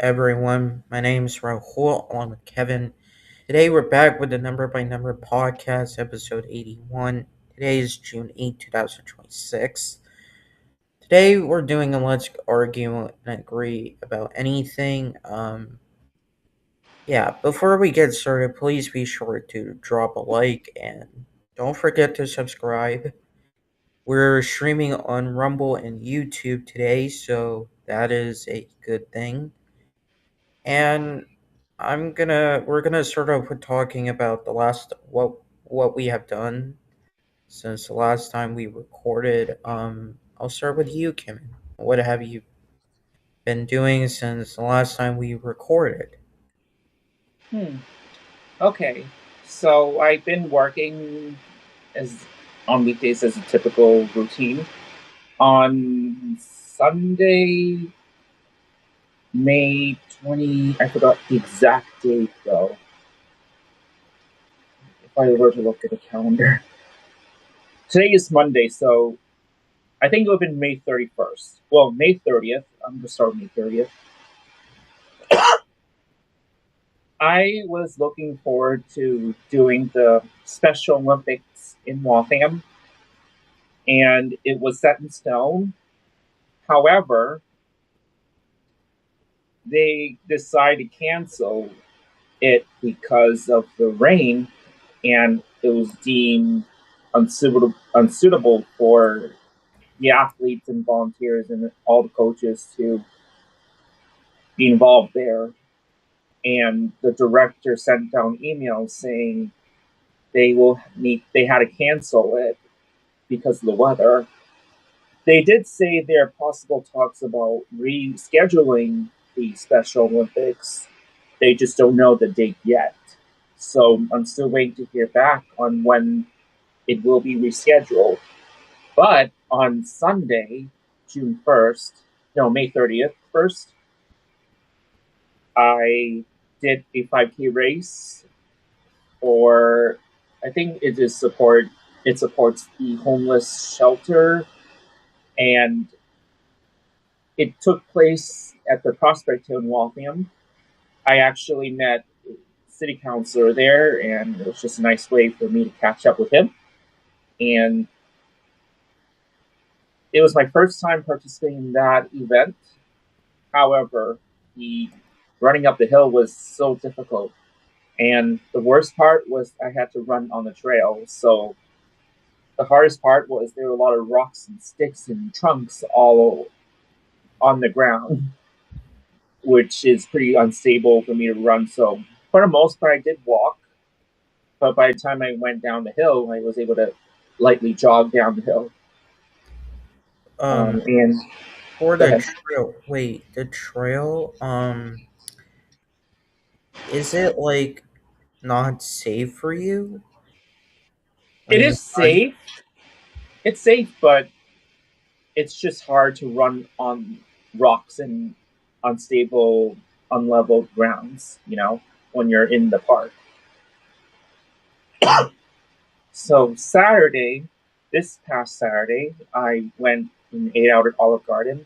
everyone? My name is Rahul along with Kevin. Today we're back with the Number by Number podcast, episode 81. Today is June 8th, 2026. Today we're doing a let's argue and agree about anything. Before we get started, please be sure to drop a like and don't forget to subscribe. We're streaming on Rumble and YouTube today, so that is a good thing. And we're gonna start off with talking about the last what we have done since the last time we recorded. I'll start with you, Kim. What have you been doing since the last time we recorded? Hmm. Okay. So I've been working as on weekdays as a typical routine. On Sunday, May 20, I forgot the exact date though. If I were to look at the calendar. Today is Monday, so I think it would have been May 31st. Well, May 30th. I'm going to start with May 30th. I was looking forward to doing the Special Olympics in Waltham, and it was set in stone. However, they decided to cancel it because of the rain, and it was deemed unsuitable for the athletes and volunteers and all the coaches to be involved there. And the director sent down emails saying they had to cancel it because of the weather. They did say there are possible talks about rescheduling the Special Olympics. They just don't know the date yet. So I'm still waiting to hear back on when it will be rescheduled. But on Sunday, June 1st, no, May 30th, first, I did a 5K race for, I think it supports the homeless shelter, and it took place at the Prospect Hill in Waltham. I actually met city councilor there, and it was just a nice way for me to catch up with him. And it was my first time participating in that event. However, the running up the hill was so difficult. And the worst part was I had to run on the trail. So the hardest part was there were a lot of rocks and sticks and trunks all on the ground, which is pretty unstable for me to run. So for the most part, I did walk. But by the time I went down the hill, I was able to lightly jog down the hill. Um, And for go the ahead. trail, wait, the trail, is it like not safe for you when It you is run? safe. It's safe, but it's just hard to run on rocks and unstable, unlevel grounds, when you're in the park. So this past Saturday, I went and ate out at Olive Garden,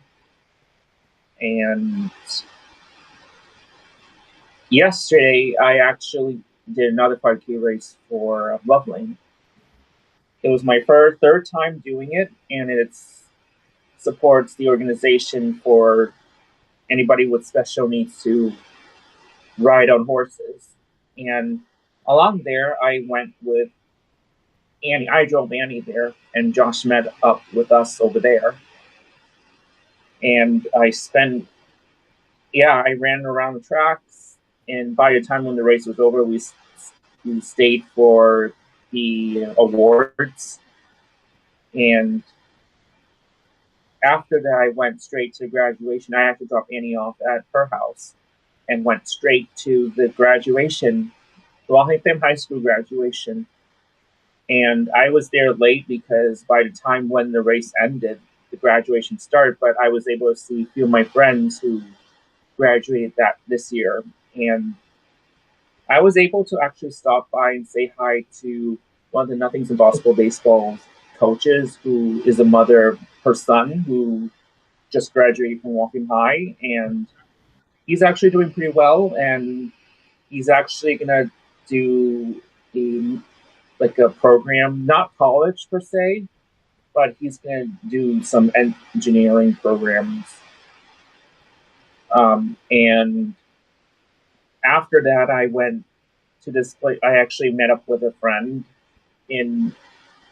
and yesterday I actually did another 5K race for Loveland. It was my third time doing it, and it supports the organization for anybody with special needs to ride on horses. And along there, I went with Annie. I drove Annie there, and Josh met up with us over there. And I ran around the tracks. And by the time when the race was over, we stayed for the awards. And after that, I went straight to graduation. I had to drop Annie off at her house and went straight to the graduation, the Washington High School graduation. And I was there late because by the time when the race ended, the graduation started. But I was able to see a few of my friends who graduated this year, and I was able to actually stop by and say hi to one of the Nothing's Impossible baseball coaches, who is a mother of her son who just graduated from Walking High, and he's actually doing pretty well, and he's actually gonna do a like a program, not college per se, but he's gonna do some engineering programs. And after that, I went to this place. I actually met up with a friend in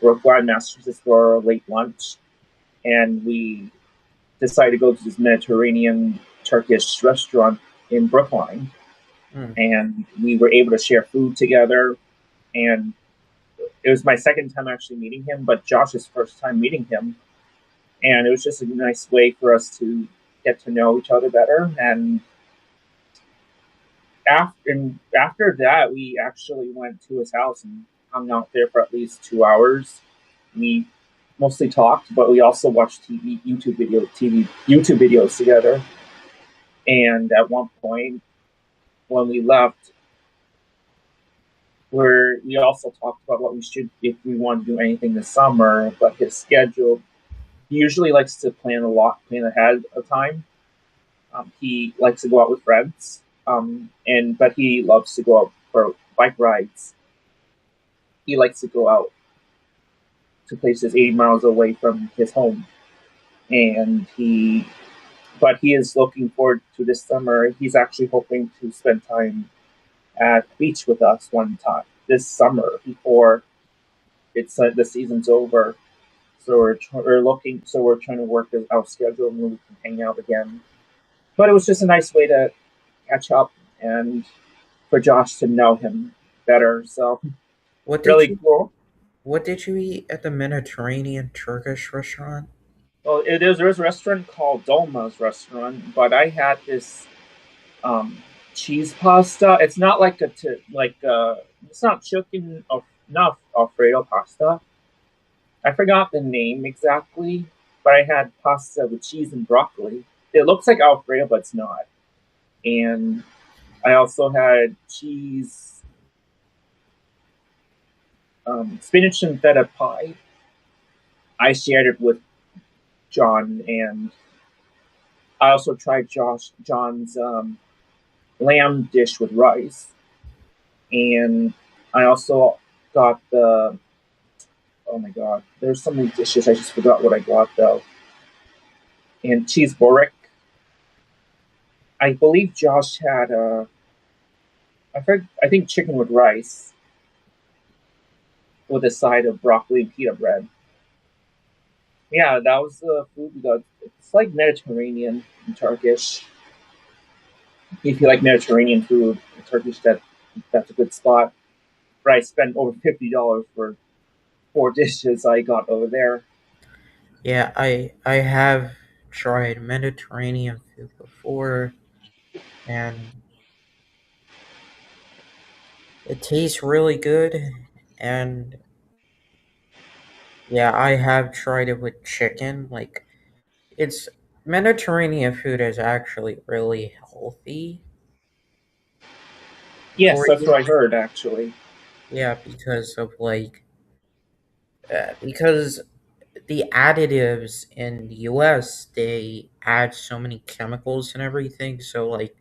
Brookline, Massachusetts for a late lunch, and we decided to go to this Mediterranean Turkish restaurant in Brookline. And we were able to share food together. And it was my second time actually meeting him, but Josh's first time meeting him. And it was just a nice way for us to get to know each other better. And after that, we actually went to his house and hung out there for at least 2 hours. We mostly talked, but we also watched YouTube videos together. And at one point, when we left, where we also talked about what we should, if we want to do anything this summer. But his schedule, he usually likes to plan ahead of time. He likes to go out with friends, but he loves to go out for bike rides. He likes to go out to places 80 miles away from his home, and but he is looking forward to this summer. He's actually hoping to spend time at the beach with us one time this summer before the season's over. So we're trying to work our schedule and we can hang out again. But it was just a nice way to catch up and for Josh to know him better. So What did really you cool. What did you eat at the Mediterranean Turkish restaurant? Well, there's a restaurant called Dolma's restaurant, but I had this cheese pasta. It's not like it's not chicken or not Alfredo pasta. I forgot the name exactly, but I had pasta with cheese and broccoli. It looks like Alfredo, but it's not. And I also had cheese, spinach and feta pie. I shared it with John, and I also tried John's lamb dish with rice. And I also got oh my god, there's so many dishes. I just forgot what I got though. And cheese borek. I believe Josh had I think chicken with rice with a side of broccoli and pita bread. Yeah, that was the food we got. It's like Mediterranean and Turkish. If you like Mediterranean food, Turkish that's a good spot. But I spent over $50 for 4 dishes I got over there. Yeah, I have tried Mediterranean food before, and it tastes really good. And yeah, I have tried it with chicken. Like, it's Mediterranean food is actually really healthy Yes, for that's you. what I heard actually. Yeah, because of because the additives in the US, they add so many chemicals and everything. So like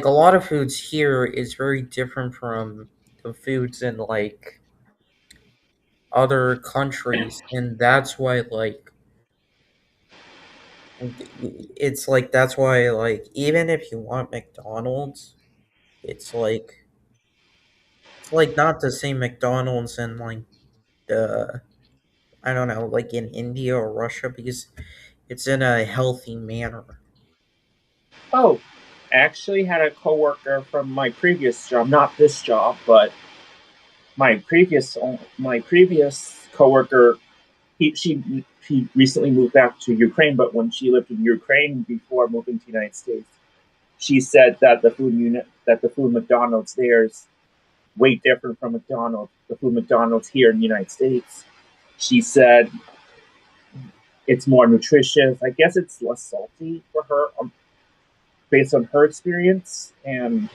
a lot of foods here is very different from the foods in like other countries, and that's why it's like that's why even if you want McDonald's, it's like not the same McDonald's in like the I don't know, like in India or Russia, because it's in a healthy manner. Oh, I actually had a coworker from my previous job, not this job, but my previous coworker. She recently moved back to Ukraine, but when she lived in Ukraine before moving to the United States, she said that the food McDonald's there is way different from the food McDonald's here in the United States. She said it's more nutritious. I guess it's less salty for her, based on her experience, and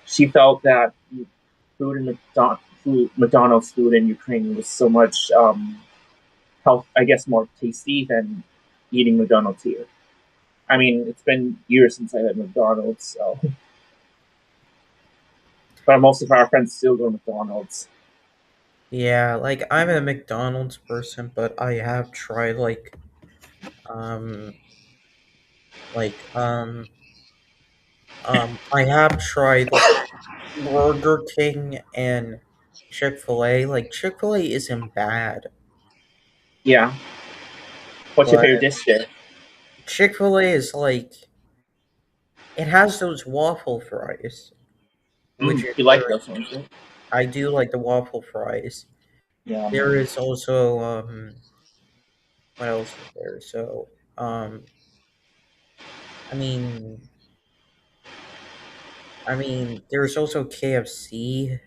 she felt that food in McDonald's food in Ukraine was so much health, I guess, more tasty than eating McDonald's here. I mean, it's been years since I had McDonald's, so. But most of our friends still go to McDonald's. Yeah, like I'm a McDonald's person, but I have tried um like I have tried like Burger King and Chick-fil-A. Like Chick-fil-A isn't bad, Yeah. What's your but favorite dish there? Chick-fil-A is like it has those waffle fries, which is You like very those ones, right? I do like the waffle fries. Yeah. There is also what else is there? So um I mean there's also KFC,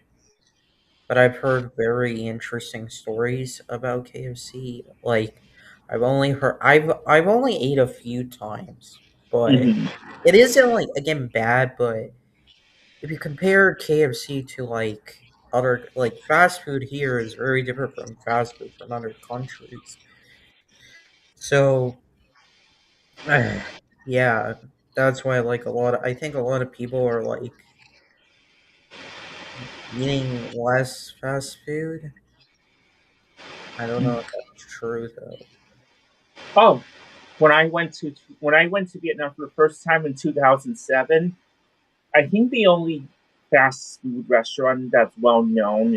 but I've heard very interesting stories about KFC. Like I've only ate a few times, but Mm-hmm. it isn't like again bad, but if you compare KFC to like other like fast food here is very different from fast food from other countries. So yeah, that's why like I think a lot of people are like eating less fast food. I don't know if that's true though. Oh, when I went to Vietnam for the first time in 2007, I think the only fast food restaurant that's well known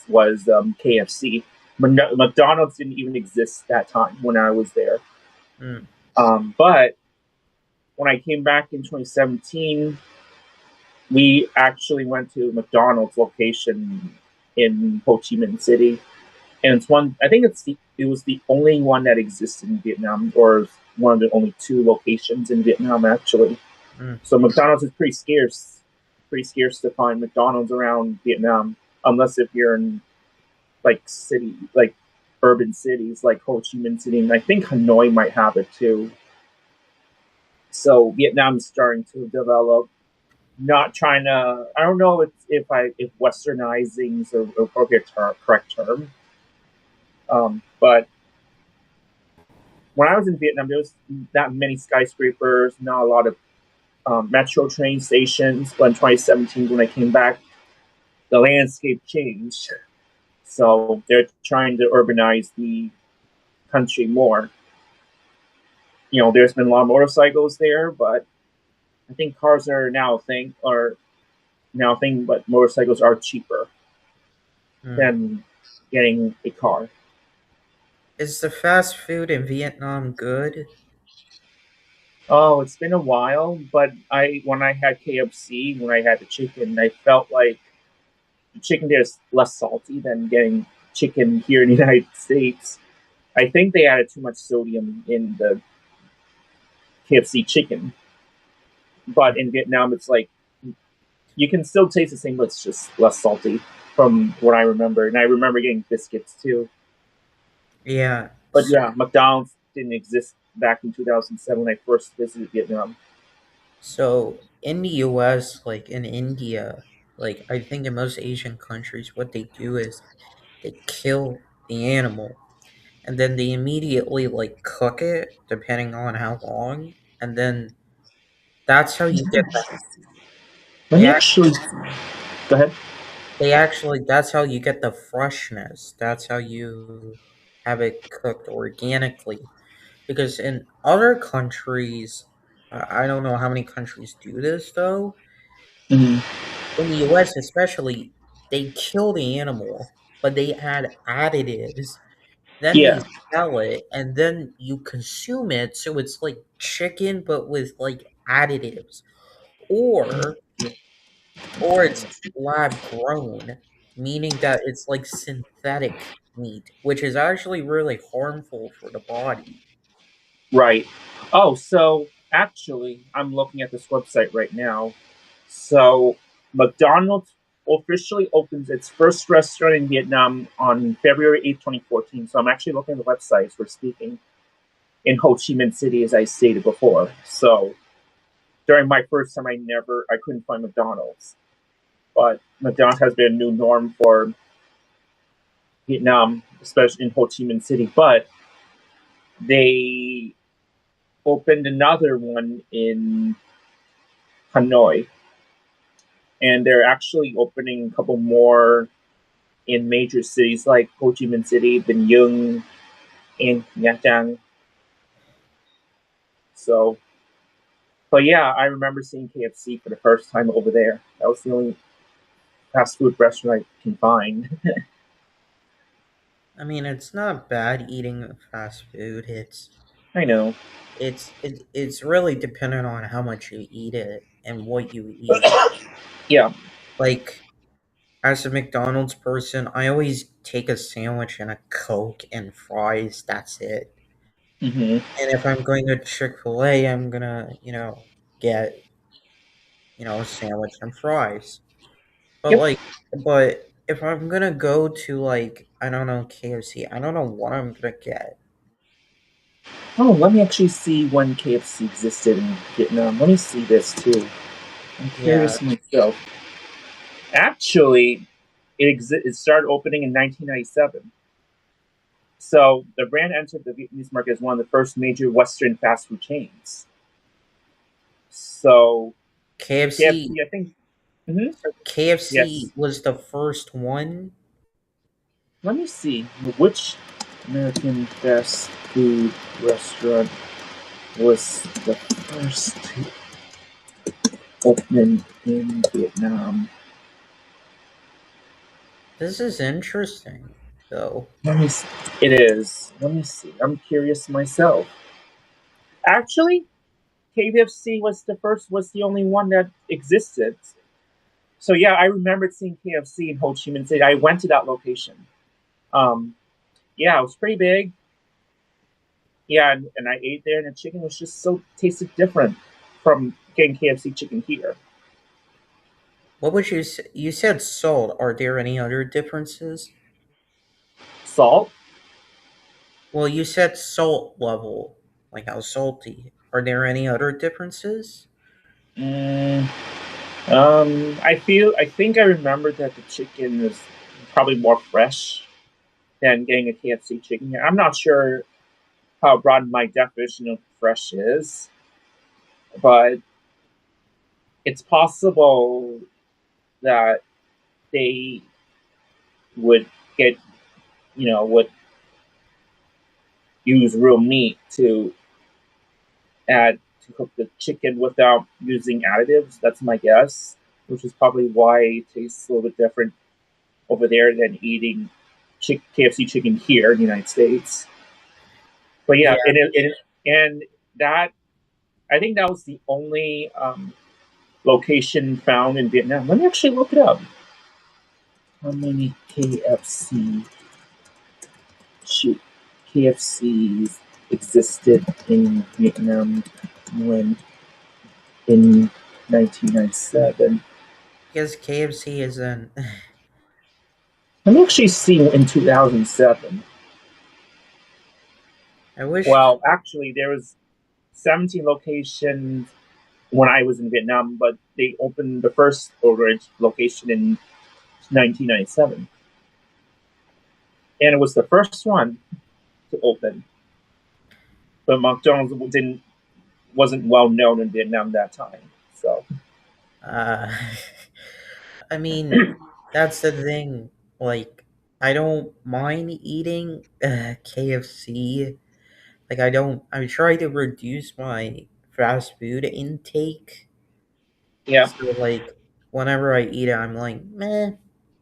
was KFC. McDonald's didn't even exist that time when I was there. Mm, But when I came back in 2017, we actually went to McDonald's location in Ho Chi Minh City, and it's one. I think it was the only one that existed in Vietnam, or one of the only two locations in Vietnam actually. mm. So McDonald's is pretty scarce to find McDonald's around Vietnam, unless if you're in like urban cities like Ho Chi Minh City, and I think Hanoi might have it too. So Vietnam is starting to develop. Not trying to. I don't know if westernizing is the appropriate correct term. But when I was in Vietnam, there was not many skyscrapers, not a lot of metro train stations. But in 2017, when I came back, the landscape changed. So they're trying to urbanize the country more. There's been a lot of motorcycles there, but I think cars are now a thing, but motorcycles are cheaper Mm. than getting a car. Is the fast food in Vietnam good? Oh, it's been a while, but I when I had KFC, when I had the chicken, I felt like the chicken there is less salty than getting chicken here in the United States. I think they added too much sodium in the KFC chicken, but in Vietnam, it's like you can still taste the same, but it's just less salty from what I remember. And I remember getting biscuits too. Yeah. But yeah, McDonald's didn't exist back in 2007 when I first visited Vietnam. So in the US, like in India, like I think in most Asian countries, what they do is they kill the animal and then they immediately like cook it depending on how long, and then that's how you get the Let they me act, actually go ahead. they actually that's how you get the freshness. That's how you have it cooked organically. Because in other countries, I don't know how many countries do this though. Mhm. In the US, especially, they kill the animal, but they add additives. Then they Yeah. sell it, and then you consume it. So it's like chicken, but with like additives, or or it's lab grown, meaning that it's like synthetic meat, which is actually really harmful for the body. Right. Oh, so actually, I'm looking at this website right now. So, McDonald's officially opens its first restaurant in Vietnam on February 8th, 2014. So, I'm actually looking at the website as we're speaking in Ho Chi Minh City, as I stated before. So, during my first time, I couldn't find McDonald's. But McDonald's has been a new norm for Vietnam, especially in Ho Chi Minh City. But they opened another one in Hanoi, and they're actually opening a couple more in major cities like Ho Chi Minh City, Bình Dương, and Nha Trang. So, but yeah, I remember seeing KFC for the first time over there. That was the only fast food restaurant I can find. I mean, it's not bad eating fast food. I know. It's really dependent on how much you eat it and what you eat. Yeah. Like, as a McDonald's person, I always take a sandwich and a Coke and fries. That's it. Hmm. And if I'm going to Chick-fil-A, I'm gonna, get, a sandwich and fries. But Yep. like, but if I'm gonna go to like, I don't know, KFC, I don't know what I'm gonna get. Oh, let me actually see when KFC existed in Vietnam. Let me see this too. I'm Yeah, curious myself. Actually, it started opening in 1997. So the brand entered the Vietnamese market as one of the first major Western fast food chains. So KFC. KFC, I think. Hmm. KFC Yes. was the first one. Let me see which American fast food restaurant was the first to open in Vietnam. This is interesting, though. Let me. See. It is. Let me see. I'm curious myself. Actually, KFC was the only one that existed. So yeah, I remembered seeing KFC in Ho Chi Minh City. I went to that location. Um, yeah, it was pretty big. Yeah, and I ate there, and the chicken was just so tasted different from getting KFC chicken here. What would you say? You said salt. Are there any other differences? Salt. Well, you said salt level, like how salty. Are there any other differences? Mm, I think I remember that the chicken is probably more fresh than getting a KFC chicken here. I'm not sure how broad my definition of fresh is, but it's possible that they would get, would use real meat to add to cook the chicken without using additives. That's my guess, which is probably why it tastes a little bit different over there than eating KFC chicken here in the United States. But yeah, Yeah. and that I think that was the only location found in Vietnam. Let me actually look it up. How many KFCs existed in Vietnam when in 1997? Because KFC isn't. Let me actually see in 2007. I wish. Well, actually, there was 17 locations when I was in Vietnam, but they opened the first overage location in 1997, and it was the first one to open. But McDonald's wasn't well known in Vietnam that time. So Uh, I mean, that's the thing. Like, I don't mind eating KFC. Like, I don't. I try to reduce my fast food intake. yeah. So, like, whenever I eat it, I'm like, meh,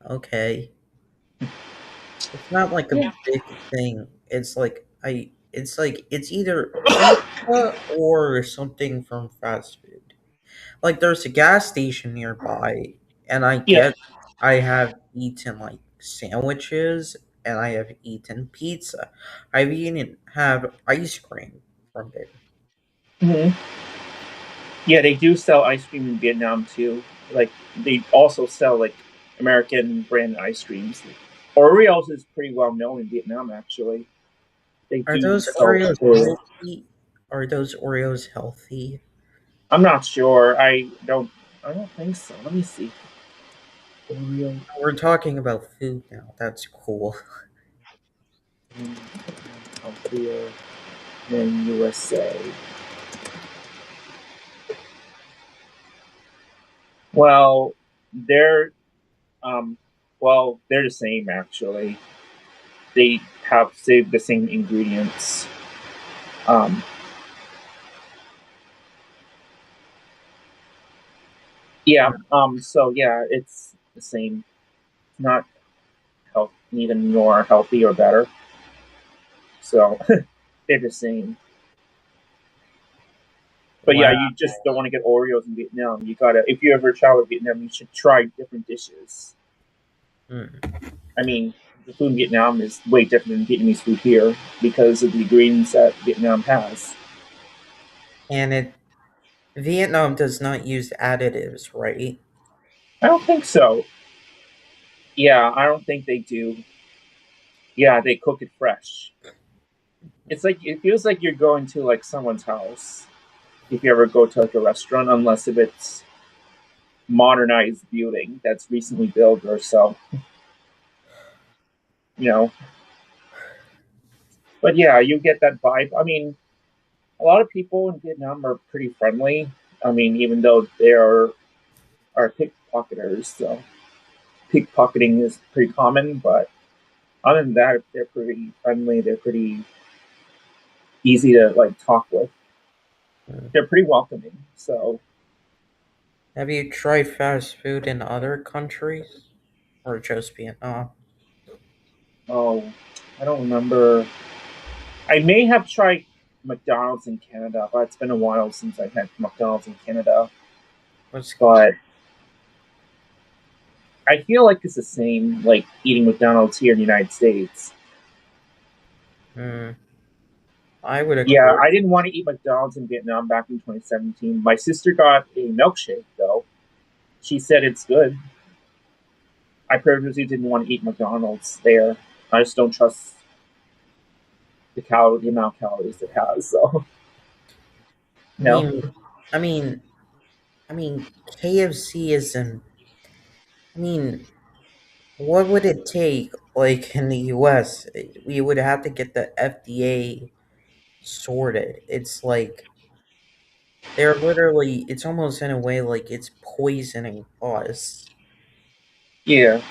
okay. It's not like a Yeah. big thing. It's either pizza or something from fast food. Like there's a gas station nearby, and Yeah. I have eaten like sandwiches and I have eaten pizza. I've even have ice cream from there. Hmm. Yeah, they do sell ice cream in Vietnam too. Like they also sell like American brand ice creams. Oreos is pretty well known in Vietnam actually. They Are do those sell Oreos Oreo. healthy? Are those Oreos healthy? I'm not sure. I don't think so. Let me see. Oreo We're talking about food now. That's cool. healthier than USA. Well, they're um, they're the same actually. They have saved the same ingredients. Um, yeah. So yeah, it's the same. Not health, even nor healthy or better. So they're the same. But yeah, Wow. you just don't want to get Oreos in Vietnam. You gotta, if you ever travel to Vietnam, you should try different dishes. Hmm. I mean, the food in Vietnam is way different than Vietnamese food here because of the ingredients that Vietnam has. And Vietnam does not use additives, right? I don't think so. Yeah, I don't think they do. Yeah, they cook it fresh. It's like it feels like you're going to like someone's house if you ever go to like a restaurant, unless if it's modernized building that's recently built or so, you know. But yeah, you get that vibe. I mean, a lot of people in Vietnam are pretty friendly. I mean, even though they are pickpocketers, so pickpocketing is pretty common. But other than that, they're pretty friendly. They're pretty easy to like talk with. Hmm. They're pretty welcoming. So, Have you tried fast food in other countries or just Vietnam? oh, I don't remember. I may have tried McDonald's in Canada, but it's been a while since I had McDonald's in Canada. What's But I feel like it's the same, like eating McDonald's here in the United States. hmm, I would Yeah, agree. I didn't want to eat McDonald's in Vietnam back in 2017. My sister got a milkshake though. She said it's good. I purposely didn't want to eat McDonald's there. I just don't trust the amount of calories it has. So I no, mean, I mean, I mean, KFC isn't. I mean, what would it take? Like in the U.S., we would have to get the FDA sorted. It's like they're literally. It's almost in a way like it's poisoning us. yeah.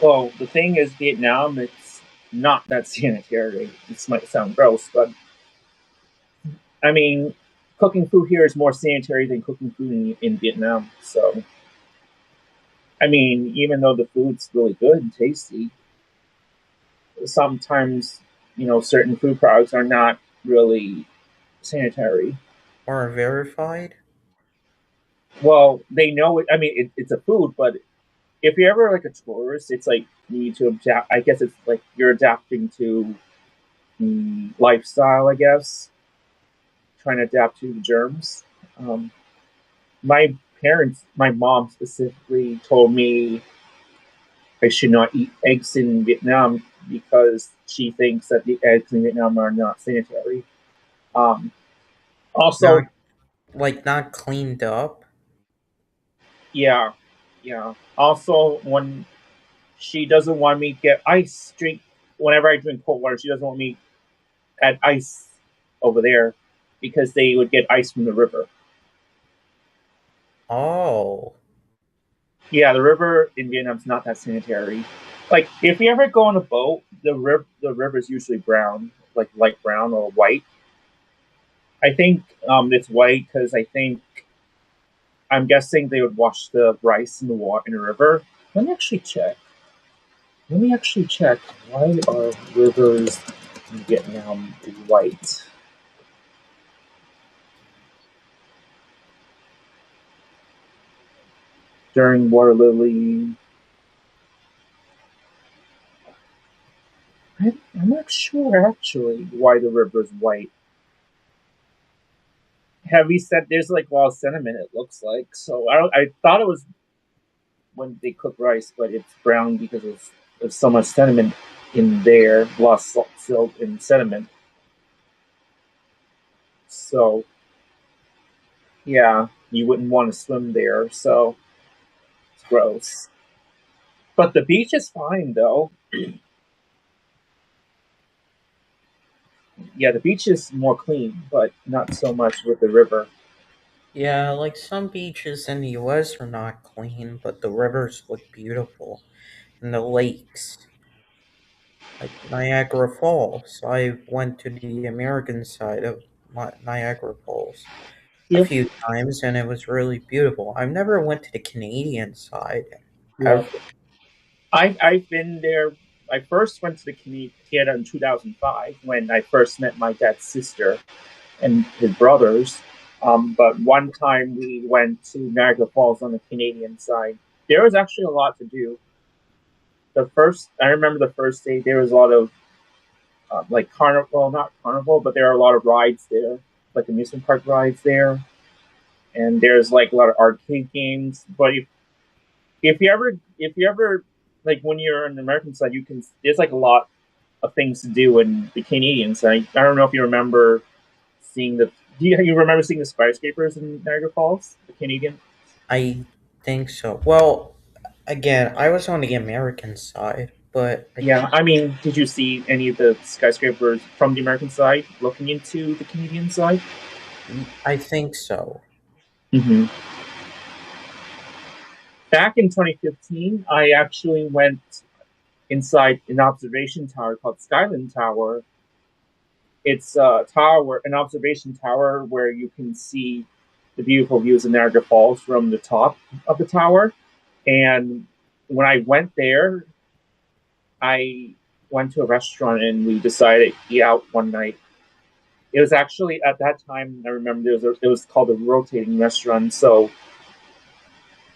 Well, the thing is, Vietnam, it's not that sanitary. This might sound gross, but I mean, cooking food here is more sanitary than cooking food in Vietnam. So, I mean, even though the food's really good and tasty, sometimes, certain food products are not really sanitary. Or verified. Well, they know it. I mean, it's a food, but if you're ever like a tourist, it's like you need to adapt. I guess it's like you're adapting to the lifestyle, I guess, trying to adapt to the germs. Um, my mom specifically told me I should not eat eggs in Vietnam because she thinks that the eggs in Vietnam are not sanitary. Um, Not also, not cleaned up. yeah, yeah. Also, when she doesn't want me to get ice drink whenever I drink cold water, she doesn't want me to add ice over there because they would get ice from the river. Oh, Yeah, the river in Vietnam's not that sanitary. Like if you ever go on a boat, the river is usually brown, like light brown or white. I think it's white because I'm guessing they would wash the rice in the water in the river. Let me actually check. Let me actually check. Why are rivers in Vietnam white? During water lily, I'm not sure actually why the river is white. Heavy set. There's like a lot of sediment. It looks like so. I thought it was when they cook rice, but it's brown because of so much sediment in there, lost salt, silt, and sediment. So yeah, you wouldn't want to swim there. So it's gross. But the beach is fine though. Yeah, the beach is more clean, but not so much with the river. Yeah, like some beaches in the US are not clean, but the rivers look beautiful. And the lakes, like Niagara Falls. I went to the American side of Niagara Falls a Yep. few times and it was really beautiful. I've never went to the Canadian side Yeah. ever. I've been there. I first went to the Canada in 2005 when I first met my dad's sister and his brothers. But one time we went to Niagara Falls on the Canadian side. There was actually a lot to do. I remember the first day there was a lot of like carnival, not carnival, but there are a lot of rides there, like amusement park rides there, and there's like a lot of arcade games. But if you ever like when you're on the American side, you can there's like a lot of things to do in the Canadian side. I don't know if you remember seeing the. Do you remember seeing the skyscrapers in Niagara Falls, the Canadian? I think so. Well, again, I was on the American side, but Yeah, I mean, did you see any of the skyscrapers from the American side looking into the Canadian side? I think so. Mm-hmm. Back in 2015, I actually went inside an observation tower called Skyland Tower. It's a tower, an observation tower where you can see the beautiful views of Niagara Falls from the top of the tower. And when I went there, I went to a restaurant and we decided to eat out one night. It was actually at that time I remember it was called a rotating restaurant, so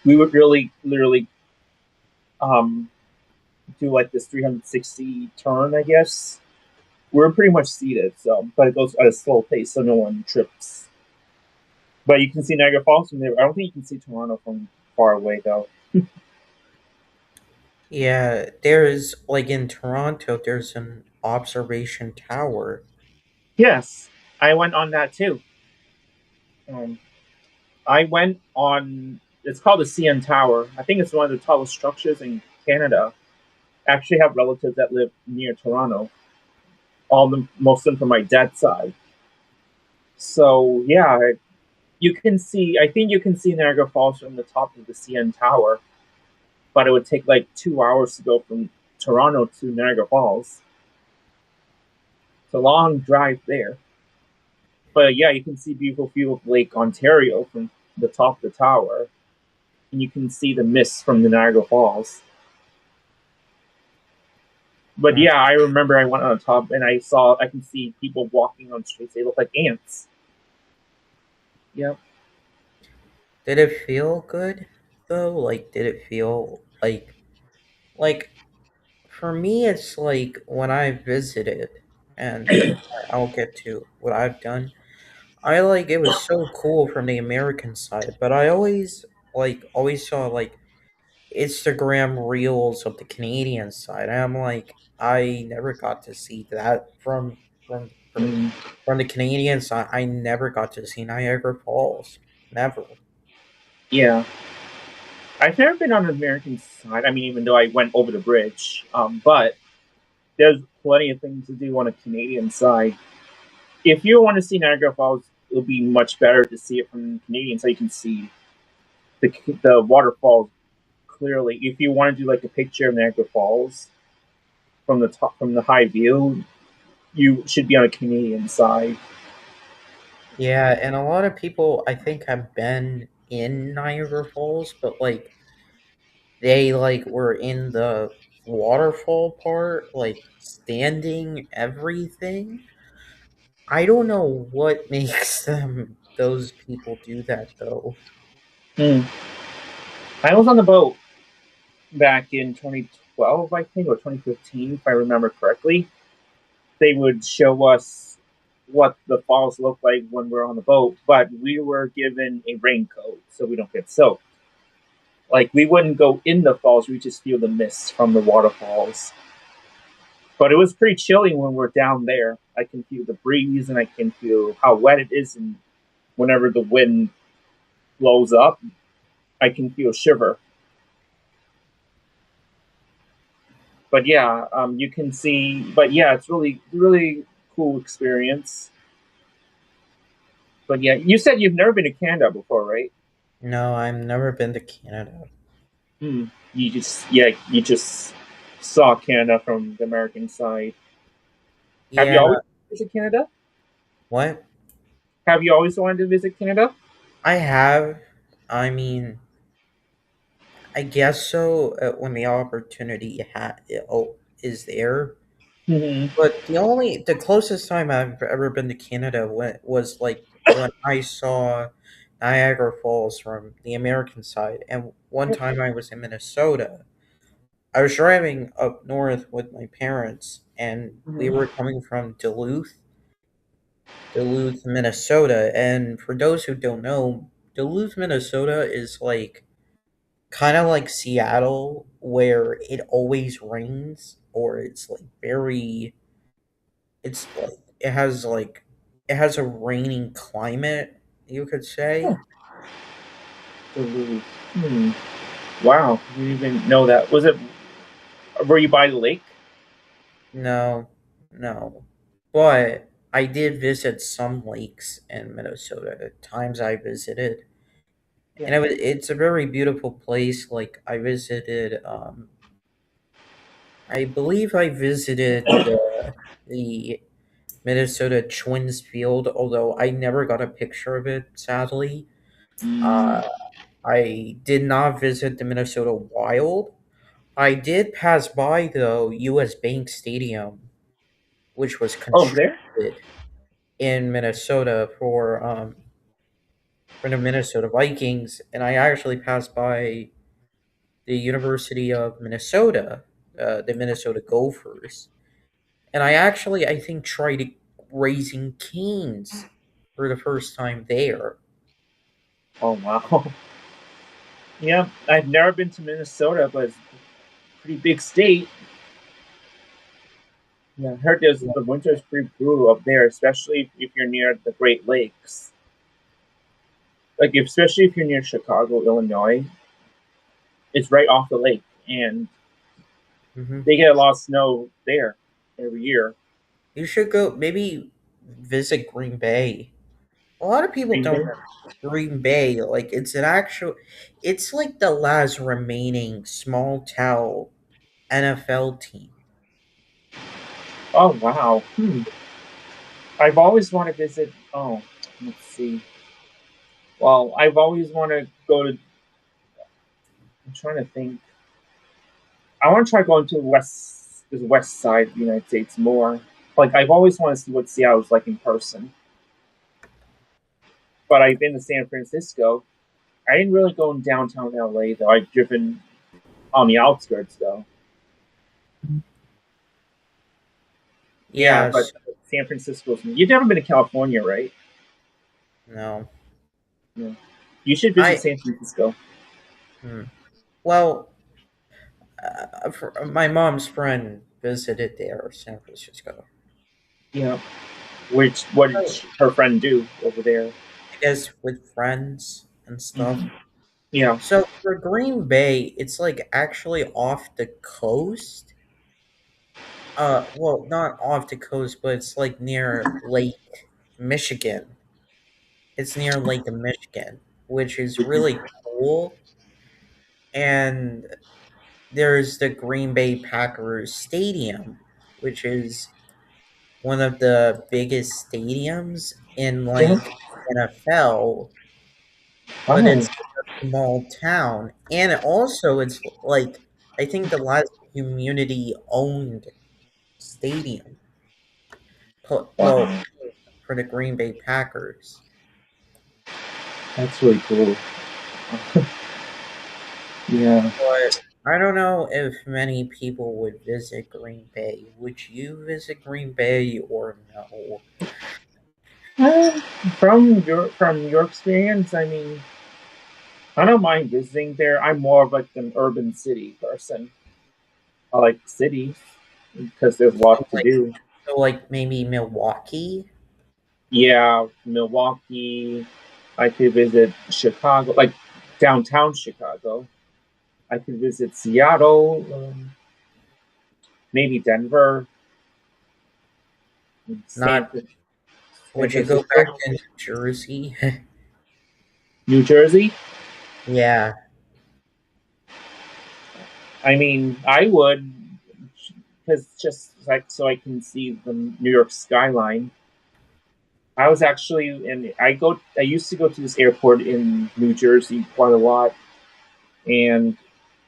we would really literally um, do like this 360 turn, I guess. We're pretty much seated, so but it goes at a slow pace, so no one trips. But you can see Niagara Falls from there. I don't think you can see Toronto from far away though. Yeah, there's like in Toronto, there's an observation tower. Yes, I went on that too. Um, I went on. It's called the CN Tower. I think it's one of the tallest structures in Canada. I actually have relatives that live near Toronto. Most of them from my dad's side. So yeah, you can see. I think you can see Niagara Falls from the top of the CN Tower, but it would take like 2 hours to go from Toronto to Niagara Falls. It's a long drive there. But yeah, you can see beautiful view of Lake Ontario from the top of the tower, and you can see the mist from the Niagara Falls. But Uh, yeah, I remember I went on top and I can see people walking on streets. They look like ants. Yep. Did it feel good though? Like, did it feel like for me, it's like when I visited, and I'll get to what I've done. I like it was so cool from the American side, but I always saw like Instagram reels of the Canadian side. And I'm like, I never got to see that Mm, from the Canadian side. I never got to see Niagara Falls. Never. yeah. I've never been on the American side. I mean, even though I went over the bridge, but there's plenty of things to do on the Canadian side. If you want to see Niagara Falls, it'll be much better to see it from the Canadian side. You can see the waterfalls clearly. If you want to do like a picture of Niagara Falls from the top, from the high view, you should be on a Canadian side. Yeah, and a lot of people I think have been in Niagara Falls, but like they like were in the waterfall part, like standing everything. I don't know what makes those people do that though. Hmm. I was on the boat back in 2012, I think, or 2015, if I remember correctly. They would show us what the falls look like when we're on the boat, but we were given a raincoat so we don't get soaked. Like we wouldn't go in the falls, we just feel the mist from the waterfalls. But it was pretty chilly when we're down there. I can feel the breeze and I can feel how wet it is, and whenever the wind blows up, I can feel shiver. But yeah, you can see. But yeah, it's really really cool experience. But yeah, you said you've never been to Canada before, right? No, I've never been to Canada. Hmm. You just saw Canada from the American side. Have you Yeah, always visited Canada? what? Have you always wanted to visit Canada? I have. I mean, I guess so. When the opportunity is there. Hmm. But the closest time I've ever been to Canada was like when I saw Niagara Falls from the American side, and one time I was in Minnesota. I was driving up north with my parents, and we Hmm. were coming from Duluth, Minnesota. And for those who don't know, Duluth, Minnesota is like kind of like Seattle, where it always rains, or it's like very it's like it has a raining climate, you could say. Duluth. Hmm. Wow, you didn't even know that. Was it? Were you by the lake? No, no. But I did visit some lakes in Minnesota at times I visited. Yeah. And it's a very beautiful place. Like I visited I believe I visited the Minnesota Twins field, although I never got a picture of it, sadly. Mm. Uh, I did not visit the Minnesota Wild. I did pass by though US Bank Stadium, which was Oh, there. constructed in Minnesota for the Minnesota Vikings, and I actually passed by the University of Minnesota, the Minnesota Gophers, and I think tried raising canes for the first time there. Oh wow. Yeah, I've never been to Minnesota, but it's a pretty big state. Yeah, I heard the winter is pretty brutal up there, especially if you're near the Great Lakes. Like especially if you're near Chicago, Illinois, it's right off the lake, and Hmm. they get a lot of snow there every year. You should go maybe visit Green Bay. A lot of people Green don't Bay. know Green Bay. Like it's like the last remaining small town NFL team. Oh wow. Hmm. I've always wanted to visit. Oh, let's see. Well, I've always wanted to go to. I'm trying to think. I want to try going to the west side of the United States more. Like I've always wanted to see what Seattle's like in person. But I've been to San Francisco. I didn't really go in downtown LA though. I've driven on the outskirts though. Yeah, but Yes. San Francisco's. You've never been to California, right? No. Yeah. You should visit I San Francisco. hmm. Well, my mom's friend visited there, San Francisco. Yeah. Which what did Oh, her friend do over there? I guess with friends and stuff. Hmm. Yeah. So for Green Bay, it's like actually off the coast. Well, not off the coast, but it's like near Lake Michigan. It's near Lake Michigan, which is really cool. And there's the Green Bay Packers Stadium, which is one of the biggest stadiums in Yeah. like NFL, but Oh. it's in a small town. And also it's like I think the last community owned stadium. Well, Wow. for the Green Bay Packers. That's really cool. Yeah. But I don't know if many people would visit Green Bay. Would you visit Green Bay or no? Uh, from your experience, I mean, I don't mind visiting there. I'm more of like an urban city person. I like cities because there's a lot to Like do. maybe Milwaukee? Yeah, Milwaukee. I could visit Chicago, like downtown Chicago. I could visit Seattle, maybe Denver, San Not Would you San go Francisco, back to New Jersey? New Jersey. Yeah. I mean, I would, because just like so I can see the New York skyline. I was actually in. I used to go to this airport in New Jersey quite a lot, and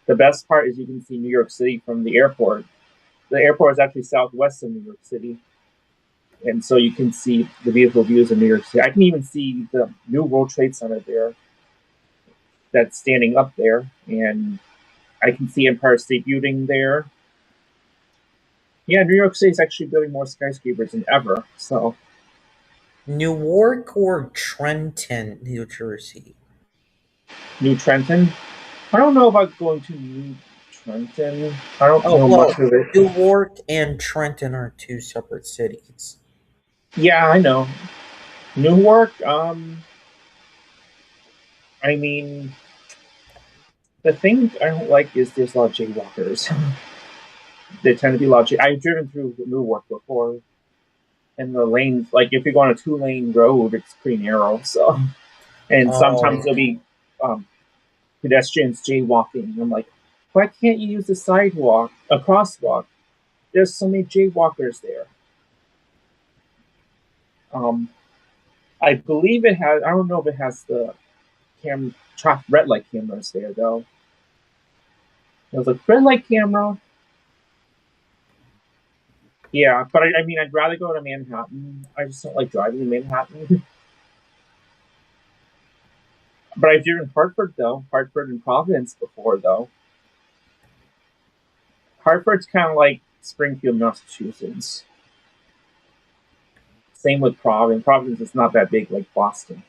the best part is you can see New York City from the airport. The airport is actually southwest of New York City, and so you can see the beautiful views of New York City. I can even see the new World Trade Center there that's standing up there, and I can see Empire State Building there. Yeah, New York City is actually building more skyscrapers than ever. So Newark or Trenton, New Jersey? New Trenton. I don't know about going to New Trenton. I don't Oh, know much well, of it. Newark and Trenton are two separate cities. Yeah, I know. Newark. I mean, the thing I don't like is there's a lot of jaywalkers. They tend to be a lot. I've driven through Newark before, and the lanes, like if you go on a 2-lane road, it's pretty narrow. So, and sometimes Oh, there'll be um, pedestrians jaywalking. I'm like, why can't you use the sidewalk, a crosswalk? There's so many jaywalkers there. Um, I believe it has. I don't know if it has the red light cameras there though. It was like red light camera. Yeah, but I mean, I'd rather go to Manhattan. I just don't like driving in Manhattan. But I've driven Hartford though, Hartford and Providence before though. Hartford's kind of like Springfield, Massachusetts. Same with Providence. Providence is not that big like Boston.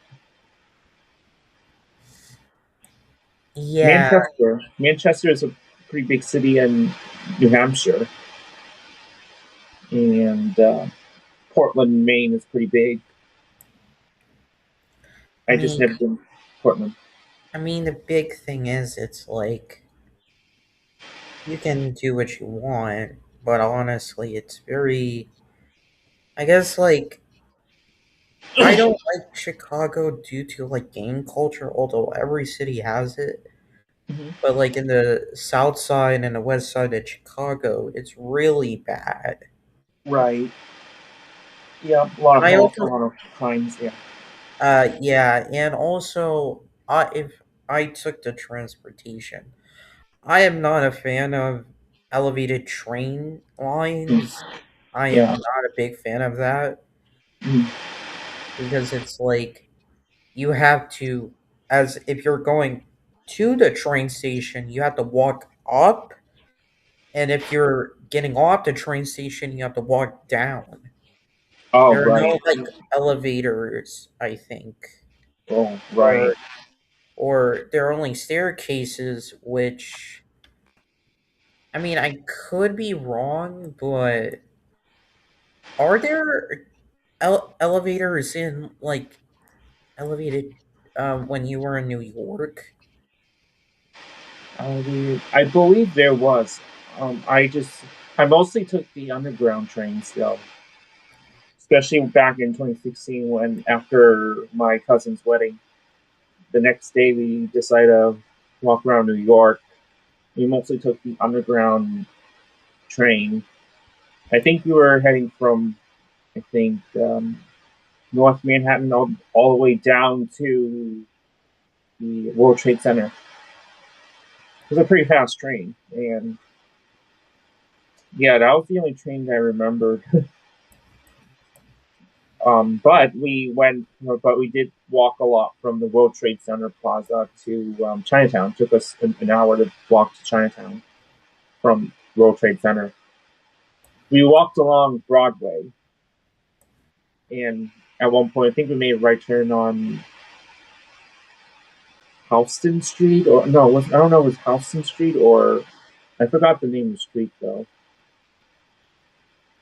yeah. Manchester is a pretty big city in New Hampshire, and Portland, Maine is pretty big. I I just mean, never been to Portland. the big thing is, it's like you can do what you want, but honestly, it's very. I guess like I don't like Chicago due to like gang culture, although every city has it. Mhm. But like in the south side and the west side of Chicago, it's really bad. Right. Yeah, I a also, lot of crimes. Yeah. yeah, and also, if I took the transportation, I am not a fan of elevated train lines. I am Yeah. not a big fan of that Mhm. because it's like you have to, as if you're going to the train station, you have to walk up, and if you're getting off the train station, you have to walk down. Oh, There are right. no like elevators, I think, Oh, right. or there are only staircases, which I could be wrong, but are there elevators in like elevated when you were in New York? I believe there was. I mostly took the underground trains though, especially back in 2016 when after my cousin's wedding, the next day we decided to walk around New York. We mostly took the underground train. I think we were heading from, I think, North Manhattan all the way down to the World Trade Center. It was a pretty fast train, and yeah, that was the only train that I remembered. But we did walk a lot from the World Trade Center Plaza to Chinatown. It took us an hour to walk to Chinatown from World Trade Center. We walked along Broadway, and at one point, I think we made a right turn on Houston Street, or no, I don't know, it was Houston Street or I forgot the name of the street though.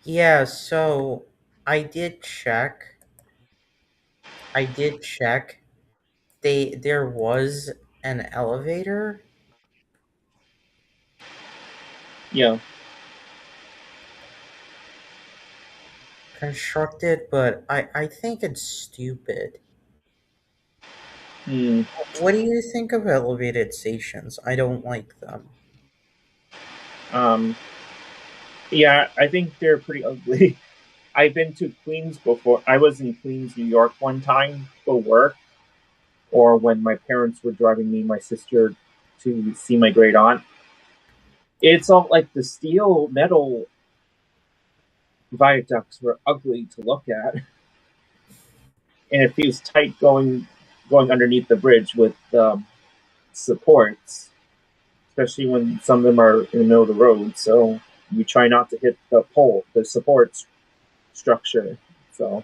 Yeah, so I did check. I did check. There was an elevator. Yeah, constructed, but I think it's stupid. Hmm. What do you think of elevated stations? I don't like them. Um, yeah, I think they're pretty ugly. I've been to Queens before. I was in Queens, New York one time for work, or when my parents were driving me and my sister to see my great aunt. It's all like the steel metal viaducts were ugly to look at, and it feels tight going underneath the bridge with supports, especially when some of them are in the middle of the road. So you try not to hit the pole, the support structure. So,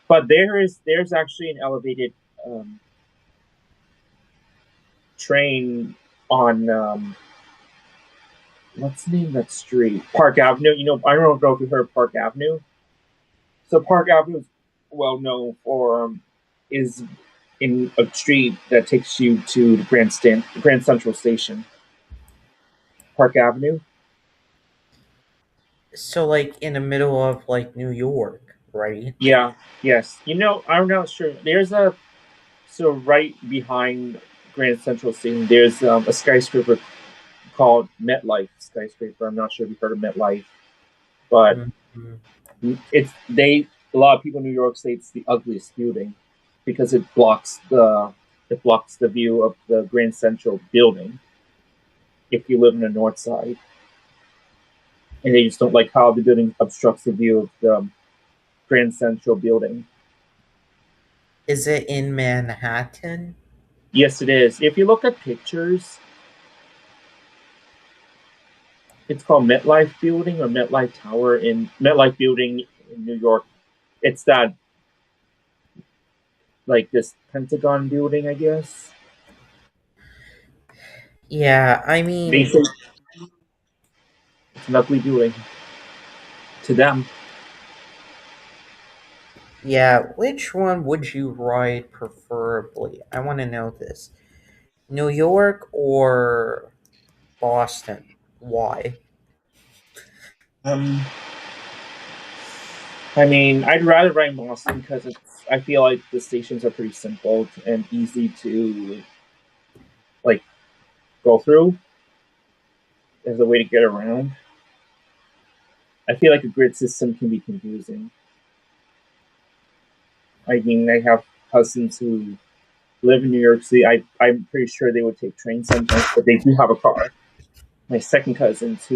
but there's actually an elevated um, train on what's the name of that street? Park Avenue. You know, I don't know if you heard of Park Avenue. So Park Avenue is well known for is in a street that takes you to the Grand Central Station. Park Avenue. So, like, in the middle of, like, New York, right? Yeah. Yes. You know, I'm not sure. There's a so right behind Grand Central Station. There's a skyscraper called MetLife skyscraper. I'm not sure if you've heard of MetLife, but Mhm. it's they a lot of people in New York say it's the ugliest building because it blocks the view of the Grand Central building if you live in the north side, and they just don't like how the building obstructs the view of the Grand Central building. Is it in Manhattan? Yes, it is. If you look at pictures, it's called MetLife Building or MetLife Tower in MetLife Building in New York. It's that like this Pentagon building, I guess. Yeah, I They mean, say it's an ugly building to them. yeah, which one would you ride preferably? I want to know this. New York or Boston? Why? Um, I mean, I'd rather ride Boston because I feel like the stations are pretty simple and easy to like go through as a way to get around. I feel like a grid system can be confusing. I mean, I have cousins who live in New York City. I'm pretty sure they would take trains sometimes, but they do have a car. My second cousins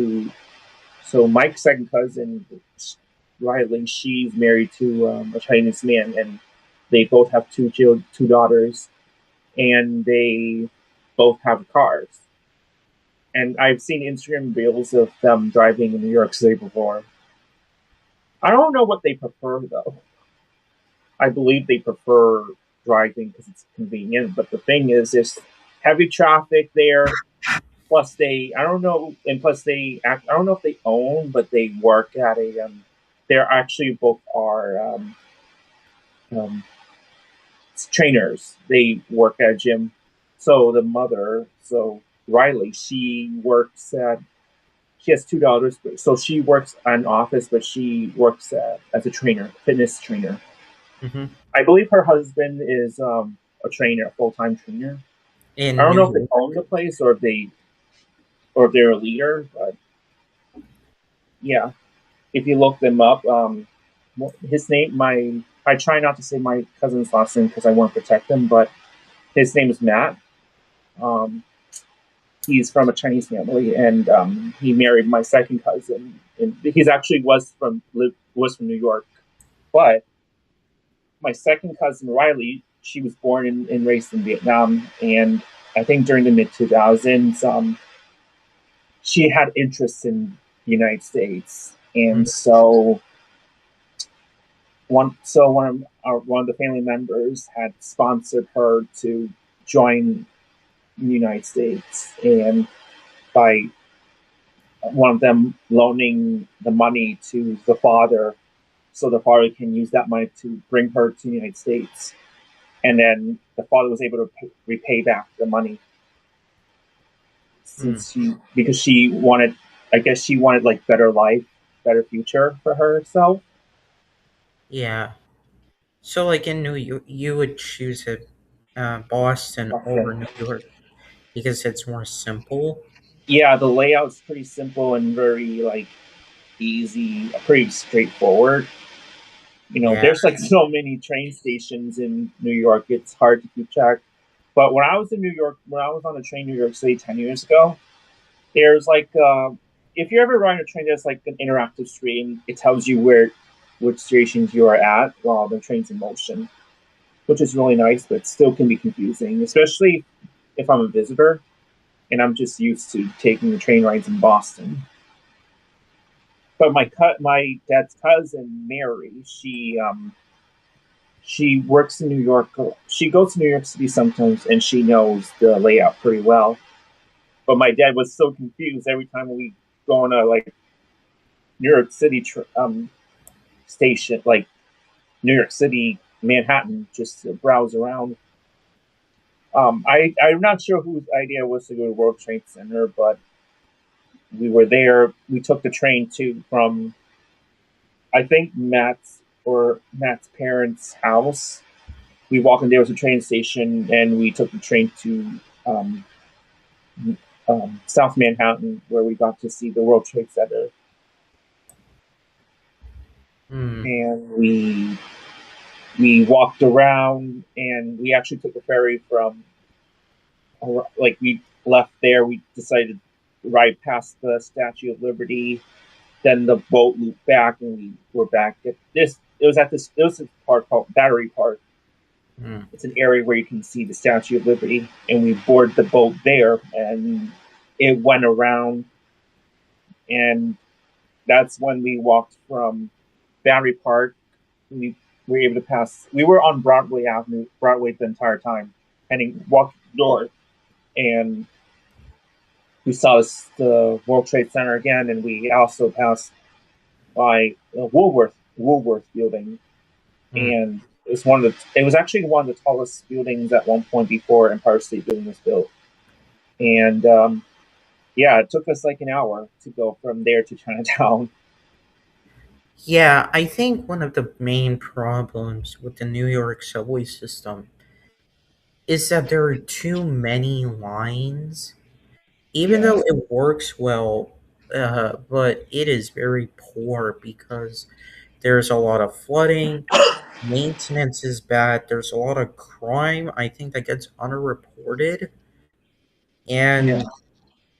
so Mike's second cousin, Riley, she's married to a Chinese man, and they both have two daughters, and they both have cars. And I've seen Instagram reels of them driving in New York City before. I don't know what they prefer though. I believe they prefer driving because it's convenient. But the thing is, there's heavy traffic there. Plus, I don't know, and plus I don't know if they own, but they work at a. They're actually both are um, trainers. They work at a gym. So the mother, so Riley, she has two daughters, so she works in office, but she works as a trainer, fitness trainer. Hmm. I believe her husband is a trainer, a full time trainer. I In don't New know if they York? own the place or if they're a leader, but yeah, if you look them up, his name, I try not to say my cousin's last name because I want to protect him, but his name is Matt. Um, he's from a Chinese family, and he married my second cousin, and he's actually was from New York, but my second cousin Riley, she was born and raised in Vietnam, and I think during the mid 2000s, she had interest in the United States, and one of the family members had sponsored her to join the United States, and by one of them loaning the money to the father, so the father can use that money to bring her to the United States, and then the father was able to repay back the money Mm. since she because she wanted, I guess she wanted like better life, better future for herself. Yeah. So, like in New York, you would choose it, Boston over New York because it's more simple. Yeah, the layout's pretty simple and very like easy, pretty straightforward. Yeah. There's like so many train stations in New York, it's hard to keep track. But when I was in New York, when I was on the train in New York City 10 years ago, there's like, if you're ever riding a train, there's like an interactive screen. It tells you which stations you are at while the train's in motion, which is really nice, but still can be confusing, especially if I'm a visitor and I'm just used to taking the train rides in Boston. But my dad's cousin Mary, she works in New York. She goes to New York City sometimes, and she knows the layout pretty well. But my dad was so confused every time we go on a like New York City station, like New York City, Manhattan, just to browse around. I'm not sure whose idea was to go to World Trade Center, but we were there. We took the train to from I think Matt's parents' house. We walked in, there was a train station, and we took the train to um, South Manhattan, where we got to see the World Trade Center, Hmm. and we walked around, and we actually took a ferry from like we left there. We decided to ride past the Statue of Liberty, then the boat looped back, and we were back at this. It was at this. It was a park called Battery Park. Hmm. It's an area where you can see the Statue of Liberty, and we boarded the boat there, and it went around, and that's when we walked from Battery Park. We were able to pass. We were on Broadway Avenue, Broadway the entire time, and walked north, and we saw the World Trade Center again, and we also passed by Woolworth building, Hmm. and it was actually one of the tallest buildings at one point before Empire State Building was built, and yeah, it took us like an hour to go from there to Chinatown. Yeah, I think one of the main problems with the New York subway system is that there are too many lines. Even Yeah, though it works well, but it is very poor because there's a lot of flooding, maintenance is bad, there's a lot of crime, I think, that gets underreported, yeah, and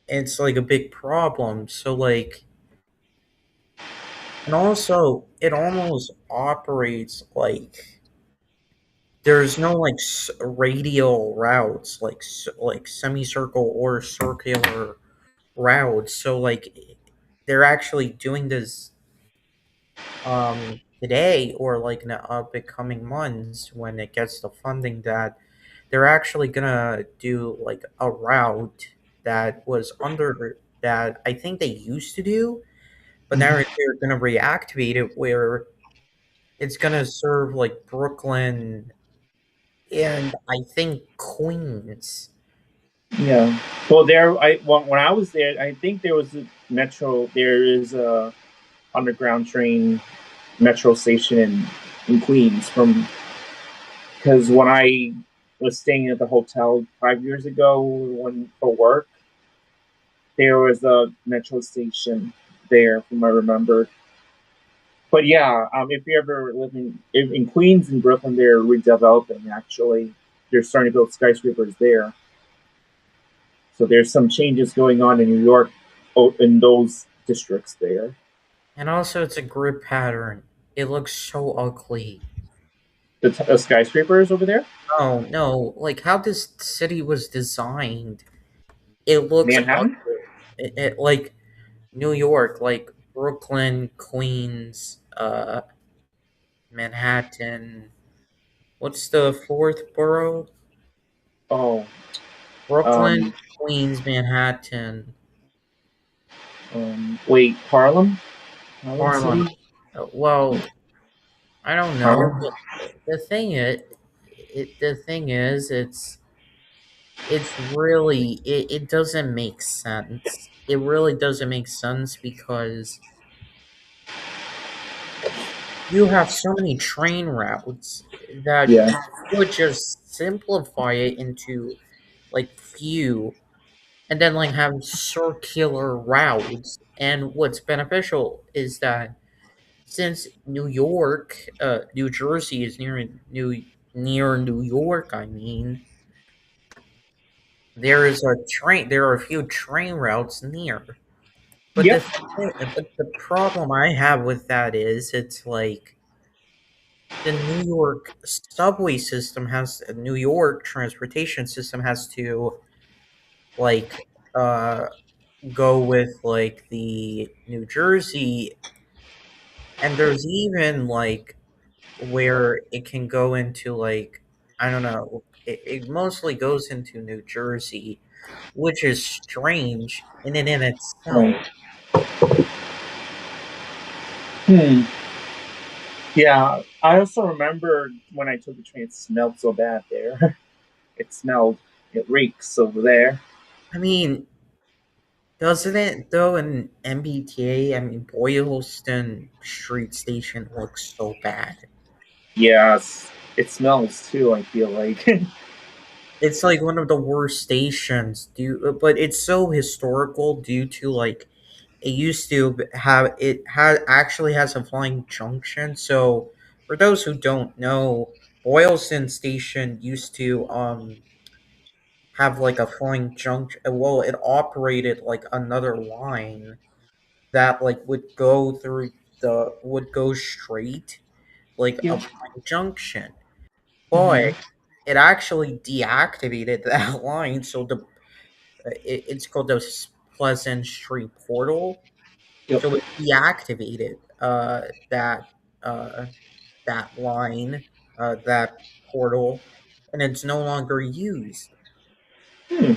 it's like a big problem. So, like, and also, it almost operates like there's no like radial routes, like like semicircle or circular routes. So, like, they're actually doing this today or like in the upcoming months when it gets the funding, that they're actually gonna do like a route that was under that I think they used to do, but now mhm, they're gonna reactivate it where it's gonna serve like Brooklyn and I think Queens. yeah. Well, when I was there, I think there was a metro. There is a underground train metro station in Queens from because when I was staying at the hotel 5 years ago when for work, there was a metro station there, from I remember. But yeah, if you ever live in Queens and Brooklyn, they're redeveloping. Actually, they're starting to build skyscrapers there. So there's some changes going on in New York, in those districts there. And also, it's a grid pattern. It looks so ugly. The skyscrapers over there, No, no, like how this city was designed, it looks Manhattan. ugly. Like New York, like Brooklyn, Queens, Manhattan. What's the fourth borough? Oh, Brooklyn, um, Queens, Manhattan, wait, Harlem Harlem. City, Well, I don't know, Harlem. but the thing is, it's really it doesn't make sense. It really doesn't make sense because you have so many train routes that Yeah. you would just simplify it into like few and then like have circular routes. And what's beneficial is that since New Jersey is near New York, I mean, there are a few train routes near. But Yep. the problem I have with that is it's like the New York subway system has New York transportation system has to like uh go with like the New Jersey, and there's even like where it can go into like I don't know, it mostly goes into New Jersey, which is strange in and in Right. itself. Hmm. Yeah. I also remember when I took the train, it smelled so bad there. It smelled. It reeks over there. I mean, doesn't it though in MBTA? I mean, Boylston Street Station looks so bad. Yes. It smells too. I feel like. It's like one of the worst stations, but it's so historical due to like it used to have it had actually has a flying junction. So for those who don't know, Boylston Station used to have like a flying junction. Well, it operated like another line that like would go straight like Yeah. a flying junction, but Hmm. it actually deactivated that line. So it's called the Pleasant Street Portal. Yep. So it deactivated uh, that line, that portal, and it's no longer used. Hmm.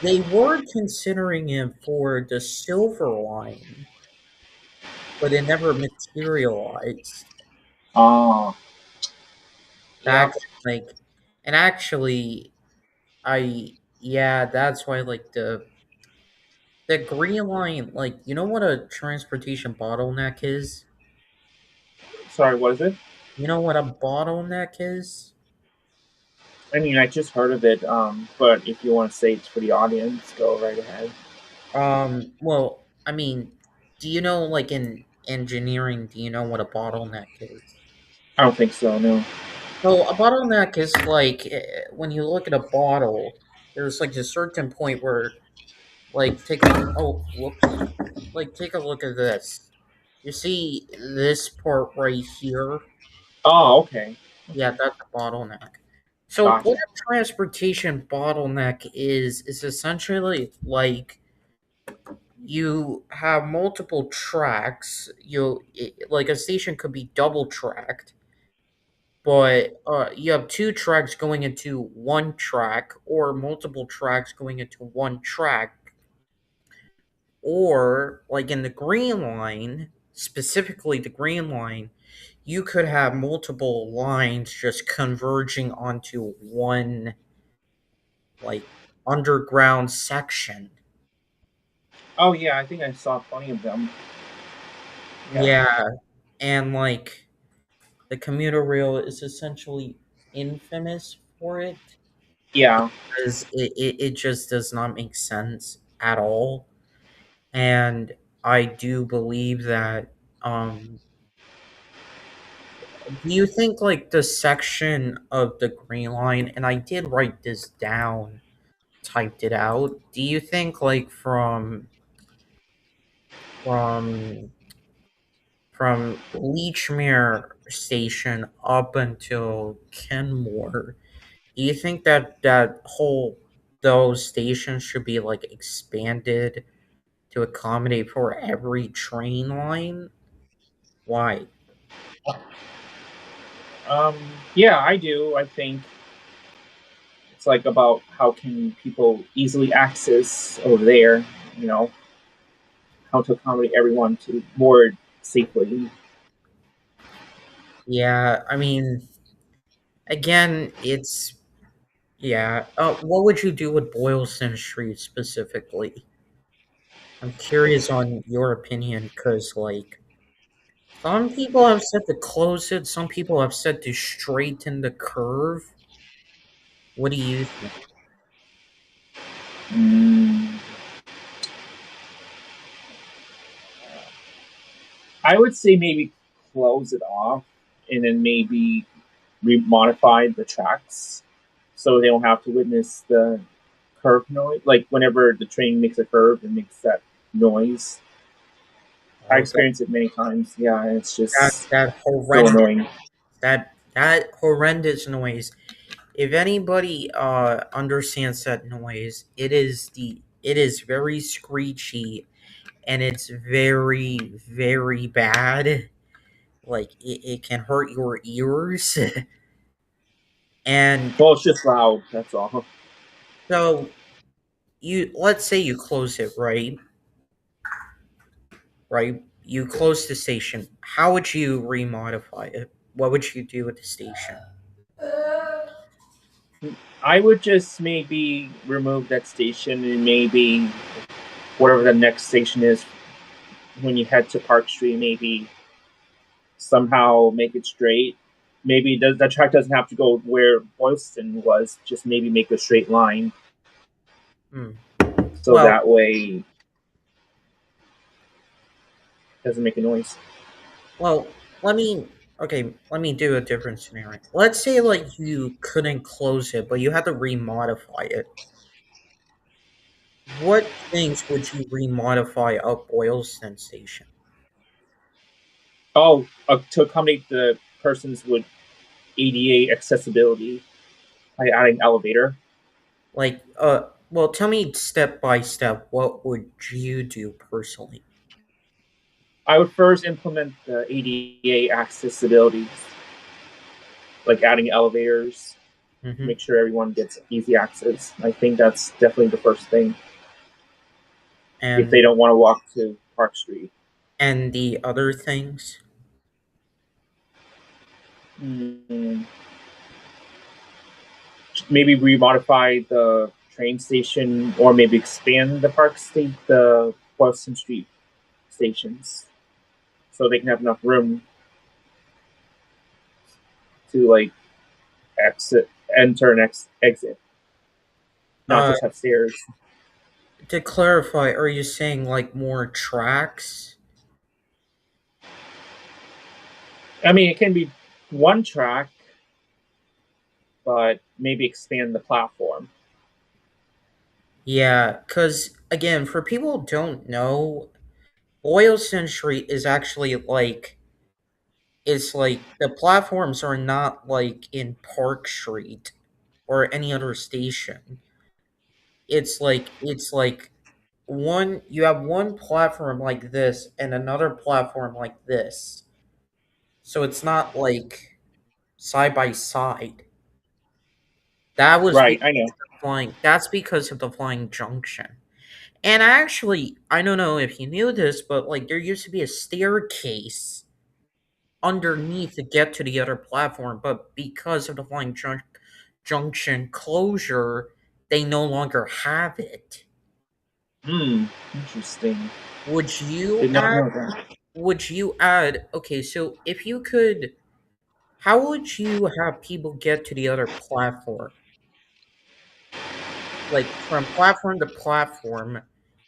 They were considering it for the Silver Line, but it never materialized. Ah. Back Yep. like, and actually, yeah, that's why like the Green Line, like you know what a transportation bottleneck is. Sorry. What is it? You know what a bottleneck is? I mean, I just heard of it. But if you want to say it for the audience, go right ahead. Well, I mean, do you know, like in engineering, do you know what a bottleneck is? I don't think so. No. So a bottleneck is like when you look at a bottle, there's like a certain point where, like, whoops, like take a look at this. You see this part right here? Oh, okay. Yeah, Okay. that's a bottleneck. So what Gotcha. a transportation bottleneck is essentially like you have multiple tracks. Like a station could be double tracked, but you have two tracks going into one track, or multiple tracks going into one track, or like in the Green Line, specifically the Green Line, you could have multiple lines just converging onto one like underground section. Oh yeah, I think I saw plenty of them. Yeah. Yeah, and like the commuter rail is essentially infamous for it Yeah. because it just does not make sense at all. And I do believe that do you think like the section of the Green Line, and I did write this down, typed it out. Do you think like from from Leechmere station up until Kenmore, do you think that those stations should be like expanded to accommodate for every train line? Why? Um. Yeah, I do. I think it's like about how can people easily access over there. You know how to accommodate everyone to more safely. Yeah, I mean, again, it's yeah. What would you do with Boylston Street specifically? I'm curious on your opinion because, like, Some people have said to close it, some people have said to straighten the curve. What do you think? Mm, I would say maybe close it off and then maybe modify the tracks so they don't have to witness the curve noise. Like whenever the train makes a curve, it makes that noise. I Oh, experienced it many times. Yeah, and it's just that so horrendous annoying. that horrendous noise. If anybody understands that noise, it is very screechy and it's very very bad. Like it can hurt your ears. And Well, it's just loud. That's all. so you let's say you close it, right? You close the station. How would you remodify it? What would you do with the station? I would just maybe remove that station and maybe whatever the next station is when you head to Park Street, maybe somehow make it straight. Maybe the track doesn't have to go where Boylston was. Just maybe make a straight line Hmm. so Well, that way it doesn't make a noise. well, let me do a different scenario. Let's say like you couldn't close it, but you had to remodify it. What things would you remodify up Boylston Station? Oh, to accommodate the persons with ADA accessibility by adding elevator. Like, well, tell me step by step. What would you do personally? I would first implement the ADA accessibility, like adding elevators, Hmm. make sure everyone gets easy access. I think that's definitely the first thing if they And don't want to walk to Park Street. the other things. Mm, maybe remodify the train station or maybe expand the the Boston Street stations so they can have enough room to like exit, enter, and exit, not Uh, just have stairs. to clarify, are you saying like more tracks? I mean, it can be one track, but maybe expand the platform. Yeah, because again, for people who don't know, Boylston Street is actually like it's like the platforms are not like in Park Street or any other station. It's like one you have one platform like this and another platform like this. So it's not like side by side. That was Right, because I know. of the flying that's because of the flying junction. And actually, I don't know if you knew this, but like there used to be a staircase underneath to get to the other platform, but because of the junction closure, they no longer have it. Hmm, interesting. Would you Did not add know that. okay, so if you could how would you have people get to the other platform? Like from platform to platform,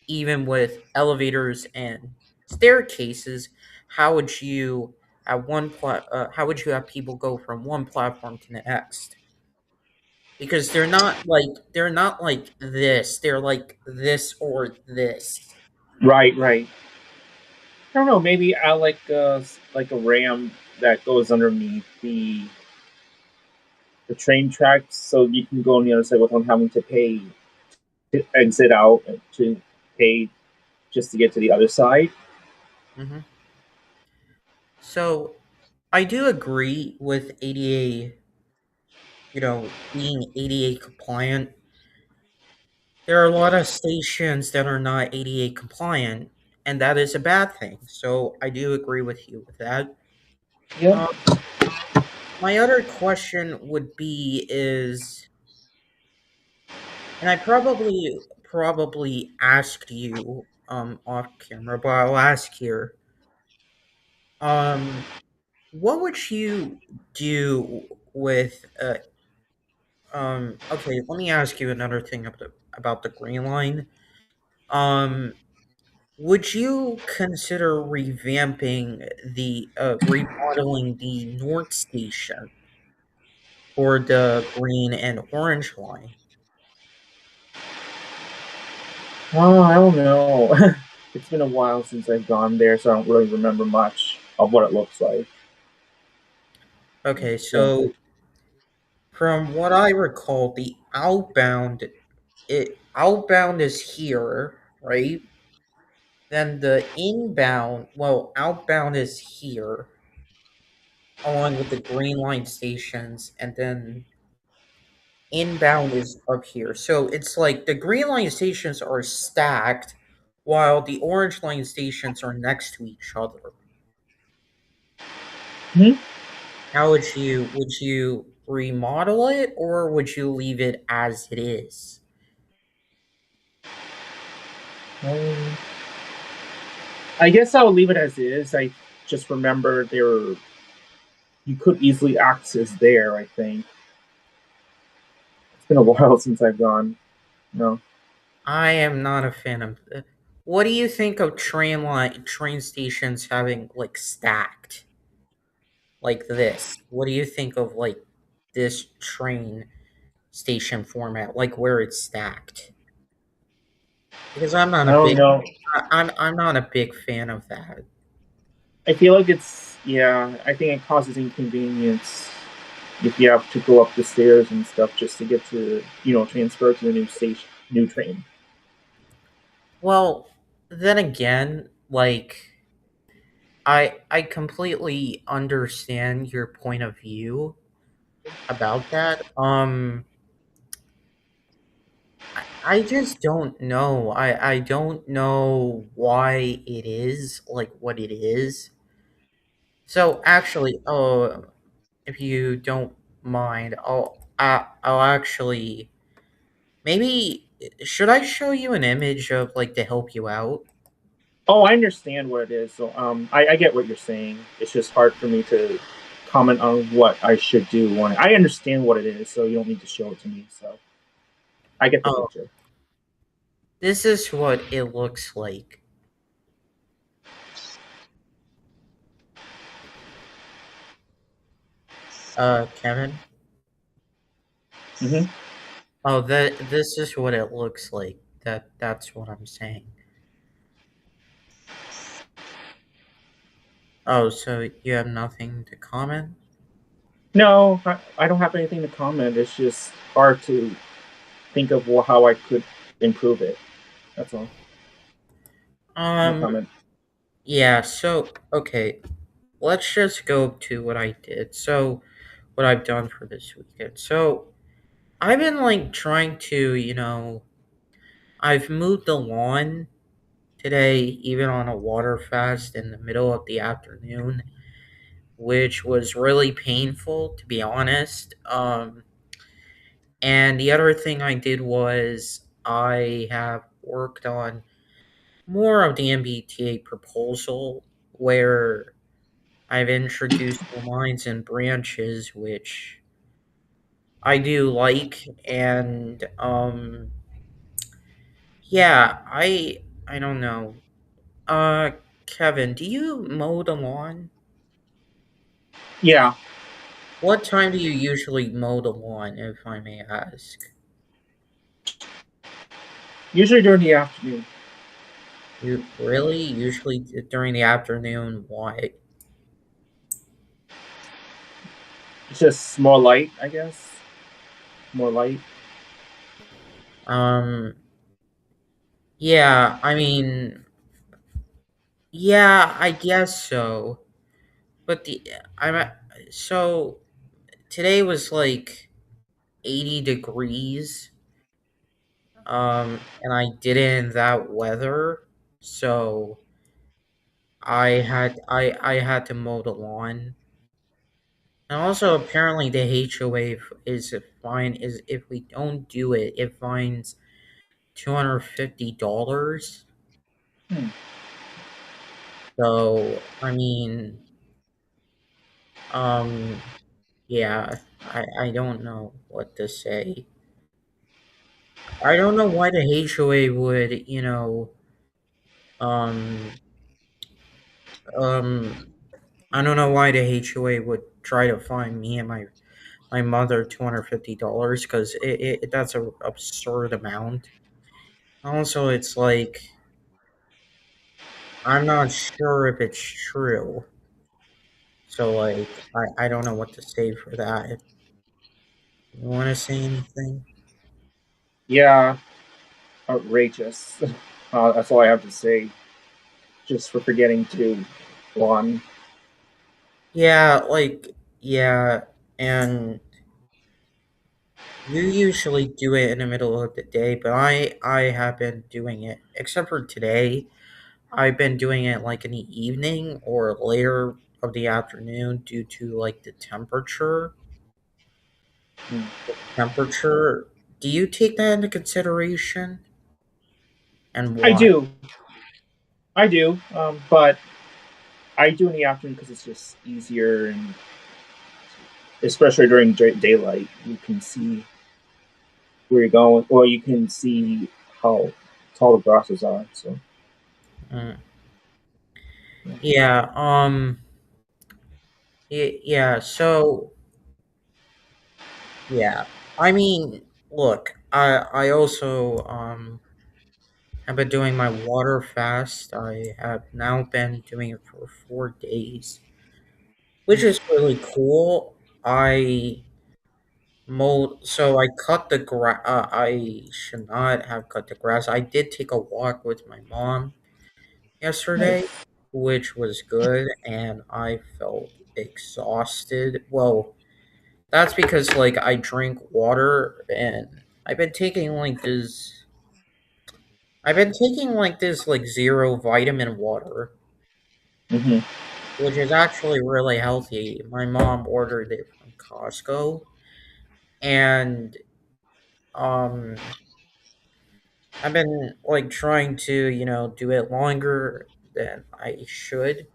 even with elevators and staircases, how would you how would you have people go from one platform to the next? Because they're not like this. They're like this or this. Right, right. I don't know. Maybe I like a ram that goes underneath the train tracks, so you can go on the other side without having to pay to exit out to pay just to get to the other side. Hmm. So I do agree with ADA, being ADA compliant. There are a lot of stations that are not ADA compliant, and that is a bad thing. So I do agree with you with that. Yep. Um, my other question would be is, and I probably asked you off camera, but I'll ask here. Um, what would you do with okay, let me ask you another thing about the Green Line. Um, would you consider remodeling the North Station for the Green and Orange Line? Oh, I don't know. It's been a while since I've gone there, so I don't really remember much of what it looks like. Okay, So, so from what I recall, outbound is here, right? Then outbound is here, along with the Green Line stations, and then inbound is up here. So it's like the Green Line stations are stacked, while the Orange Line stations are next to each other. hmm? How would you remodel it, or would you leave it as it is? um, I guess I'll leave it as is. I just remember there you could easily access there. I think it's been a while since I've gone. No. I am not a fan of. What do you think of train stations having like stacked like this? What do you think of like this train station format, like where it's stacked? Because I don't know. I'm not a big fan of that. I feel like it's yeah. I think it causes inconvenience if you have to go up the stairs and stuff just to get to transfer to the new station, new train. Well, then again, like I completely understand your point of view about that. I just don't know. I don't know why it is like what it is. So actually, if you don't mind, I'll actually maybe should I show you an image of like to help you out? Oh, I understand what it is. So, I get what you're saying. It's just hard for me to comment on what I should do. When I understand what it is, so you don't need to show it to me. So, I get the Oh, picture. this is what it looks like. Kevin. Hmm. Oh, that this is what it looks like. That's what I'm saying. Oh, so you have nothing to comment? No, I don't have anything to comment. It's just hard to think of how I could improve it. That's all. No Um, comment. yeah, so okay, let's just go to what I did. So, what I've done for this weekend. So, I've been like trying to, I've moved the lawn today, even on a water fast in the middle of the afternoon, which was really painful to be honest. And the other thing I did was I have worked on more of the MBTA proposal where I've introduced the lines and branches, which I do like, and yeah, I don't know. Kevin, do you mow the lawn? Yeah, What time do you usually mow the lawn, if I may ask? usually during the afternoon. You really usually during the afternoon? Why? It's just more light, I guess. More light. Um, yeah, I mean, yeah, I guess so. But I'm at- so today was like 80 degrees, and I did it in that weather, so I had to mow the lawn. And also, apparently, the HOA is a fine. Is if we don't do it, it fines $250. Hmm. So I mean. Um, yeah, I don't know what to say. I don't know why the HOA would, um, um, I don't know why the HOA would try to fine me and my mother $250 because that's a absurd amount. Also, it's like I'm not sure if it's true, so like I don't know what to say for that. You want to say anything? Yeah, outrageous. That's all I have to say. Just for forgetting to one. Yeah, like yeah, and you usually do it in the middle of the day, but I have been doing it except for today. I've been doing it like in the evening or later of the afternoon due to like the temperature. Temperature. Do you take that into consideration and I why? do, I do, but I do in the afternoon because it's just easier, and especially during daylight, you can see where you're going, or you can see how tall the grasses are. So, Mm, yeah. yeah. Yeah. So yeah. I mean, look. I also have been doing my water fast. I have now been doing it for 4 days, which is really cool. I so I cut the grass. I should not have cut the grass. I did take a walk with my mom yesterday, Nice. which was good, and I felt exhausted. Well, that's because like I drink water, and I've been taking like this like zero vitamin water, Hmm. which is actually really healthy. My mom ordered it from Costco, and um I've been like trying to, do it longer than I should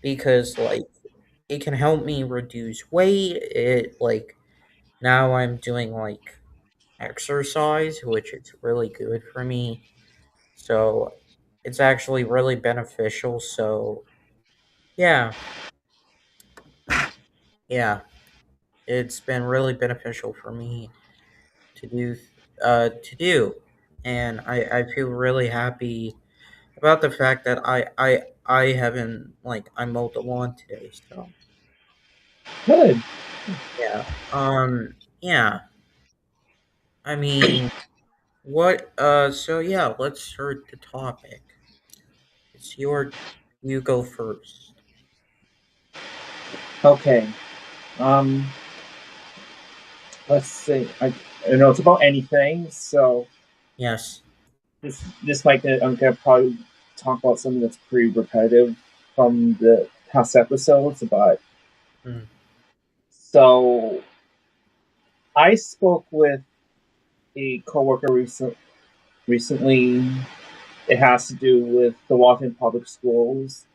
because like it can help me reduce weight. It like now I'm doing like exercise, which is really good for me. So it's actually really beneficial. So yeah, yeah, it's been really beneficial for me to do to do. And I feel really happy about the fact that I haven't like I mowed the lawn today. So Good. yeah. Yeah. I mean, what so yeah, let's start the topic. It's your you go first. Okay. Um, let's see. I know it's about anything, so Yes. this might I'm gonna probably talk about something that's pretty repetitive from the past episodes, but Mm, so I spoke with a coworker recently. It has to do with the Washington Public Schools.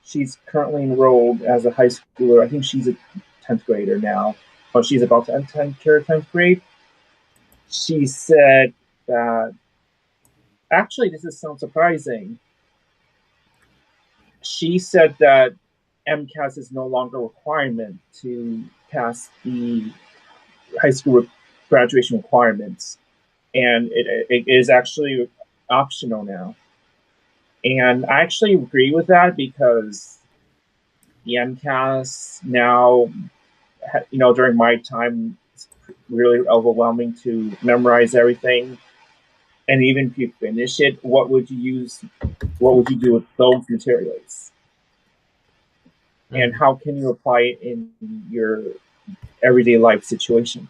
She's currently enrolled as a high schooler. I think she's a 10th grader now, or she's about to enter 10th grade. She said that actually, this is so surprising. She said that MCAS is no longer a requirement to pass the high school graduation requirements, and it is actually optional now. And I actually agree with that because the MCAS now, during my time, it's really overwhelming to memorize everything. And even if you finish it, what would you use? What would you do with those materials? And mm, how can you apply it in your everyday life situation?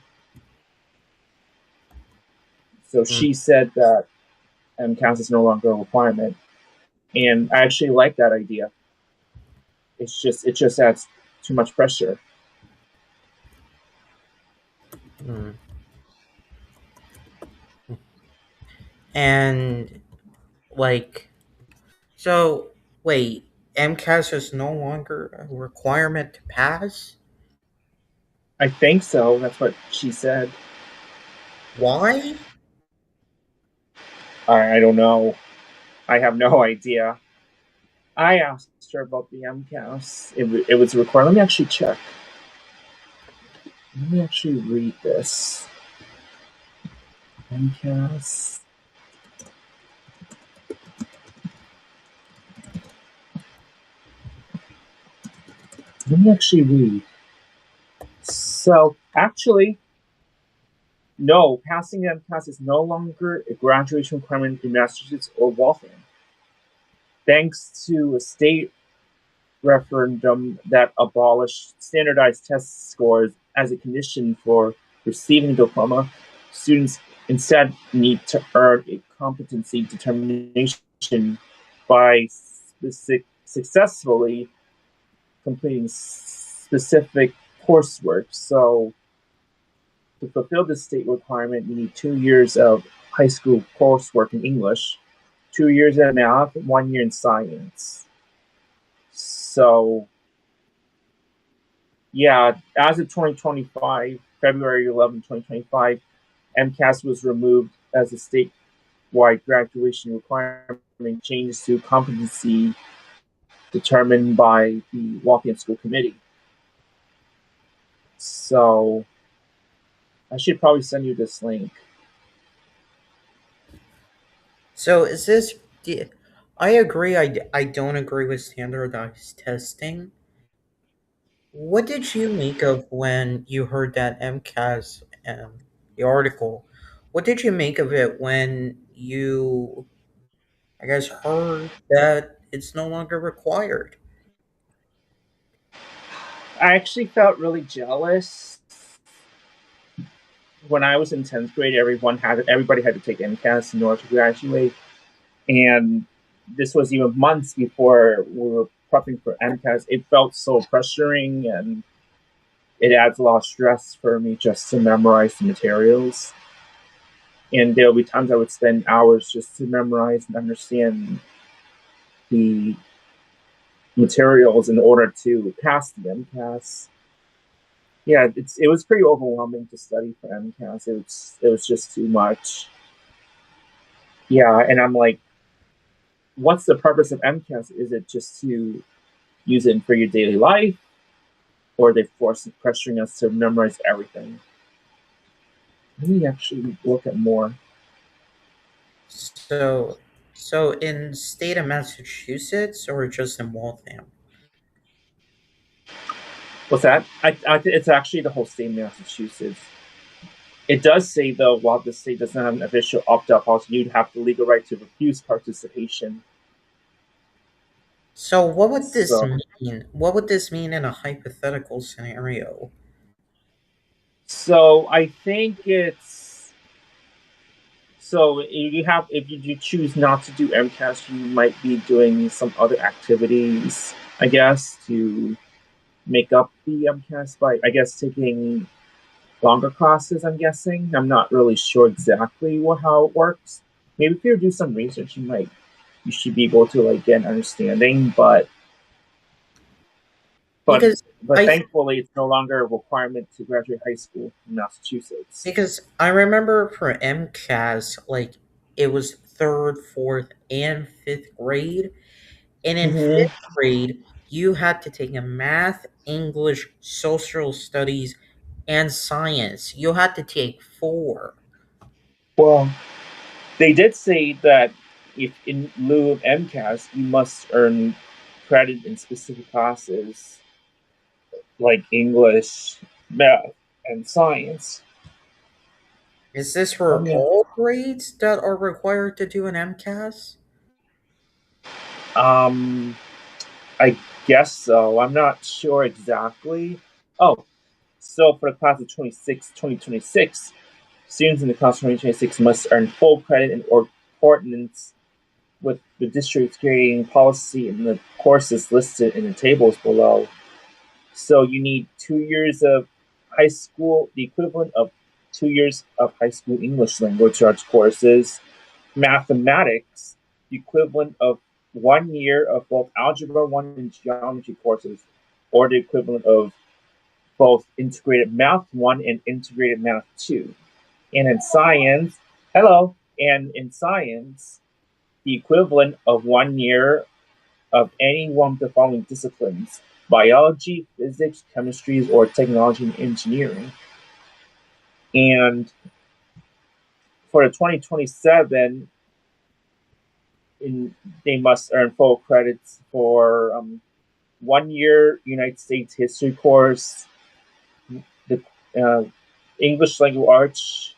So mm, she said that MCAS is no longer a requirement, and I actually like that idea. It just adds too much pressure. mm. And like so wait, MCAS is no longer a requirement to pass? I think so. That's what she said. Why? I don't know. I have no idea. I asked her about the MCAS. It was required. Let me actually check. Let me actually read this. MCAS. Let me actually read. So, actually, no, passing MCAS is no longer a graduation requirement in Massachusetts or Waltham. Thanks to a state referendum that abolished standardized test scores as a condition for receiving a diploma, students instead need to earn a competency determination by successfully completing specific coursework. So, to fulfill this state requirement, you need 2 years of high school coursework in English, 2 years in math, 1 year in science. So, yeah, as of 2025, February 11, 2025, MCAS was removed as a statewide graduation requirement, changes to competency determined by the Waltham School Committee. So, I should probably send you this link. So is this. I agree, I don't agree with standardized testing. What did you make of when you heard that MCAS and the article? What did you make of it when you, I guess, heard that it's no longer required? I actually felt really jealous when I was in 10th grade. Everybody had to take MCAS in order to graduate, and this was even months before we were prepping for MCAS. It felt so pressuring, and it adds a lot of stress for me just to memorize the materials. And there'll be times I would spend hours just to memorize and understand the materials in order to pass the MCAS. Yeah, it was pretty overwhelming to study for MCAS. It was just too much. Yeah, and I'm like, what's the purpose of MCAS? Is it just to use it for your daily life, or are they pressuring us to memorize everything? Let me actually look at more. So, so in state of Massachusetts or just in Waltham? What's that? It's actually the whole state of Massachusetts. It does say, though, while the state doesn't have an official opt-out policy, you'd have the legal right to refuse participation. So what would this So, mean? What would this mean in a hypothetical scenario? so I think it's so you have if you choose not to do MCAS, you might be doing some other activities, I guess, to make up the MCAS by, I guess, taking longer classes. I'm guessing. I'm not really sure exactly how it works. Maybe if you do some research, you should be able to like get an understanding. But Because but I thankfully, it's no longer a requirement to graduate high school in Massachusetts. because I remember for MCAS, like it was third, fourth, and fifth grade, and in Mm-hmm. fifth grade you had to take a math, English, social studies, and science. You had to take four. Well, they did say that if in lieu of MCAS, you must earn credit in specific classes like English, math, and science. Is this Let for me all grades that are required to do an MCAS? um I guess so. I'm not sure exactly. Oh, so for the class of 2026, students in the class of 2026 must earn full credit in accordance with the district's grading policy and the courses listed in the tables below. So you need 2 years of high school, the equivalent of 2 years of high school English language arts courses, mathematics, the equivalent of 1 year of both Algebra 1 and Geometry courses, or the equivalent of both Integrated Math 1 and Integrated Math 2. And in science, hello, and in science, the equivalent of 1 year of any one of the following disciplines: biology, physics, chemistry, or technology and engineering. And for the 2027, they must earn full credits for 1 year United States history course, the English language arts,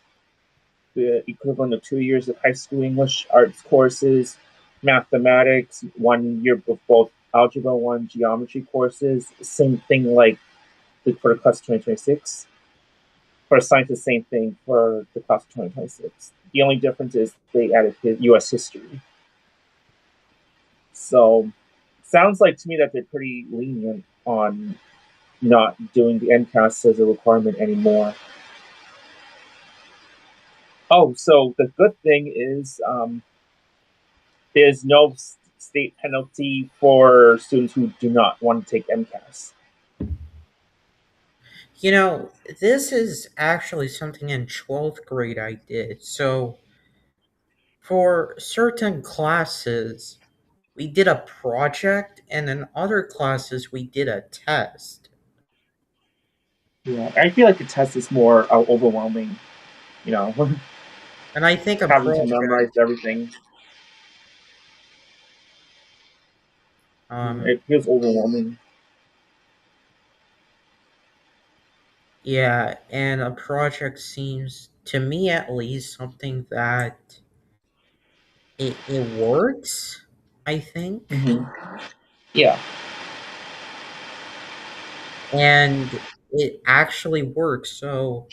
the equivalent of 2 years of high school English arts courses, mathematics, 1 year of both Algebra 1 geometry courses, same thing like for the class of 2026. For science, the same thing for the class of 2026. The only difference is they added U.S. history. So, sounds like to me that they're pretty lenient on not doing the MCAS as a requirement anymore. Oh, so the good thing is there's no state penalty for students who do not want to take MCAS. You know, this is actually something in 12th grade I did. So, for certain classes, we did a project, and in other classes, we did a test. Yeah, I feel like the test is more overwhelming, you know, And I think a having to memorize project, everything. um, It feels overwhelming. yeah, and a project seems, to me at least, something that it works, I think. Yeah. And it actually works. So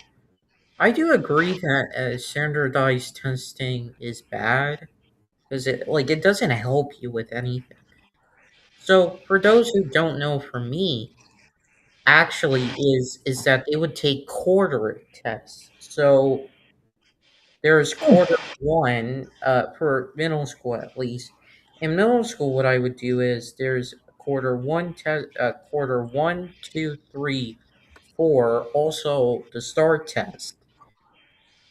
I do agree that standardized testing is bad because it doesn't help you with anything. So for those who don't know, for me, actually is that they would take quarter tests. So there's quarter one for middle school at least. In middle school, what I would do is there's quarter one test, quarter one, two, three, four. Also the STAR test.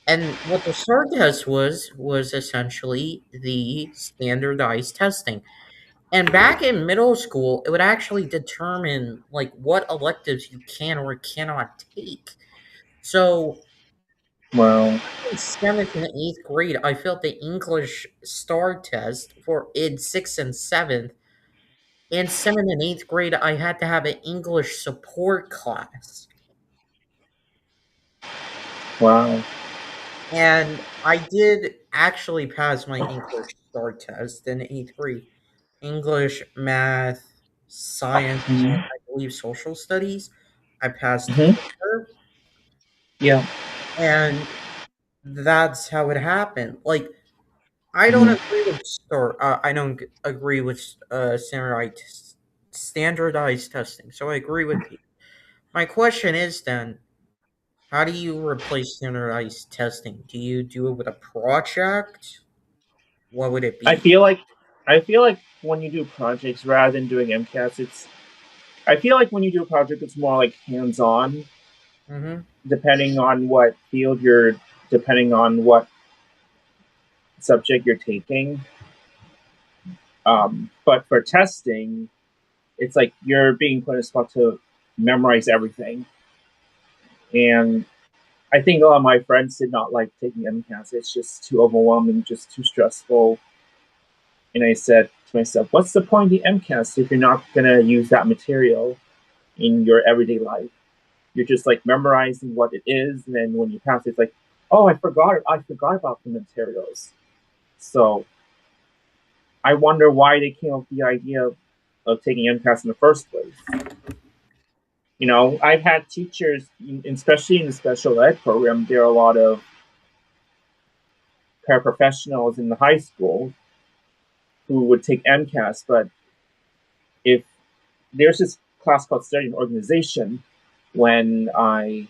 And what the STAR test was essentially the standardized testing. And back in middle school, it would actually determine like what electives you can or cannot take. So Well, in seventh and eighth grade, I felt the English STAR test for in sixth and seventh. In seventh and eighth grade, I had to have an English support class. wow. And I did actually pass my English STAR test in eighth grade. English, math, science, and Mm-hmm. I believe social studies. I passed Mm-hmm. clear, Yeah. and that's how it happened. Like I don't Mm-hmm. agree with I don't agree with standardized testing. So I agree with you. My question is then, how do you replace standardized testing? Do you do it with a project? What would it I be? feel like I feel like when you do projects rather than doing MCAS, it's I feel like when you do a project, it's more like hands-on, Mm-hmm. depending on what field you're, depending on what subject you're taking. But for testing, it's like you're being put in a spot to memorize everything. And I think a lot of my friends did not like taking MCAS. It's just too overwhelming, just too stressful. And I said to myself, what's the point of the MCAS if you're not going to use that material in your everyday life? You're just like memorizing what it is, and then when you pass, it's like, oh, I forgot about the materials. So I wonder why they came up with the idea of taking MCAS in the first place. You know, I've had teachers, especially in the special ed program, there are a lot of paraprofessionals in the high school who would take MCAS, but if there's this class called Study and Organization, when I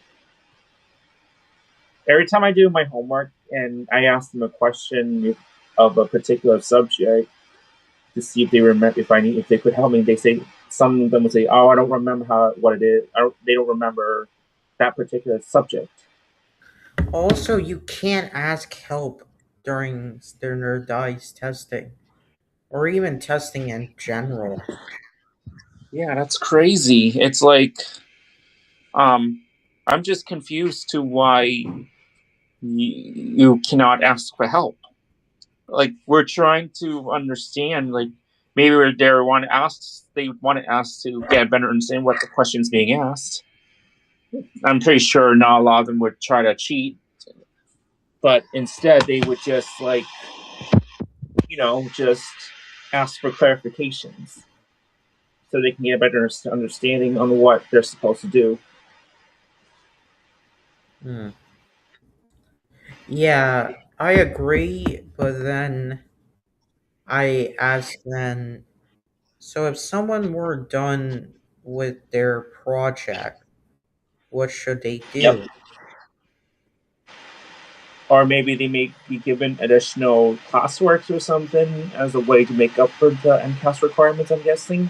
every time I do my homework and I ask them a question of a particular subject, to see if they remember if they could help me. They say some of them will say, "Oh, I don't remember what it is. They don't remember that particular subject." Also, you can't ask help during standardized testing or even testing in general. Yeah, that's crazy. It's like um, I'm just confused to why you cannot ask for help. Like we're trying to understand. Like maybe they want to ask to get a better understand what the question's being asked. I'm pretty sure not a lot of them would try to cheat, but instead they would just just ask for clarifications so they can get a better understanding on what they're supposed to do. Hmm. Yeah, I agree, but then I ask then, so if someone were done with their project, what should they Yep. do? Or maybe they may be given additional classwork or something as a way to make up for the MCAS requirements, I'm guessing.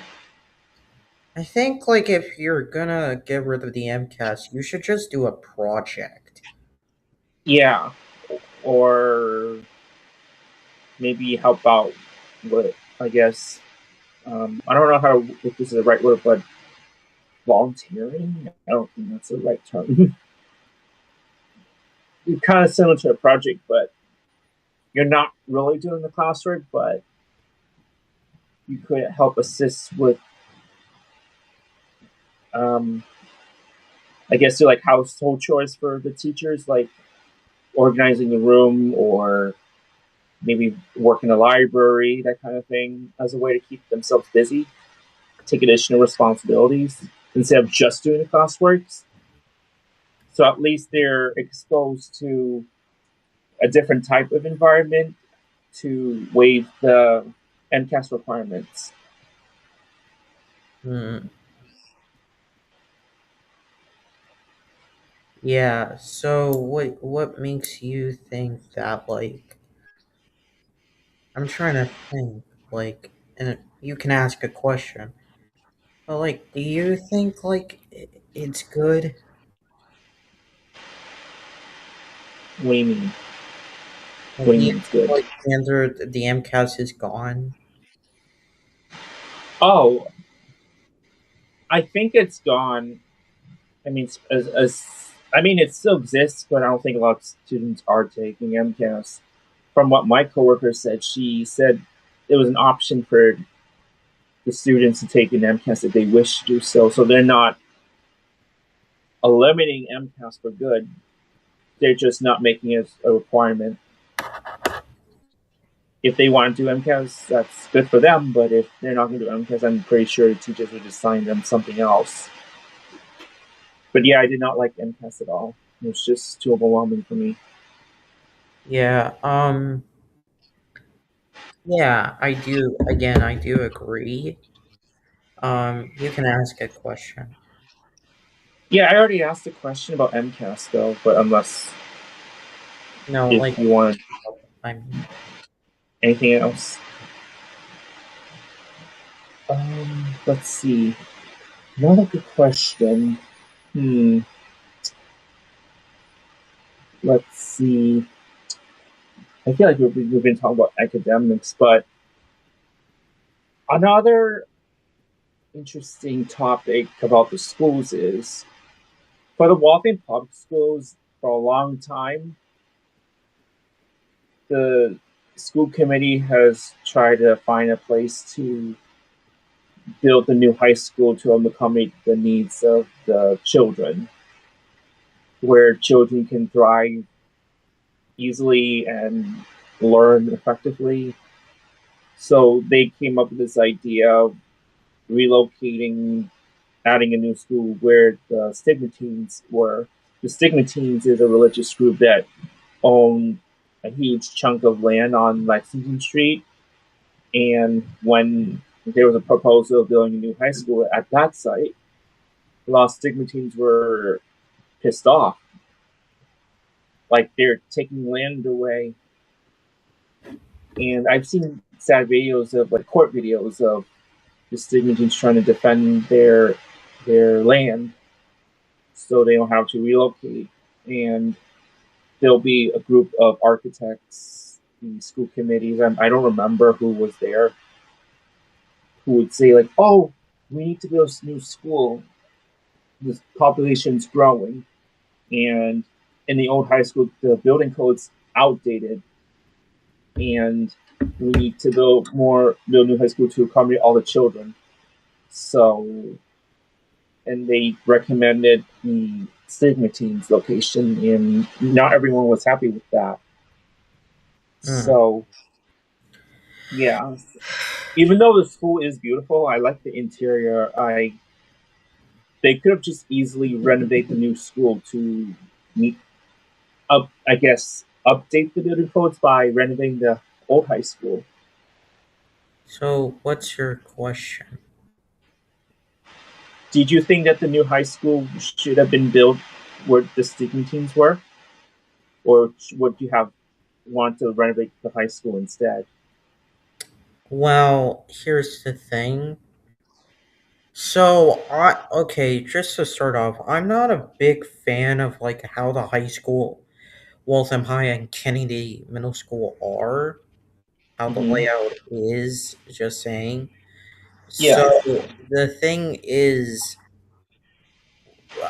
I think like if you're gonna get rid of the MCAS, you should just do a project. Yeah. Or maybe help out with, I guess, I don't know if this is the right word, but volunteering? I don't think that's the right term. It's kind of similar to a project, but you're not really doing the classwork, but you could help assist with, um, I guess, do like household chores for the teachers, like organizing the room or maybe work in a library, that kind of thing, as a way to keep themselves busy, take additional responsibilities instead of just doing the classwork. So at least they're exposed to a different type of environment to waive the MCAS requirements. Hmm. Yeah, so what makes you think that like I'm trying to think like and you can ask a question. But like do you think like it's good? What do you mean? Like What do do you you mean it's think good? like standard the MCAS is gone? Oh, I think it's gone. I mean, I mean, it still exists, but I don't think a lot of students are taking MCAS. From what my coworker said, she said it was an option for the students to take an MCAS if they wish to do so. So they're not eliminating MCAS for good. They're just not making it a requirement. If they want to do MCAS, that's good for them. But if they're not going to do MCAS, I'm pretty sure the teachers would assign them something else. But yeah, I did not like MCAS at all. It was just too overwhelming for me. Yeah, yeah, I do. Again, I do agree. You can ask a question. Yeah, I already asked a question about MCAS though, but unless No, like if you want I mean, anything else, let's see. Another good question. Hmm. Let's see. I feel like we've been talking about academics, but another interesting topic about the schools is for the Waltham public schools for a long time, the school committee has tried to find a place to build the new high school to accommodate the needs of the children, where children can thrive easily and learn effectively. So they came up with this idea of relocating, adding a new school where the Stigmatines were. The Stigmatines is a religious group that own a huge chunk of land on Lexington Street. And when there was a proposal of building a new high school at that site, a lot of Stigmatines were pissed off. Like they're taking land away. And I've seen sad videos of like court videos of the Stigmatines trying to defend their land so they don't have to relocate. And there'll be a group of architects, the school committees. I don't remember who was there, who would say like, "Oh, we need to build a new school. The population's growing, and in the old high school, the building code's outdated, and we need to build new high school to accommodate all the children." So, and they recommended the Stigmatines location, and not everyone was happy with that. Mm. So, yeah, even though the school is beautiful, I like the interior. I They could have just easily renovated the new school to meet up. I guess update the building codes by renovating the old high school. So, what's your question? Did you think that the new high school should have been built where the sticking teams were, or would you have want to renovate the high school instead? Well, here's the thing. So, okay, just to start off, I'm not a big fan of like how the high school, Waltham High and Kennedy Middle School are, how the Mm-hmm. layout is, just saying. Yeah. So, the thing is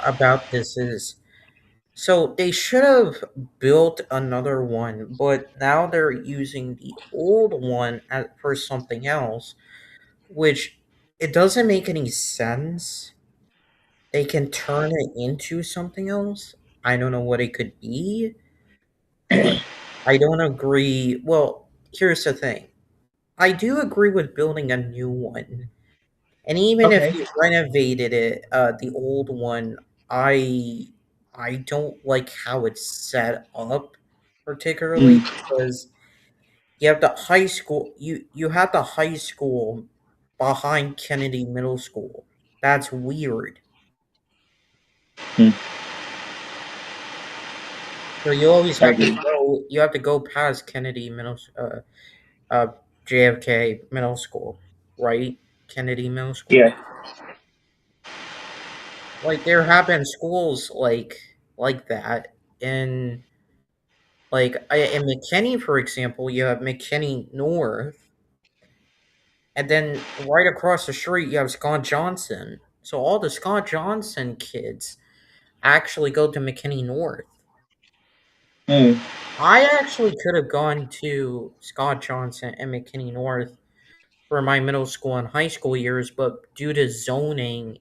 about this is, so they should have built another one, but now they're using the old one for something else, which it doesn't make any sense. They can turn it into something else. I don't know what it could be, but I don't agree. Well, here's the thing. I do agree with building a new one. And even if Okay. you renovated it, the old one, I I don't like how it's set up particularly Mm. because you have the high school you have the high school behind Kennedy Middle School. That's weird. Mm. So you always I have to agree. go past Kennedy uh JFK Middle School, right? Kennedy Middle School. Yeah. Like there have been schools like that in in McKinney, for example, you have McKinney North, and then right across the street you have Scott Johnson. So all the Scott Johnson kids actually go to McKinney North. Mm. I actually could have gone to Scott Johnson and McKinney North for my middle school and high school years, but due to zoning,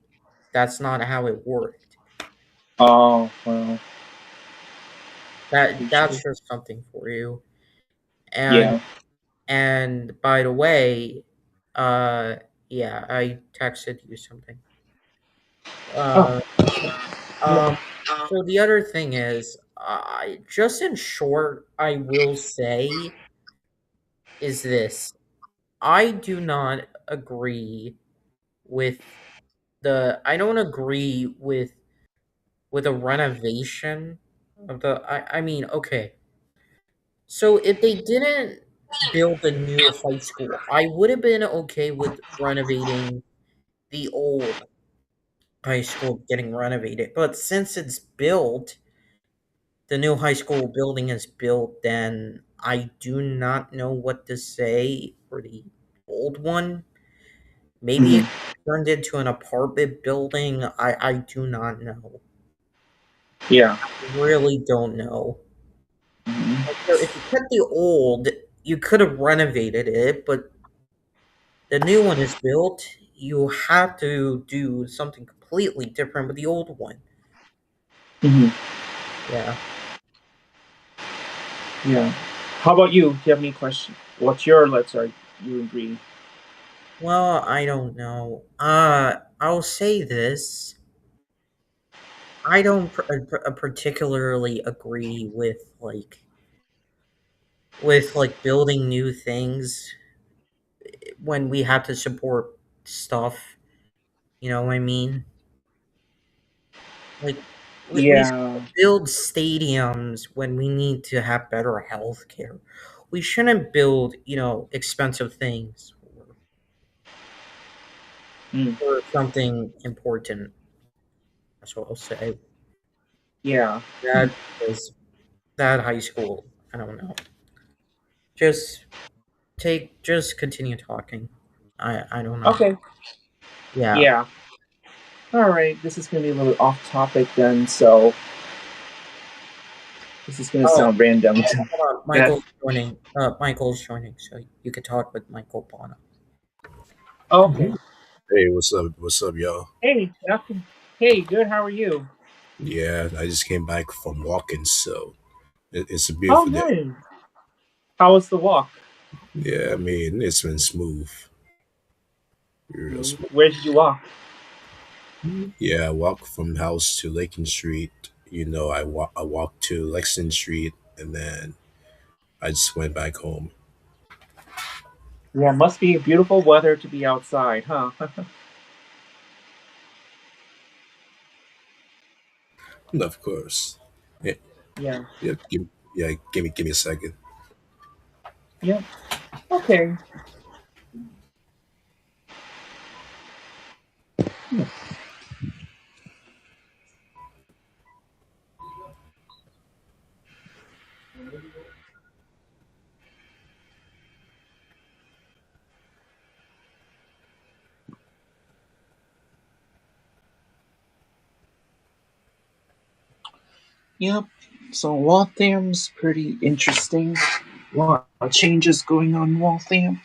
that's not how it worked. Oh well. That's just something for you. And Yeah. by the way, uh yeah, I texted you something. Oh. Uh Yeah. um so the other thing is, just in short, I will say is this. I do not agree with I don't agree with a renovation of I mean, okay. So if they didn't build a new high school, I would have been okay with renovating the old high school getting renovated. But since it's built, the new high school building is built, then I do not know what to say for the old one. Maybe it Mm. turned into an apartment building. I do not know. Yeah. Really don't know. Mm. Like, so if you kept the old, you could have renovated it, but the new one is built. You have to do something completely different with the old one. Mm. Yeah. Yeah. How about you? Do you have any question? What's your let's say you agree? Well, I don't know. I'll say this. I don't particularly agree with like building new things when we have to support stuff. You know what I mean? Like we Yeah. build stadiums when we need to have better health care. we shouldn't build, expensive things Mm. for something important. That's what I'll say. Yeah. That is that high school. I don't know. Just just continue talking. I don't know. Okay. Yeah. Yeah. All right. This is going to be a little off topic then, so this is going to Oh, sound random. hold on. Yeah. Michael's joining, so you could talk with Michael Bono. Okay. Hey, what's up? What's up, y'all? Hey, nothing. Hey, good. How are you? Yeah, I just came back from walking, so it's a Oh, beautiful day. nice. How was the walk? Yeah, I mean, it's been smooth, real smooth. Where did you walk? Yeah, I walked from house to Lakin Street. I walked to Lexington Street, and then I just went back home. Yeah, must be beautiful weather to be outside, huh? And of course, yeah, Yeah. yeah, give me a second. Yep. Okay. Yep. So Waltham's pretty interesting. A lot of changes going on in Waltham.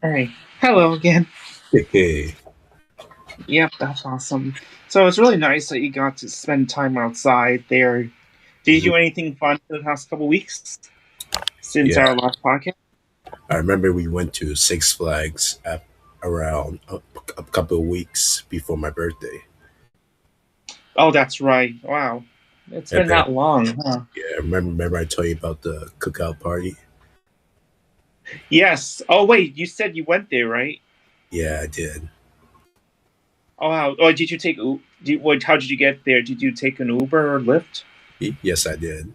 All right. Hello again. Hey, Yep, that's awesome. So it's really nice that you got to spend time outside there. Did you mhm. do anything fun for the past couple weeks since Yeah, our last podcast? I remember we went to Six Flags around a couple of weeks before my birthday. Oh, that's right. Wow. It's And been then, that long, huh? yeah, remember I told you about the cookout party? Yes. Oh, wait. You said you went there, right? Yeah, I did. Oh, wow. Oh, did you take? How did you get there? Did you take an Uber or Lyft? Yes, I did.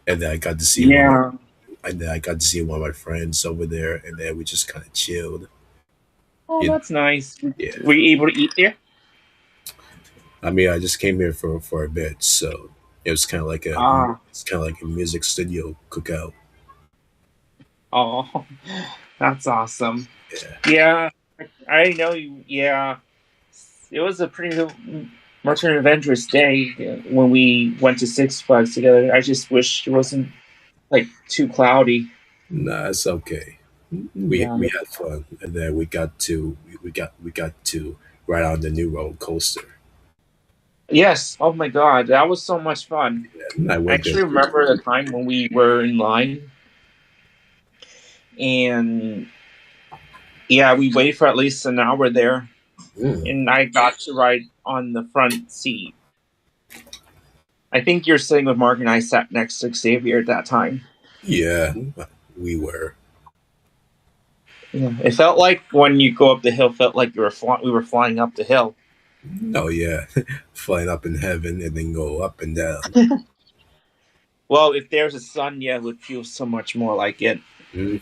And then I got to see Yeah. one of my friends over there, and then we just kind of chilled. Oh, You know, that's nice. yeah. Were you able to eat there? I mean, I just came here for a bit, so it was Ah. it's kind of like a music studio cookout. Oh, that's awesome. Yeah. Yeah, I know you. Yeah, it was a pretty much an adventurous day when we went to Six Flags together. I just wish it wasn't like too cloudy. Nah, it's okay. We Yeah. we had fun, and then we got to ride on the new roller coaster. Yes. Oh my God, that was so much fun. And I I went there actually 3 times. remember the time when we were in line and yeah, we waited for at least an hour there, Mm, and I got to ride on the front seat. I think you're sitting with Mark, and I sat next to Xavier at that time. yeah, we were. Yeah, it felt like when you go up the hill, felt like we were flying up the hill. Oh yeah, flying up in heaven and then go up and down. Well, if there's a sun, yeah, it would feel so much more like it. Hmm.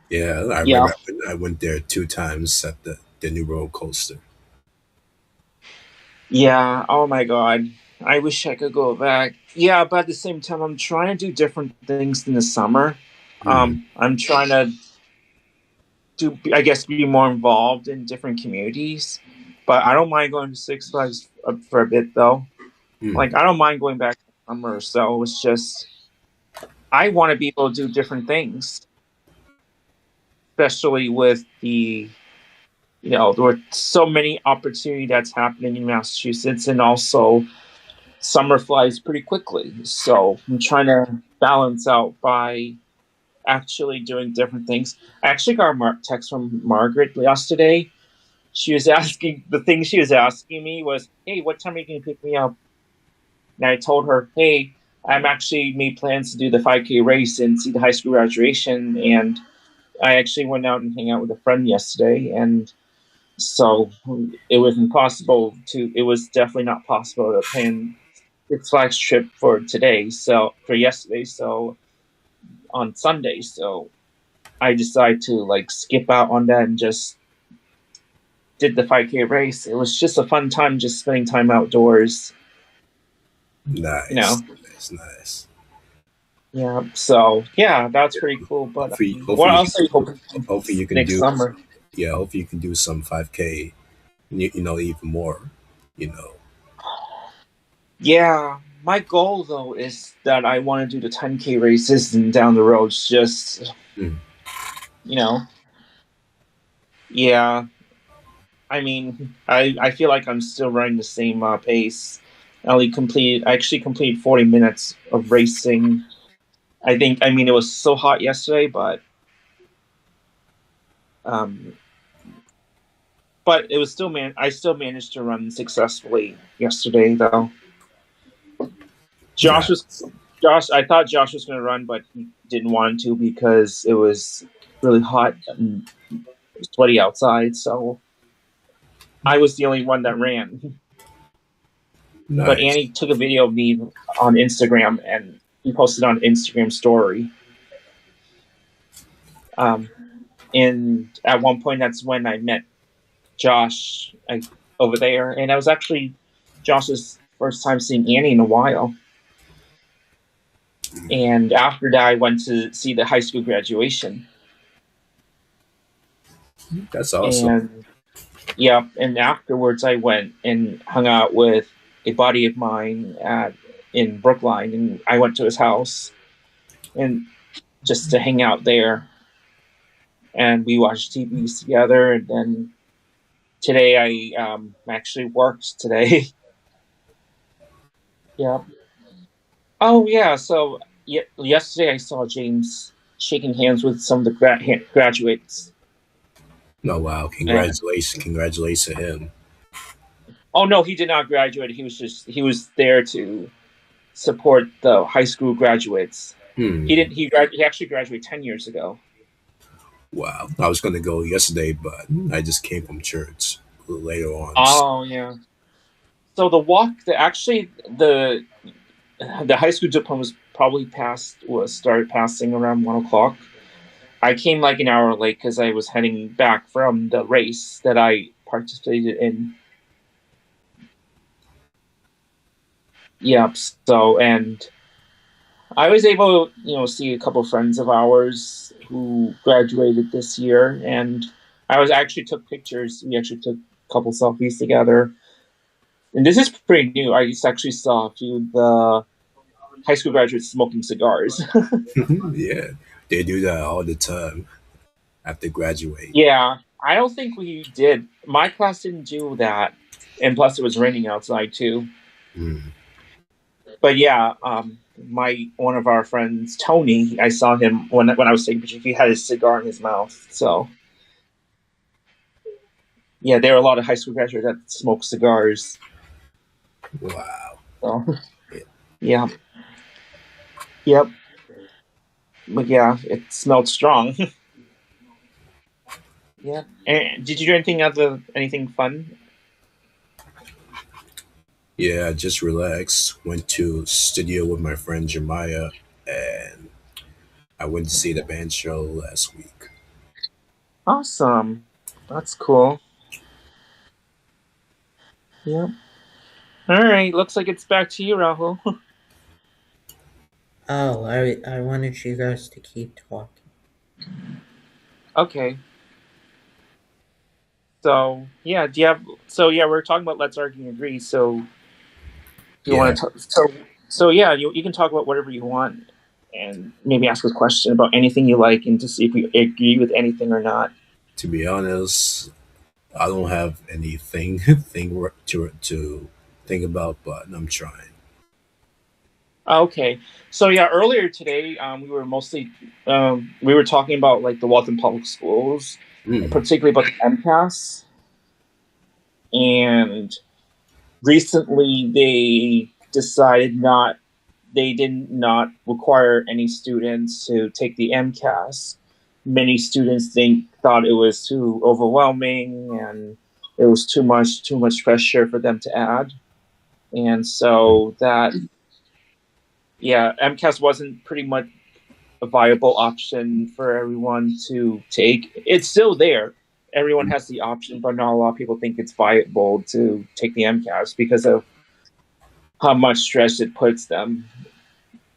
Yeah, I Yeah, remember I went there 2 times at the new roller coaster. yeah. Oh my God, I wish I could go back. Yeah, but at the same time, I'm trying to do different things in the summer. Mm, I'm trying to I guess, be more involved in different communities. But I don't mind going to Six Flags for a bit though. mm. Like I don't mind going back to summer. So it's just I want to be able to do different things. especially with there were so many opportunity that's happening in Massachusetts, and also summer flies pretty quickly. So I'm trying to balance out by actually doing different things. I actually got a text from Margaret yesterday. She was asking, the thing she was asking me was, "Hey, what time are you going to pick me up?" And I told her, "Hey, I'm actually made plans to do the 5K race and see the high school graduation. And I actually went out and hang out with a friend yesterday. And so it was definitely not possible to plan Six Flags trip for yesterday. So on Sunday. So I decided to skip out on that and just did the 5K race. It was just a fun time, just spending time outdoors. Nice, nice. Yeah. So that's pretty cool. But Hopefully, what else are you hoping hopefully you can next do. summer? Yeah, hopefully you can do some 5K. Even more. Yeah. My goal though is that I want to do the 10K races and down the road. Just yeah. I mean, I feel like I'm still running the same pace. I actually completed 40 minutes of racing. I mean, it was so hot yesterday, but it was still I still managed to run successfully yesterday, though. I thought Josh was going to run, but he didn't want to because it was really hot and sweaty outside. So I was the only one that ran. Nice. But Annie took a video of me on Instagram, and he posted on Instagram story. And at one point, that's when I met Josh over there, and I was actually Josh's first time seeing Annie in a while. And after that, I went to see the high school graduation. That's awesome. And afterwards, I went and hung out with a buddy of mine in Brookline, and I went to his house and just to hang out there. And we watched TVs together. And then today I actually worked today. Yeah. Oh yeah. So yesterday I saw James shaking hands with some of the graduates. Oh wow! Congratulations to him. Oh no, he did not graduate. He was there to support the high school graduates. He didn't. He actually graduated 10 years ago. Wow! I was going to go yesterday, but I just came from church later on. Oh yeah. So the high school diploma started passing around 1:00. I came like an hour late because I was heading back from the race that I participated in. Yep. So, and I was able to, see a couple of friends of ours who graduated this year, and actually took pictures. We actually took a couple selfies together. And this is pretty new. I actually saw a few of the high school graduates smoking cigars. Yeah, they do that all the time after graduate. Yeah, I don't think we did. My class didn't do that, and plus it was raining outside too. But yeah, one of our friends, Tony, I saw him when I was taking pictures. He had his cigar in his mouth. So yeah, there are a lot of high school graduates that smoke cigars. Wow. So, yeah. Yep. But yeah, it smelled strong. Yeah. And did you do anything fun? Yeah, just relax. Went to studio with my friend Jeremiah, and I went to see the band show last week. Awesome. That's cool. Yep. All right. Looks like it's back to you, Rahul. Oh, I wanted you guys to keep talking. Okay. So yeah, we're talking about Let's Argue and Agree. So you want to you can talk about whatever you want. and maybe ask a question about anything you like and to see if we agree with anything or not. To be honest, I don't have anything to think about, but I'm trying. Okay, so yeah, earlier today we were talking about like the Walton Public Schools, Mm, particularly about the MCAS, and recently they decided not they did not require any students to take the MCAS. Many students thought it was too overwhelming and it was too much pressure for them to add, and so that yeah, MCAS wasn't pretty much a viable option for everyone to take. It's still there. Everyone has the option, but not a lot of people think it's viable to take the MCAS because of how much stress it puts them.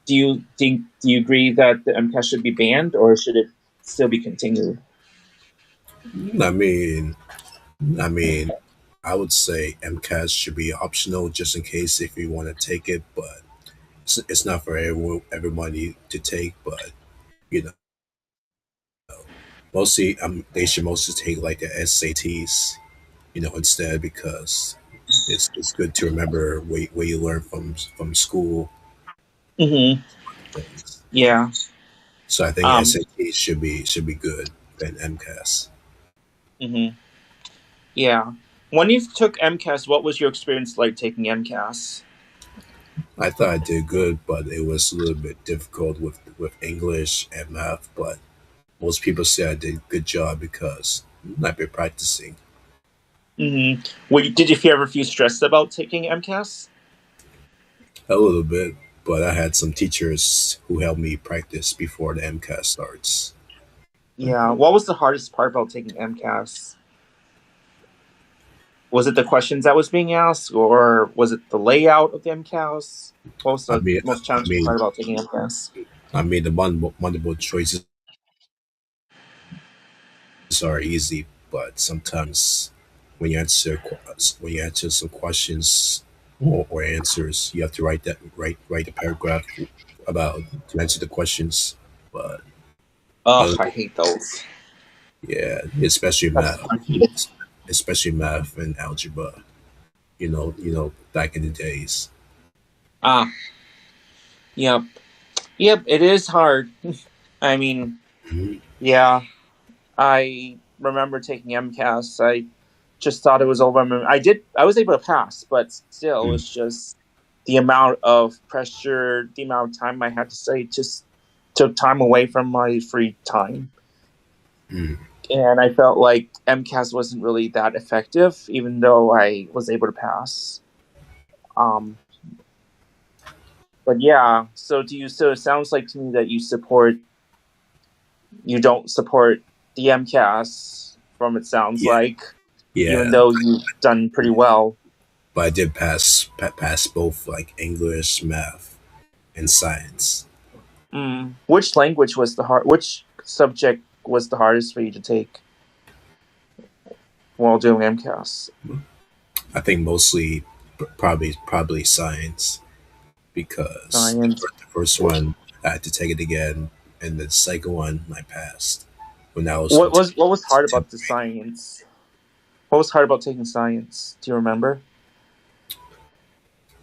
Do you agree that the MCAS should be banned or should it still be continued? I mean, I mean, I would say MCAS should be optional just in case if you want to take it, but it's not for everybody to take. But you know, mostly they should mostly take like the SATs, instead because it's good to remember what you learn from school Mm-hmm. things. Yeah. So I think Um. SATs should be good than MCAS. Mm-hmm. Yeah. When you took MCAS, what was your experience like taking MCAS? I thought I did good, but it was a little bit difficult with English and math. But most people say I did a good job because I've been practicing Mm-hmm. Did you ever feel stressed about taking MCAS? a little bit. But I had some teachers who helped me practice before the MCAS starts. Yeah. What was the hardest part about taking MCAS? Was it the questions that was being asked, or was it the layout of the MCAS? What was I the mean, most I challenging mean, part about taking MCAS? I mean, the multiple choices are easy, but sometimes when you when you answer some questions or answers, you have to write a paragraph about to answer the questions. But Ugh, other I hate those. Yeah, That's especially math and algebra. Back in the days. ah, yep, yep. It is hard. I mean, Mhm. yeah. I remember taking MCAS. I just thought it was overwhelming. I was able to pass, but still, it Mm, was just the amount of pressure, the amount of time I had to study just took time away from my free time. mm. And I felt like MCAS wasn't really that effective, even though I was able to pass. Um, but yeah, so do you? So it sounds like to me that you don't support the MCAS. From it sounds Yeah, like, even yeah. though you've done pretty well. But I did pass both like English, math, and science. Which language was the hard? Which subject was the hardest for you to take while doing MCAS? I think mostly probably science because Science. the first one I had to take it again, and the second one I passed when I was in What was hard 10th about the science? What was hard about taking science? Do you remember?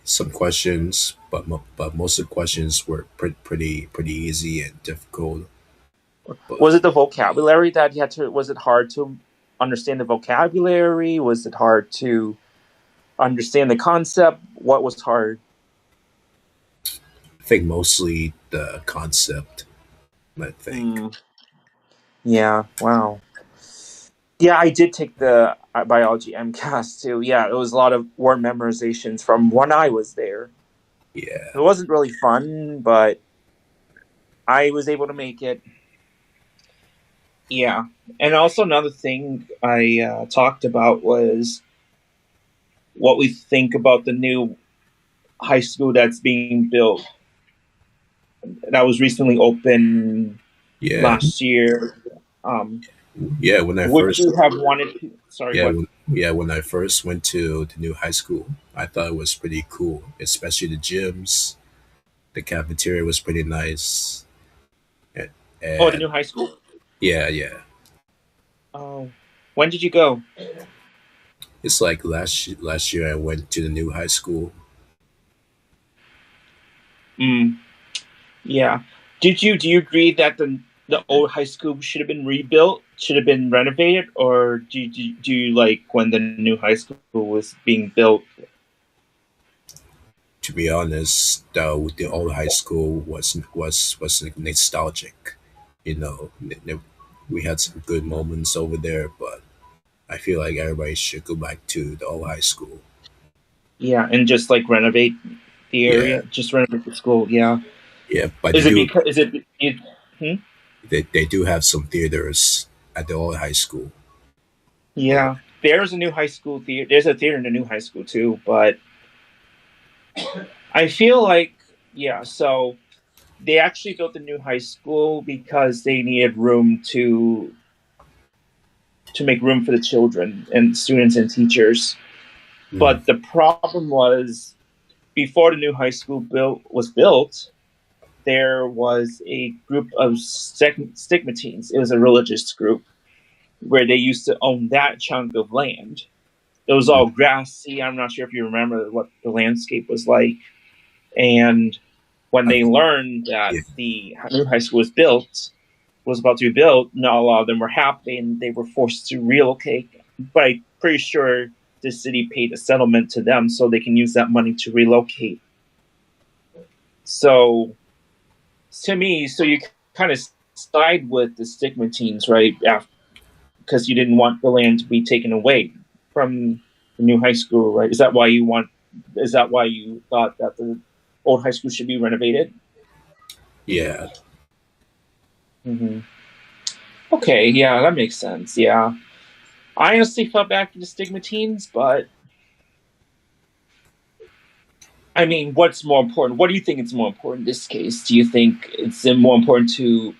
some questions, but most of the questions were pretty easy and difficult. Was But it the vocabulary that you had to? Was it hard to understand the vocabulary? Was it hard to understand the concept? What was hard? I think mostly the concept. I think. Mm, yeah. Wow. Yeah, I did take the biology MCAS too. Yeah, it was a lot of word memorizations from when I was there. It Yeah, wasn't really fun, but I was able to make it. Yeah, and also another thing I talked about was what we think about the new high school that's being built. That was recently open yeah, last year. Um, yeah. When I would first, you have wanted? Sorry, yeah, what? when I first went to the new high school, I thought it was pretty cool, especially the gyms. The cafeteria was pretty nice. And, Oh, the and new high school. yeah, yeah. Oh, when did you go? It's like last year I went to the new high school. Mm, yeah. Do you agree that the old high school should have been rebuilt, should have been renovated, or do you like when the new high school was being built? To be honest, the old high school was nostalgic. You know, we had some good moments over there, but I feel like everybody should go back to the old high school. Yeah, and just like renovate the Yeah, area, just renovate the school. Yeah. yeah, but Is it because hmm? they do have some theaters at the old high school. Yeah. There's a new high school theater. There's a theater in the new high school too, but I feel like yeah. So they actually built the new high school because they needed room to make room for the children and students and teachers. Mm, But the problem was before the new high school was built, there was a group of stigmatines. It was a religious group where they used to own that chunk of land. It was mm, all grassy. I'm not sure if you remember what the landscape was like. And when I they think learned that yeah, the new high school was about to be built, not a lot of them were happy and they were forced to relocate. But I'm pretty sure the city paid a settlement to them so they can use that money to relocate. So to me, so you kind of side with the stigmatines, right? Because you didn't want the land to be taken away from the new high school, right? Is that why you want? Is that why you thought that the old high school should be renovated? yeah. Hmm. Okay, yeah, that makes sense. Yeah, I honestly felt bad for the stigmatines, but I mean, what's more important? What do you think is more important in this case? Do you think it's more important to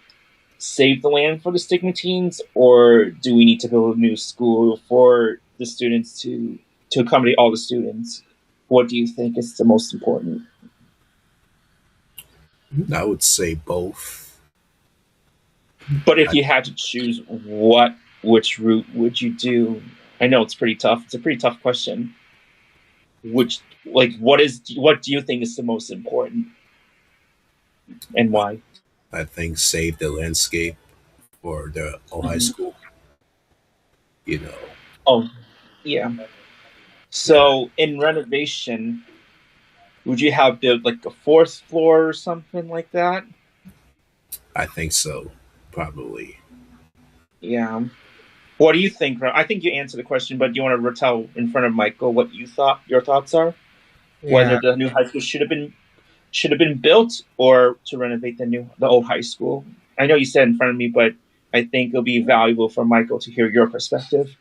save the land for the stigmatines, or do we need to build a new school for the students to accommodate all the students? What do you think is the most important? I would say both. But if I, you had to choose, which route would you do? I know it's pretty tough. It's a pretty tough question. Which what do you think is the most important and why? I think save the landscape for the old high Mhm. school. You know, Oh, yeah. yeah. So in renovation, would you have built like a fourth floor or something like that? I think so. Probably. Yeah. What do you think? I think you answered the question, but do you want to tell in front of Michael what you thought your thoughts are? Whether Yeah. the new high school should have been built or to renovate the old high school? I know you said in front of me, but I think it'll be valuable for Michael to hear your perspective.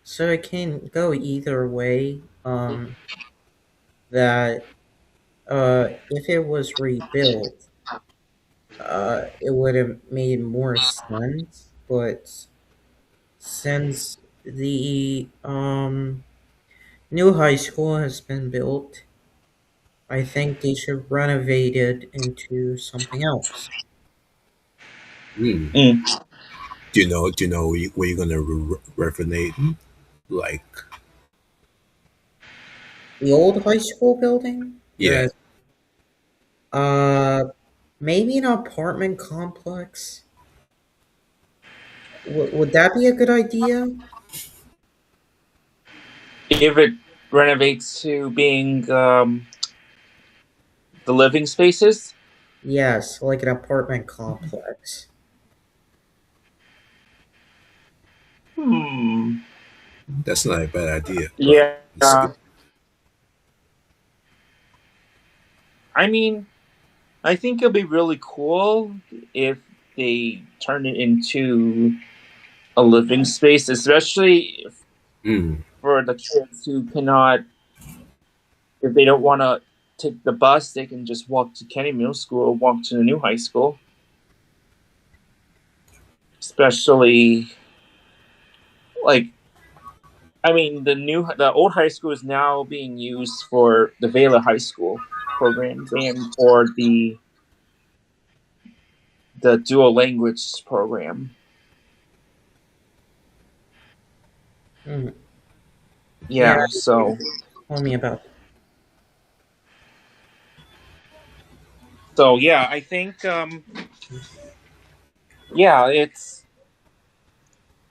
So it can go either way. That if it was rebuilt, it would have made more sense. But since the new high school has been built, I think they should renovate it into something else. Mm. Mm. Do you know? Do you know where you're gonna refinate? Like, The old high school building? yeah, Uh, maybe an apartment complex. Would that be a good idea? If it renovates to being the living spaces, Yes, like an apartment complex. hmm. that's not a bad idea, but Yeah. it's good. I mean, I think it'll be really cool if they turn it into a living space, especially Mm. for the kids who cannot, if they don't want to take the bus, they can just walk to Kenny Middle School or walk to the new high school. Especially, like, I mean, the old high school is now being used for the Vela High School. programs and for the dual language program. Mm. Yeah, so Tell me about. yeah, I think yeah, it's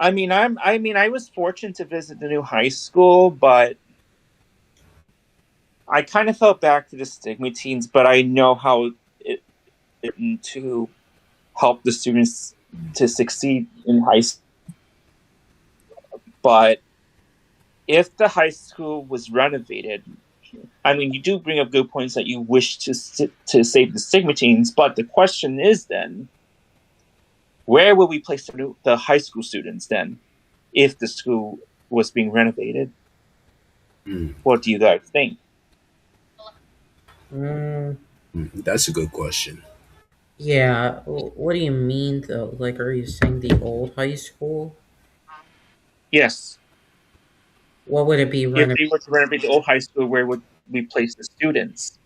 I was fortunate to visit the new high school, but I kind of felt back to the stigma teens, but I know how it to help the students to succeed in high school. But if the high school was renovated, I mean, you do bring up good points that you wish to save the stigma teens, but the question is then, where will we place the high school students then, if the school was being renovated? Mm, What do you guys think? Mm, that's a good question. yeah. What do you mean though? Like, are you saying the old high school? Yes, What would it be if renovated? we were to renovate the old high school, where would we place the students?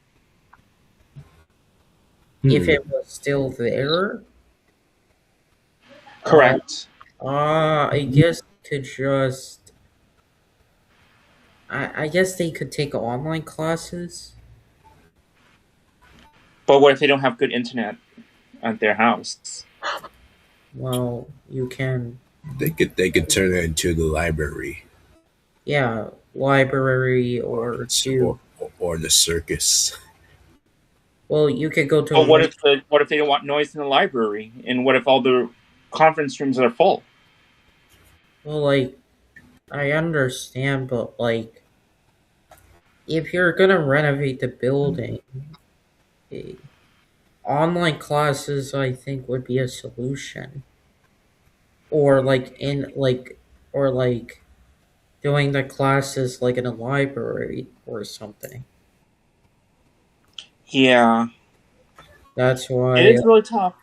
If Hmm. it was still there? Uh, Correct. I guess could just. I guess they could take online classes. But what if they don't have good internet at their house? Well, you can. They could turn it into the library Yeah, library or or to. or the circus. Well, you could go to a But link. what if they don't want noise in the library? And what if all the conference rooms are full? Well, like, I understand, but like, if you're gonna renovate the building, eh, online classes, I think, would be a solution. Or like or like doing the classes like in a library or something. Yeah, That's it why. is really tough.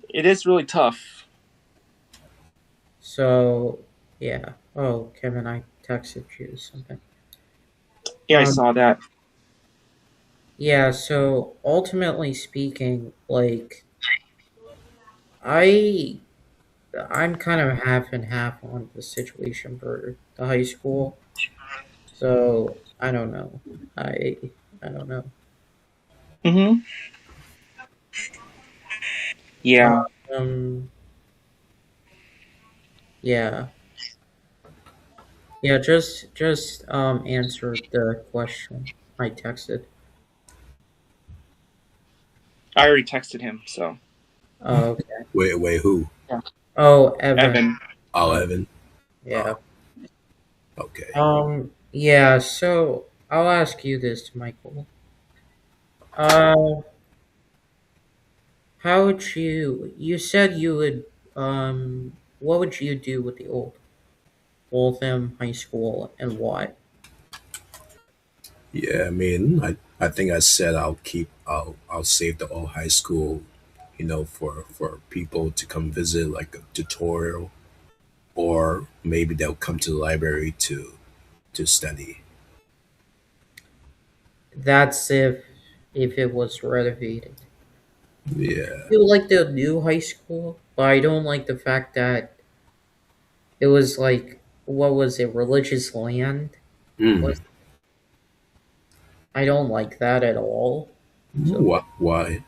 It is really tough. So yeah. Oh, Kevin, I texted you something. Yeah, I Um. saw that. Yeah. So ultimately speaking, like I I'm kind of half and half on the situation for the high school. So I don't know. I I don't know. Mm-hmm. Yeah. Um. Yeah. Yeah. Just answer the question I texted. I already texted him, so Oh, okay. Wait, who? yeah. Oh, Evan. Evan. Oh, Oh, Evan. yeah. Oh, okay. Yeah. So I'll ask you this, Michael. Uh, how would you? You said you would. What would you do with the old Waltham High School and why? Yeah, I mean, I think I said I'll save the old high school, for people to come visit, like a tutorial, or maybe they'll come to the library to study. That's if it was renovated. Yeah. I do like the new high school, but I don't like the fact that it was like what was it, religious land? Mm. Was I don't like that at all. So Why?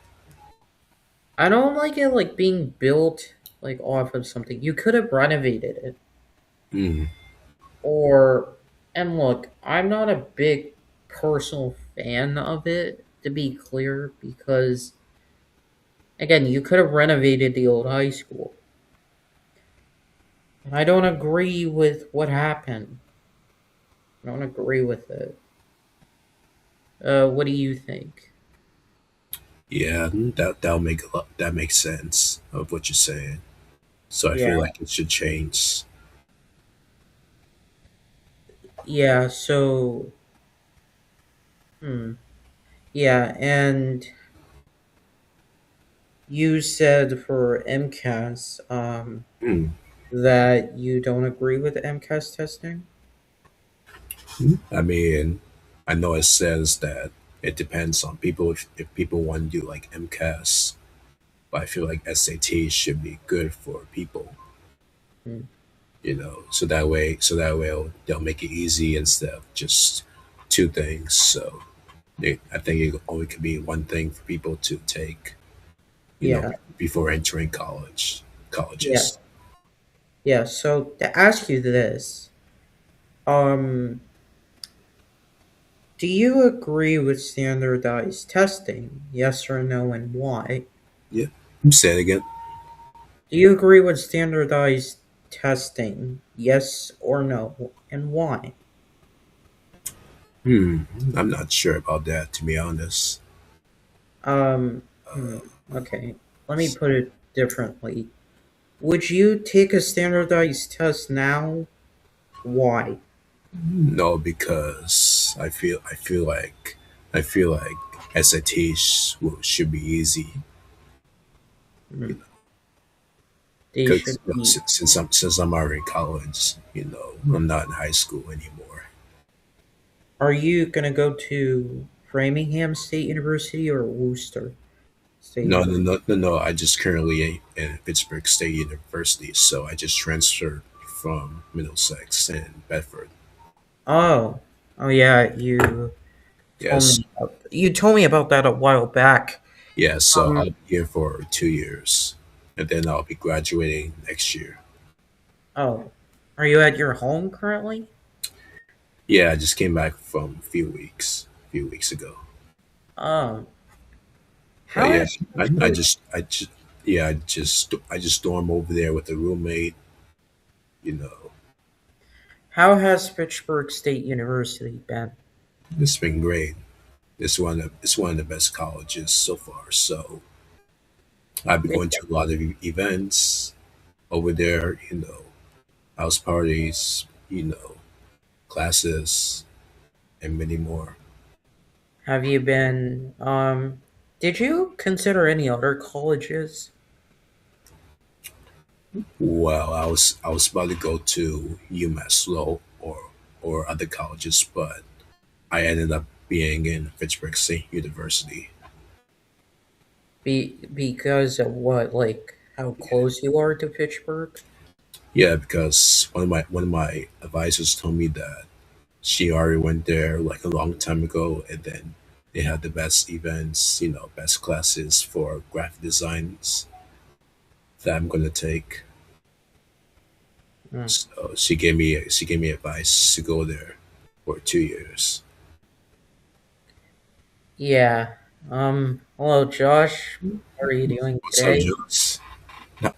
I don't like it like being built like off of something. You could have renovated it. Mm. Or and look, I'm not a big personal fan of it, to be clear, because again, you could have renovated the old high school. And I don't agree with what happened. I don't agree with it. What do you think? Yeah, that makes sense of what you're saying. So I Yeah. feel like it should change. Yeah, so hmm. Yeah, and you said for MCAS, Mm. that you don't agree with MCAS testing? I mean, I know it says that It depends on people if people want to do like MCAS, but I feel like SAT should be good for people, Mm. so that way they'll make it easy instead of just two things. So I think it only could be one thing for people to take, Yeah, before entering yeah, colleges. yeah. So to ask you this, um, do you agree with standardized testing? Yes or no, and why? Yeah. Say it again. Do you agree with standardized testing? Yes or no, and why? Hmm. I'm not sure about that, to be honest. Um, hmm, okay. Let me put it differently. Would you take a standardized test now? Why? No, because I feel like SAT should be easy. Hmm, You know, they because should be. since I'm already in college, I'm not in high school anymore. Are you gonna go to Framingham State University or Worcester State No, no, University? no, no, no. I just currently in Pittsburgh State University, so I just transferred from Middlesex and Bedford. Oh, oh yeah, Yes, you told me about that a while back. yeah. So Um, I'll be here for 2 years, and then I'll be graduating next year. oh, are you at your home currently? Yeah, I just came back from a few weeks ago. Um, But how yeah, has I just dorm over there with a roommate. You know, how has Fitchburg State University been? it's been great. It's one of the best colleges so far. So I've been going to a lot of events over there. House parties. Classes, and many more. Have you been? Did you consider any other colleges? Well, I was about to go to UMass Lowell or other colleges, but I ended up being in Pittsburgh State University. Because of what, like how close you are to Fitchburg? Yeah, because one of my advisors told me that she already went there like a long time ago, and then they had the best events, best classes for graphic designs that I'm gonna take. Mm. So she gave me advice to go there for 2 years. Yeah. Hello, Josh. How are you doing What's up, today? Jules?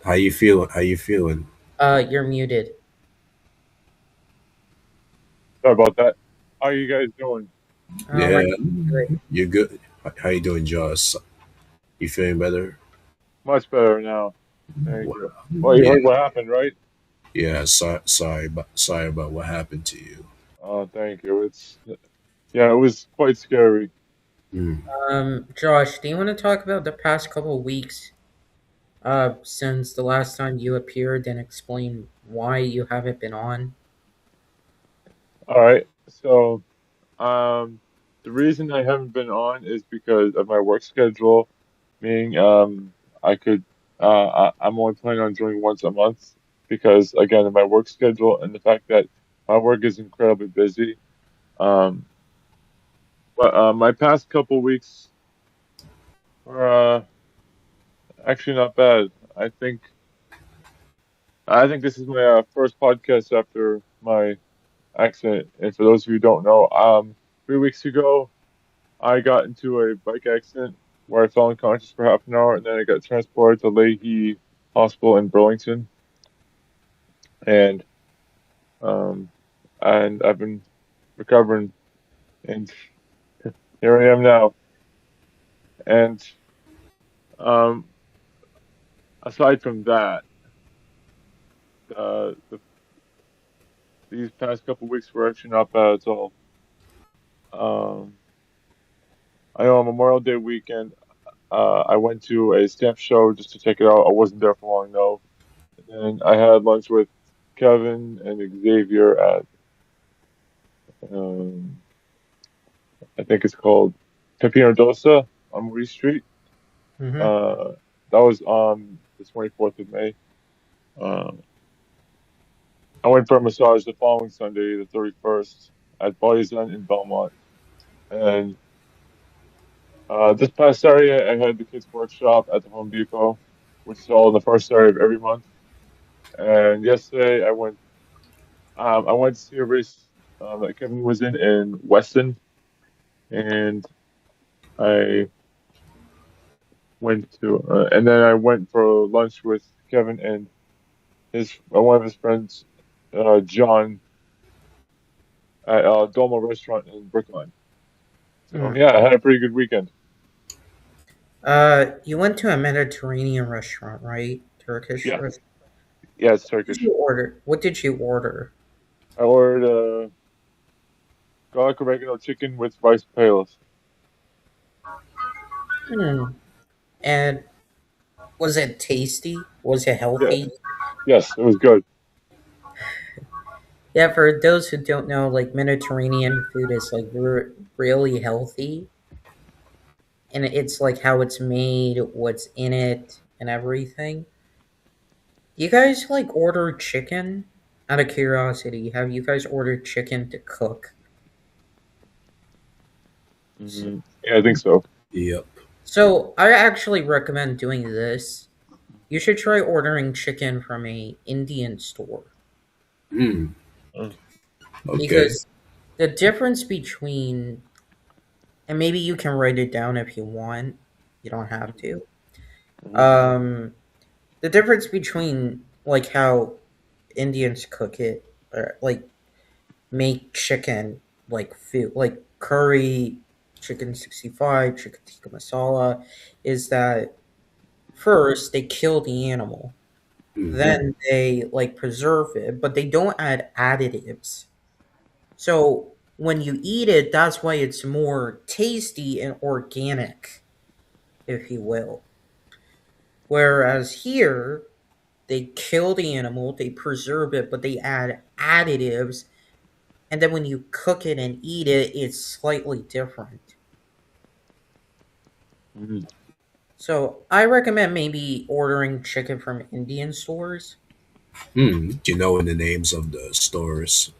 How you feeling? How you feeling? You're muted. Sorry about that. How are you guys doing? Yeah, I'm great. you're good. How you doing, Josh? You feeling better? Much better now. Thank Wow. you. Well, you Yeah, heard what happened, right? yeah. Sorry about what happened to you. Oh, thank you. Yeah, it was quite scary. Mm. Josh, do you want to talk about the past couple of weeks, since the last time you appeared and explain why you haven't been on? All right. So, the reason I haven't been on is because of my work schedule, meaning I could I'm only planning on doing once a month because again of my work schedule and the fact that my work is incredibly busy. Um, but my past couple weeks are actually not bad. I think I think this is my first podcast after my accident. And for those of you who don't know, 3 weeks ago I got into a bike accident where I fell unconscious for half an hour, and then I got transported to Leahy Hospital in Burlington, and um, and I've been recovering, and here I am now. And um, aside from that, these past couple weeks were actually not bad at all. Um, I know on Memorial Day weekend, I went to a stamp show just to check it out. I wasn't there for long though. And I had lunch with Kevin and Xavier at um, I think it's called Pepino Dosa on Marie Street. Mm-hmm. Uh, that was on the 24th of May. Uh, I went for a massage the following Sunday, the 31st, at Body Zen in Belmont. And this past Saturday, I had the kids' workshop at the Home Depot, which is all on the first Saturday of every month. And yesterday, I went to see a race that Kevin was in Weston, and I and then I went for lunch with Kevin and his one of his friends, John, at Domo Restaurant in Brookline. So yeah, I had a pretty good weekend. You went to a Mediterranean restaurant, right? Turkish Yeah, restaurant. yeah, it's What did Turkish. you order? What did you order? I ordered garlic oregano chicken with rice pails. Hmm. And was it tasty? Was it Yeah, healthy? yes, it was good. Yeah, for those who don't know, like Mediterranean food is like really healthy, and it's like how it's made, what's in it, and everything. You guys like order chicken? Out of curiosity, have you guys ordered chicken to cook? Yeah, I think so. Yep. So I actually recommend doing this. You should try ordering chicken from a Indian store Mm, Mm. okay. because the difference between, and maybe you can write it down if you want. You don't have to. Mhm. Um, the difference between like how Indians cook it, or like make chicken like food, like curry, chicken 65, chicken tikka masala, is that first they kill the animal, Hmm. then they like preserve it, but they don't add additives. So when you eat it, that's why it's more tasty and organic, if you will. Whereas here, they kill the animal, they preserve it, but they add additives, and then when you cook it and eat it, it's slightly different. Mhm. So I recommend maybe ordering chicken from Indian stores. Do you know the names of the stores?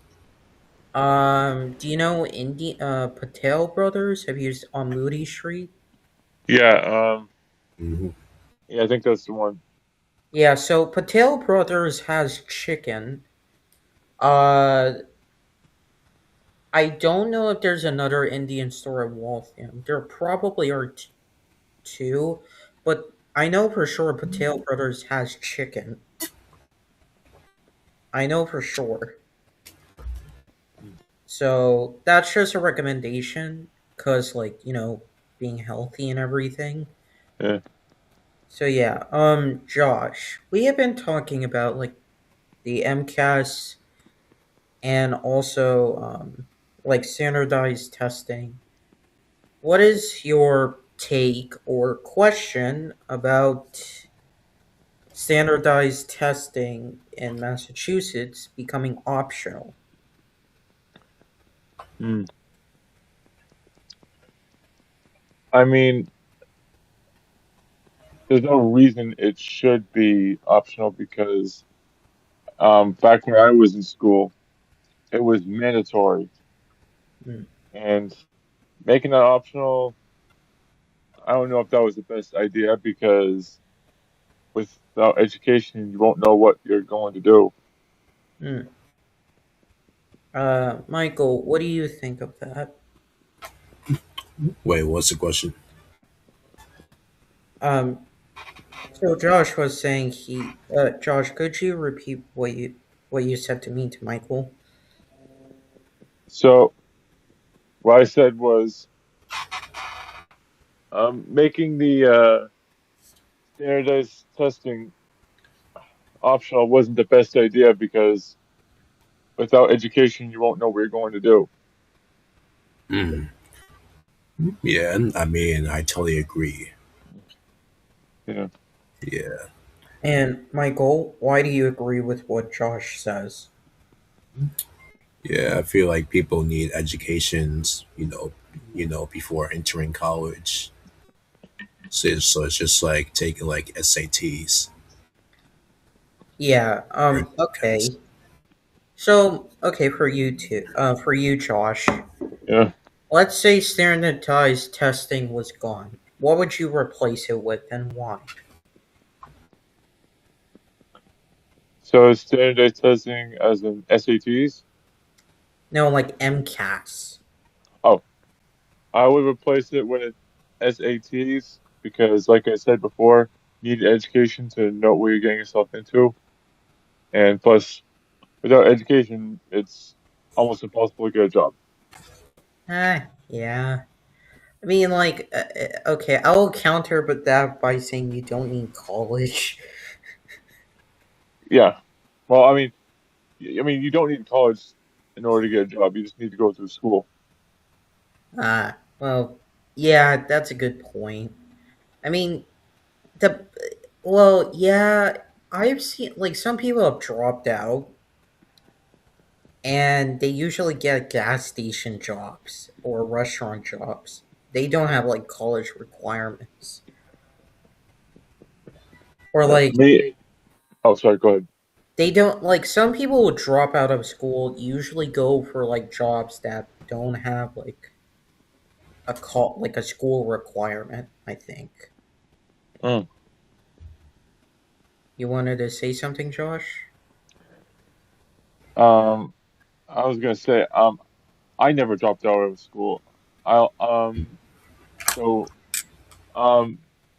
Do you know Patel Brothers? Have you used on Moody Street? Yeah, Hmm. yeah, I think that's the one. Yeah, so Patel Brothers has chicken. Uh, I don't know if there's another Indian store in Waltham. There probably are two, but I know for sure Patel Brothers has chicken. I know for sure. So that's just a recommendation, cause like being healthy and everything. Yeah. So yeah, Josh, we have been talking about like the MCAS and also like standardized testing. What is your take or question about standardized testing in Massachusetts becoming optional? Mm. I mean, there's no reason it should be optional because back when I was in school, it was mandatory, Hmm. and making that optional, I don't know if that was the best idea because without education, you won't know what you're going to do. Hmm. Michael, what do you think of that? Wait, what's the question? Um, so Josh was saying Josh, could you repeat what you said to me to Michael? So what I said was making the standardized testing optional wasn't the best idea because without education, you won't know what you're going to do. Mm. Yeah, I mean, I totally agree. Yeah. Yeah, And Michael, why do you agree with what Josh says? yeah, I feel like people need educations, before entering college. So it's just like taking like SATs Yeah. or MCAS. Okay. So, okay, for you, Josh. Yeah. Let's say standardized testing was gone. What would you replace it with, and why? So standardized testing as in SATs. No, like MCAS. Oh, I would replace it with SATs because, like I said before, you need education to know what you're getting yourself into, and plus, without education, it's almost impossible to get a job. Yeah. I mean, like, okay, I'll counter but that by saying you don't need college. Yeah. Well, I mean, you don't need college in order to get a job. You just need to go through school. Well, yeah, that's a good point. I mean, the, well, yeah, I've seen, like, some people have dropped out and they usually get gas station jobs or restaurant jobs. They don't have, like, college requirements. Or, like, Me. Oh, sorry. Go ahead. they don't, like, some people will drop out of school, usually go for, like, jobs that don't have, like a school requirement, I think. Mm. You wanted to say something, Josh? Um, I was gonna say, I never dropped out of school. I so um,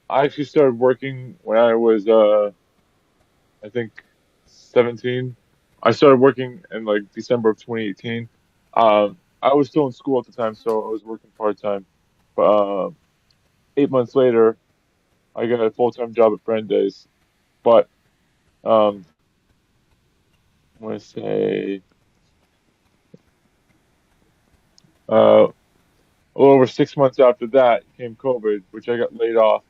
I actually started working when I was I think 17. I started working in like December of 2018. I was still in school at the time, so I was working part time. But 8 months later, I got a full time job at Brandeis. But um, I want to say a little over 6 months after that came COVID, which I got laid off.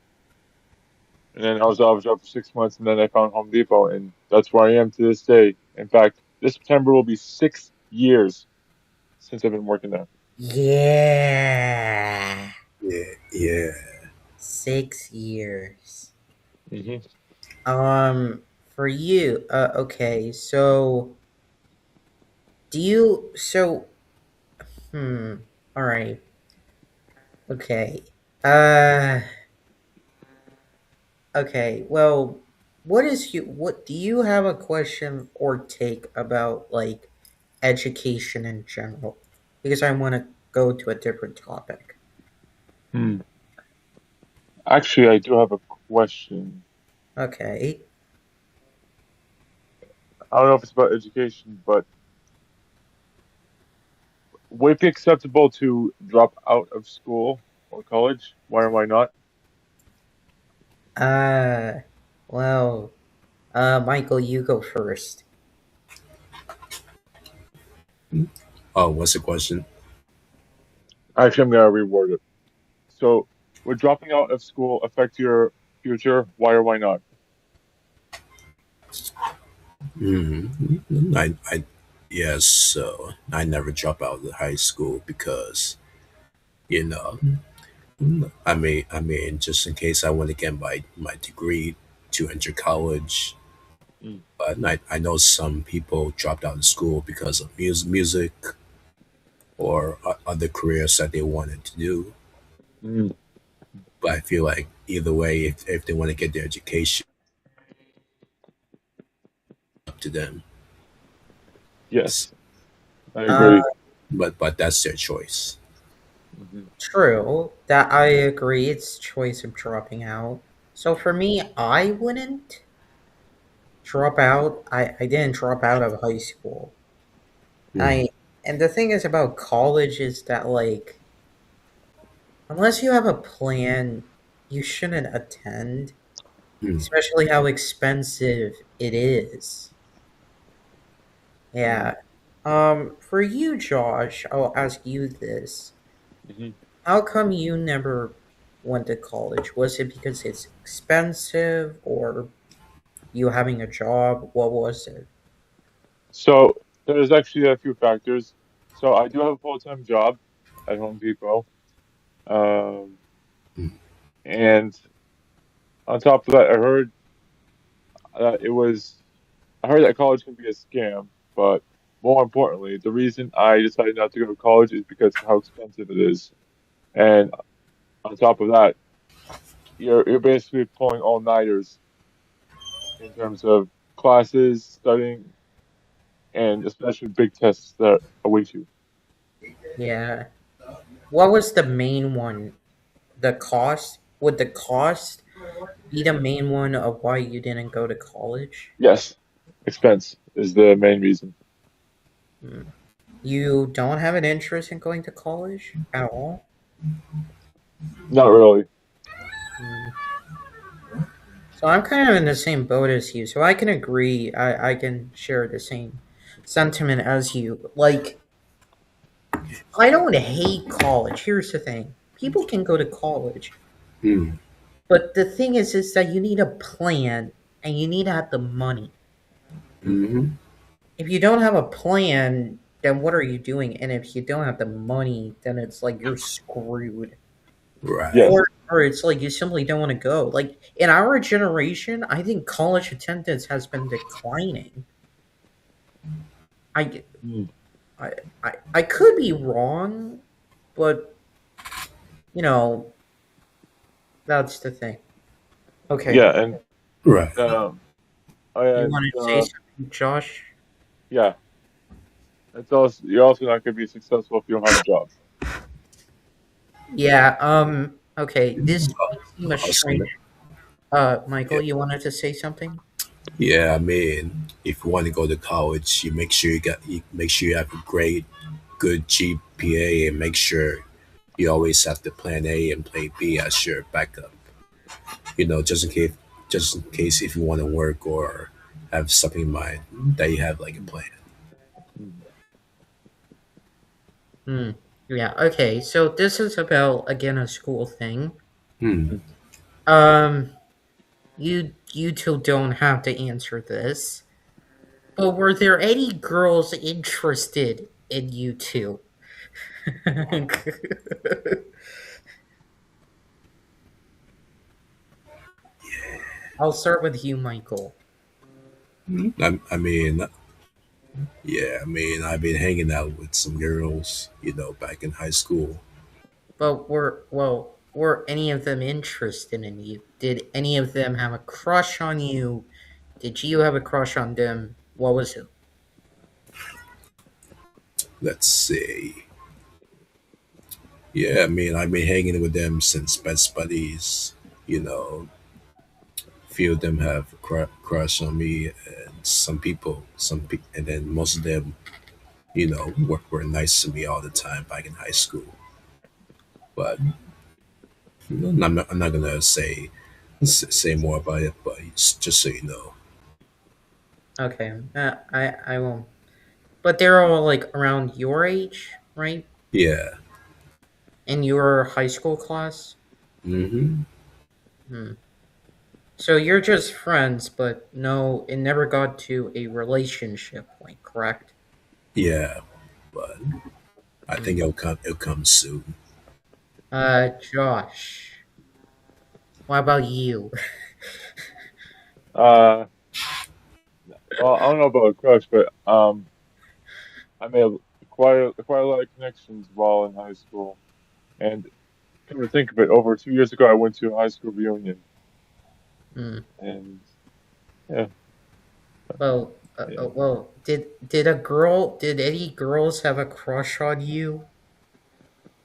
And then I was out of a job for 6 months, and then I found Home Depot, and that's where I am to this day. In fact, this September will be 6 years since I've been working there. Yeah. Yeah, yeah. 6 years. Hmm. For you, okay, so do you, so, hmm, alright, okay, uh, okay, well, what, do you have a question or take about, like, education in general? Because I want to go to a different topic. Hmm. Actually, I do have a question. Okay. I don't know if it's about education, but would it be acceptable to drop out of school or college? Why or why not? Uh, well, Michael, you go first. Oh, what's the question? Actually, I'm gonna reword it. So, would dropping out of school affect your future? Why or why not? Yes. So I never drop out of the high school because you know, just in case I want to get my degree to enter college. Mm. But I know some people dropped out of school because of music or other careers that they wanted to do. Mm. But I feel like either way, if they want to get their education, up to them. S- Yes, I Uh, agree. But that's their choice. Hmm. True. That I agree. It's choice of dropping out. So for me, I wouldn't drop out. I didn't drop out of high school. Mm, I and the thing is about college is that, like, unless you have a plan, you shouldn't attend, mm. especially how expensive it is. Mm. Yeah. For you, Josh, I'll ask you this. Hmm. How come you never went to college? Was it because it's expensive or you having a job? What was it? So there's actually a few factors. So I do have a full-time job at Home Depot. Um, Mm. and on top of that, it was I heard that college can be a scam, but more importantly, the reason I decided not to go to college is because of how expensive it is. And on top of that, you're basically pulling all nighters in terms of classes, studying, and especially big tests that await you. Yeah. What was the main one? The cost? Would the cost be the main one of why you didn't go to college? Yes, expense is the main reason. Hmm. You don't have an interest in going to college at all? Not really. Hmm. So I'm kind of in the same boat as you, so I can agree. I can share the same sentiment as you. Like, I don't hate college. Here's the thing: people can go to college, Mm. but the thing is that you need a plan and you need to have the money. Hmm. If you don't have a plan, then what are you doing? And if you don't have the money, then it's like you're screwed. Right. Yes. Or it's like you simply don't want to go. Like in our generation, I think college attendance has been declining. I Mm. I could be wrong, but you know, that's the thing. Okay. Yeah, and Right. um, You and want to say something, Josh? yeah, it's also you're also not going to be successful if you don't have a job. Yeah, okay. This might seem a Awesome. strange Michael, Yeah. you wanted to say something? Yeah, I mean, if you want to go to college, you make sure you have a great, good GPA, and make sure you always have the plan A and plan B as your backup. Just in case if you want to work or have something in mind that you have like a plan. Mm. Hmm. Yeah, okay. So this is about again a school thing. Hmm. Um you two don't have to answer this. But were there any girls interested in you two? I'll start with you, Michael. I mean, yeah, I mean, I've been hanging out with some girls, back in high school. But were any of them interested in you? Did any of them have a crush on you? Did you have a crush on them? What was it? Let's see. Yeah, I mean, I've been hanging with them since best buddies. You know, few of them have a crush on me, and and then most of them, were nice to me all the time back in high school. But I'm not gonna say more about it, but just so you know. Okay, I won't. But they're all like around your age, right? Yeah. In your high school class. Hmm. Hmm. So you're just friends, but no, it never got to a relationship point, correct? Yeah, but I Hmm. think it'll come soon. Josh, what about you? Uh, well, I don't know about a crush, but I made quite a lot of connections while in high school. And come to think of it, over 2 years ago, I went to a high school reunion, Hmm. and yeah, yeah. Well, did any girls have a crush on you?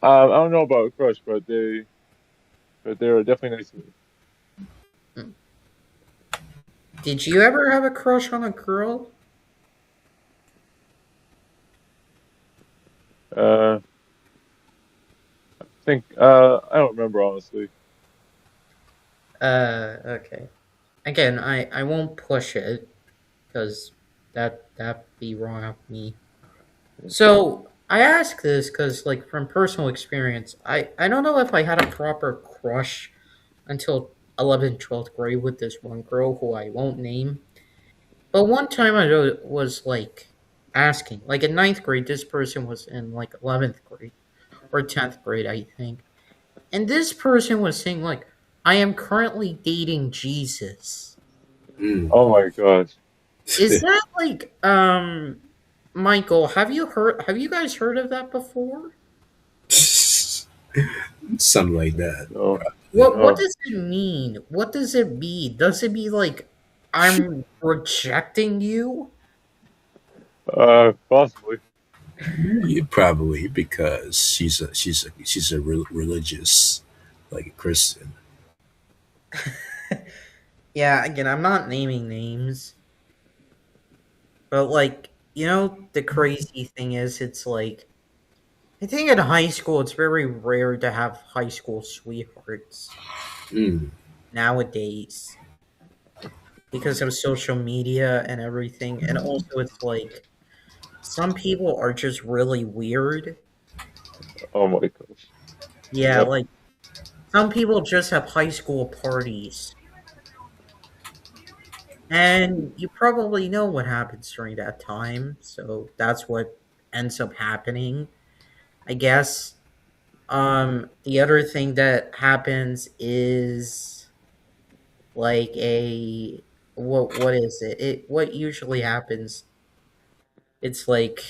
I don't know about a crush, but they were definitely nice to me. Hmm. Did you ever have a crush on a girl? Uh, I don't remember honestly. Okay. Again, I won't push it because that'd be wrong of me. So I ask this because, like, from personal experience, I don't know if I had a proper crush until 11th, 12th grade with this one girl who I won't name. But one time was like asking, like in ninth grade, this person was in like 11th grade or 10th grade, I think. And this person was saying like, I am currently dating Jesus. Mm. Oh my god. Is that like Michael, have you guys heard of that before? Something like that. No. What No. does it mean? What does it mean? Does it mean like I'm rejecting you? Possibly. Yeah, probably because she's a religious, like a Christian. Yeah, again, I'm not naming names, but like, the crazy thing is it's like I think in high school it's very rare to have high school sweethearts Mm. nowadays because of social media and everything. And also it's like some people are just really weird. Oh my gosh. Yeah, Yep. like some people just have high school parties. And you probably know what happens during that time, so that's what ends up happening, I guess. The other thing that happens is like a what is it? What usually happens? It's like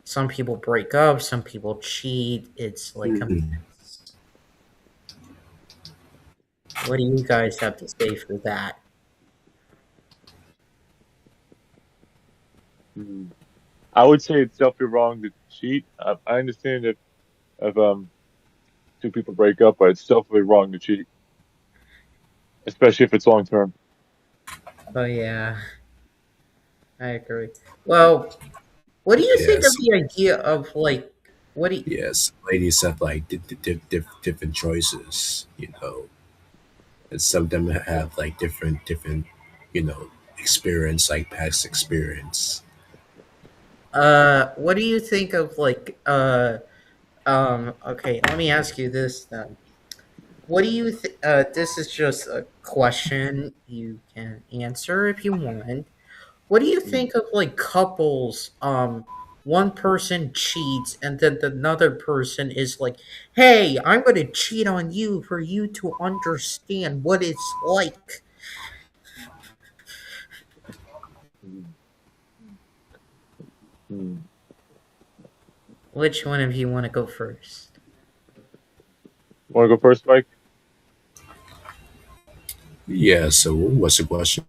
some people break up, some people cheat. It's like a Mm. mess. What do you guys have to say for that? Hmm. I would say it's definitely wrong to cheat. I understand if two people break up, but it's definitely wrong to cheat, especially if it's long term. Oh yeah, I agree. Well, what do you think of Yes, the idea of like what do you, yes. Ladies have like different choices, and some of them have like different, experience, like past experience. what do you think of like okay, let me ask you this then. What do you this is just a question you can answer if you want. What do you Mm. think of like couples one person cheats and then another person is like, "Hey, I'm going to cheat on you for you to understand what it's like." Hmm. Hmm. Which one of you want to go first? Want to go first, Mike? Yeah. So, what's the question?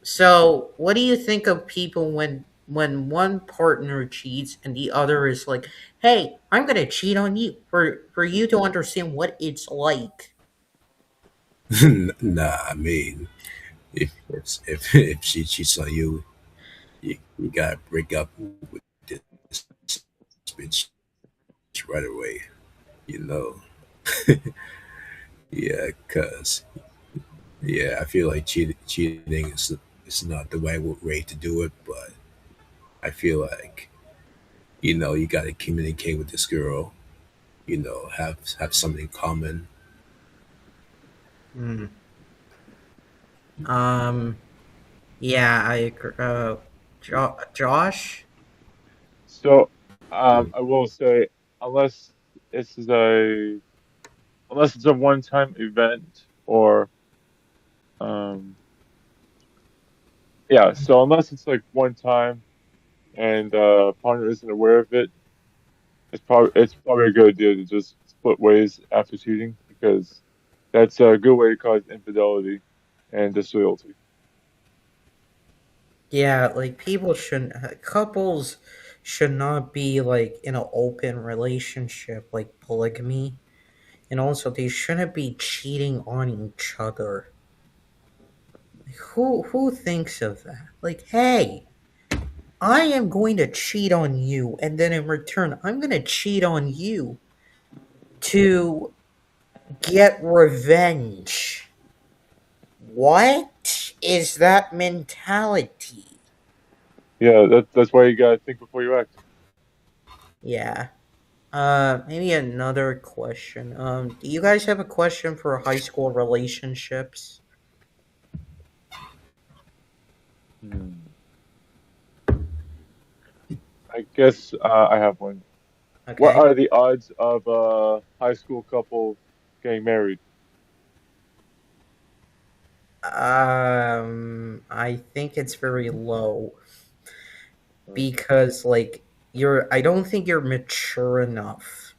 So, what do you think of people when one partner cheats and the other is like, "Hey, I'm going to cheat on you for you to understand what it's like." Nah, I mean, if she cheats on you, you gotta break up with this bitch right away. You know, yeah, cause yeah, I feel like cheating is not the right way to do it, but I feel like you gotta communicate with this girl. Have something in common. Hmm. Um yeah, I agree. Josh? So, I will say, unless this is a unless it's a one-time event or um yeah, so unless it's like one time and partner isn't aware of it, it's probably a good idea to just split ways after cheating because that's a good way to cause infidelity and disloyalty. Yeah, like people shouldn't couples should not be like in an open relationship like polygamy. And also they shouldn't be cheating on each other. Like, who thinks of that? Like, hey, I am going to cheat on you, and then in return, I'm going to cheat on you to get revenge. What is that mentality? Yeah, that's why you gotta think before you act. Yeah. Maybe another question. Do you guys have a question for high school relationships? Hmm. I guess I have one. What Okay. are the odds of a high school couple getting married? I think it's very low Uh, because like I don't think you're mature enough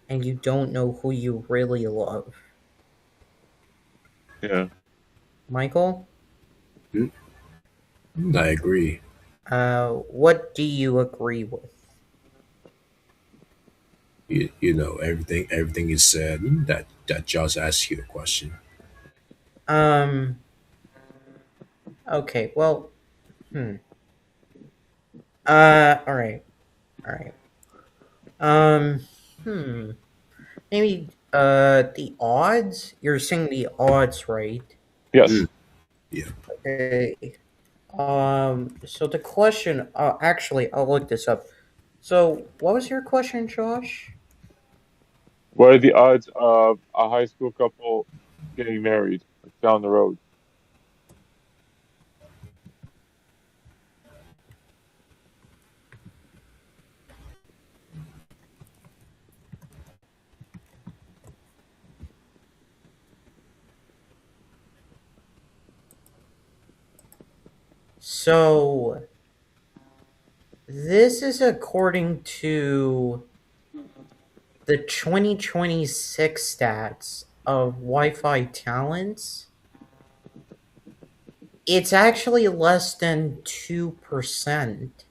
and you don't know who you really love. yeah. Michael, Mm, I agree. what do you agree with? You know everything you said. That Josh asked you a question. Um, okay, well, hmm. All right, all right. Um, hmm. Maybe the odds? You're saying the odds, right? Mm, Yes. yeah. Okay. So the question, actually, I'll look this up. So, what was your question, Josh? What are the odds of a high school couple getting married like, down the road? So, this is according to the 2026 stats of Wi Fi talents. It's actually less than 2%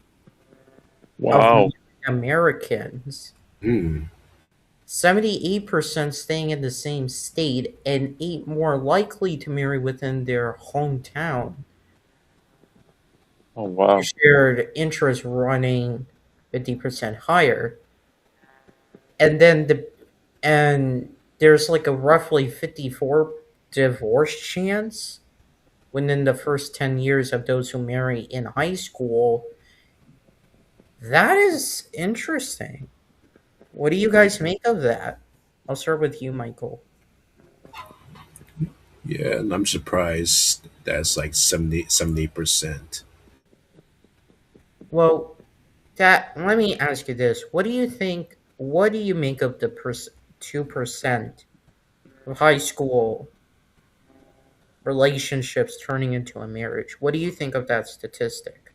of Wow. Americans. Mm, 78% staying in the same state and 8 more likely to marry within their hometown. Oh wow. Shared interest running 50% higher. And then there's like a roughly 54 divorce chance within the first 10 years of those who marry in high school. That is interesting. What do you guys make of that? I'll start with you, Michael. yeah, and I'm surprised that's like 70%. Well, that let me ask you this. What do you think, what do you make of the 2% of high school relationships turning into a marriage? What do you think of that statistic?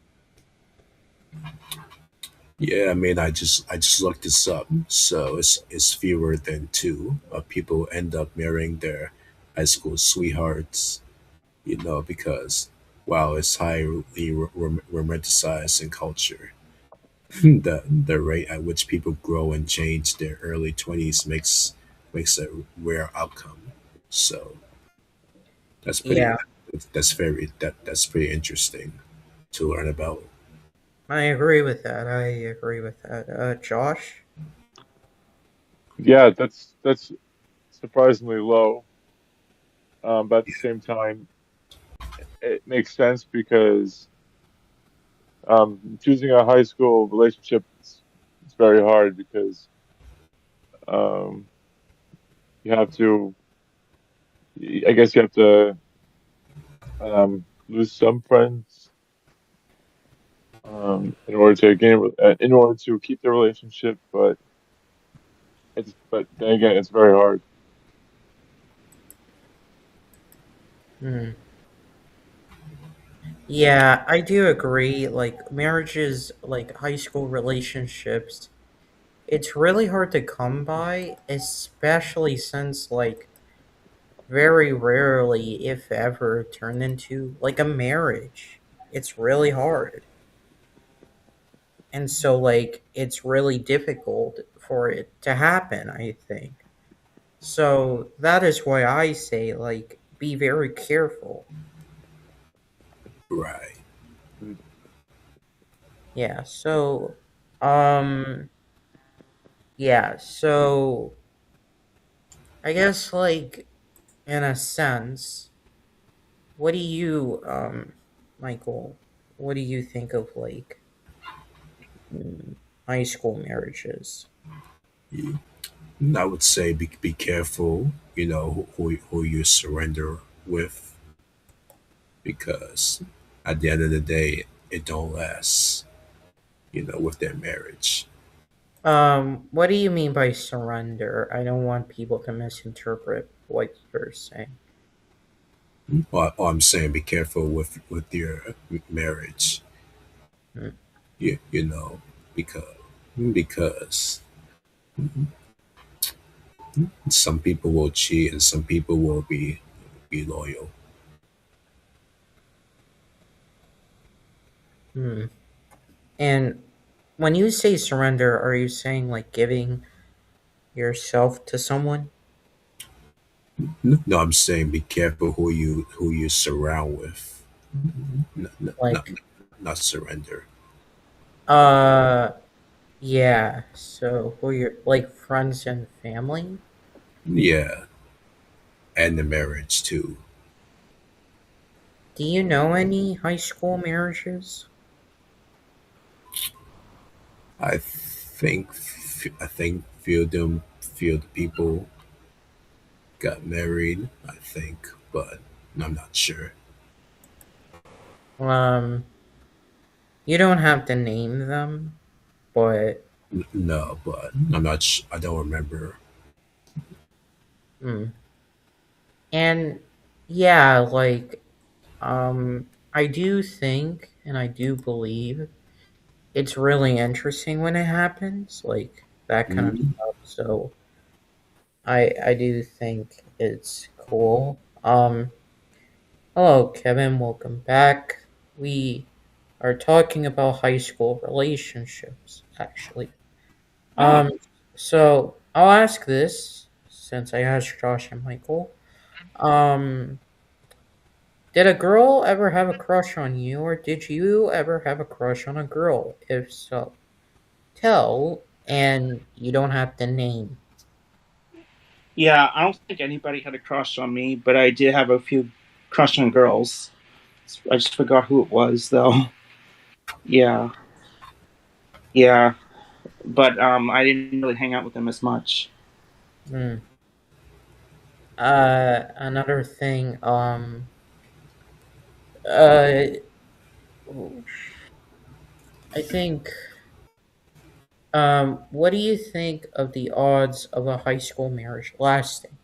Yeah, I mean, I just looked this up. So it's fewer than two. People end up marrying their high school sweethearts. Because while it's highly romanticized in culture, the rate at which people grow and change their early 20s makes a rare outcome. So that's pretty. Yeah, That's pretty interesting to learn about. I agree with that. I agree with that. Josh? Yeah, that's surprisingly low. But at the same time, it makes sense because choosing a high school relationship it's very hard because um, you have to. I guess you have to lose some friends in order to in order to keep the relationship. But then again, it's very hard. Hmm. Yeah, I do agree. Like marriages, like high school relationships, it's really hard to come by, especially since like very rarely, if ever, turn into like a marriage. It's really hard. And so like it's really difficult for it to happen, I think. So that is why I say like be very careful. Right. Mm. Yeah. Um so I guess like in a sense, what do you Michael, what do you think of like mm, high school marriages? I would say be careful. Who you surrender with, because at the end of the day, it don't last. With their marriage. What do you mean by surrender? I don't want people to misinterpret what you're saying. All I'm saying, be careful with your marriage. Hmm. You know, because some people will cheat and some people will be loyal. Hmm. And when you say surrender, are you saying like giving yourself to someone? No, I'm saying be careful who you surround with. Not Like, not surrender. uh, yeah. So who you're like friends and family? Yeah, and the marriage too. Do you know any high school marriages? I think few of the people got married. I think, but I'm not sure. Um, you don't have to name them, but No, but I'm not. I don't remember. hmm. And yeah, like I do think and I do believe it's really interesting when it happens, like that kind of Mhm. stuff. So I do think it's cool. Hello Kevin, welcome back. We are talking about high school relationships actually. Oh, Um so I'll ask this since I asked Josh and Michael. Um Did a girl ever have a crush on you, or did you ever have a crush on a girl? If so, tell, and you don't have to name. yeah. I don't think anybody had a crush on me, but I did have a few crush on girls. I just forgot who it was, though. Yeah, yeah. But I didn't really hang out with them as much. Hmm. Another thing. Uh, I think. What do you think of the odds of a high school marriage lasting?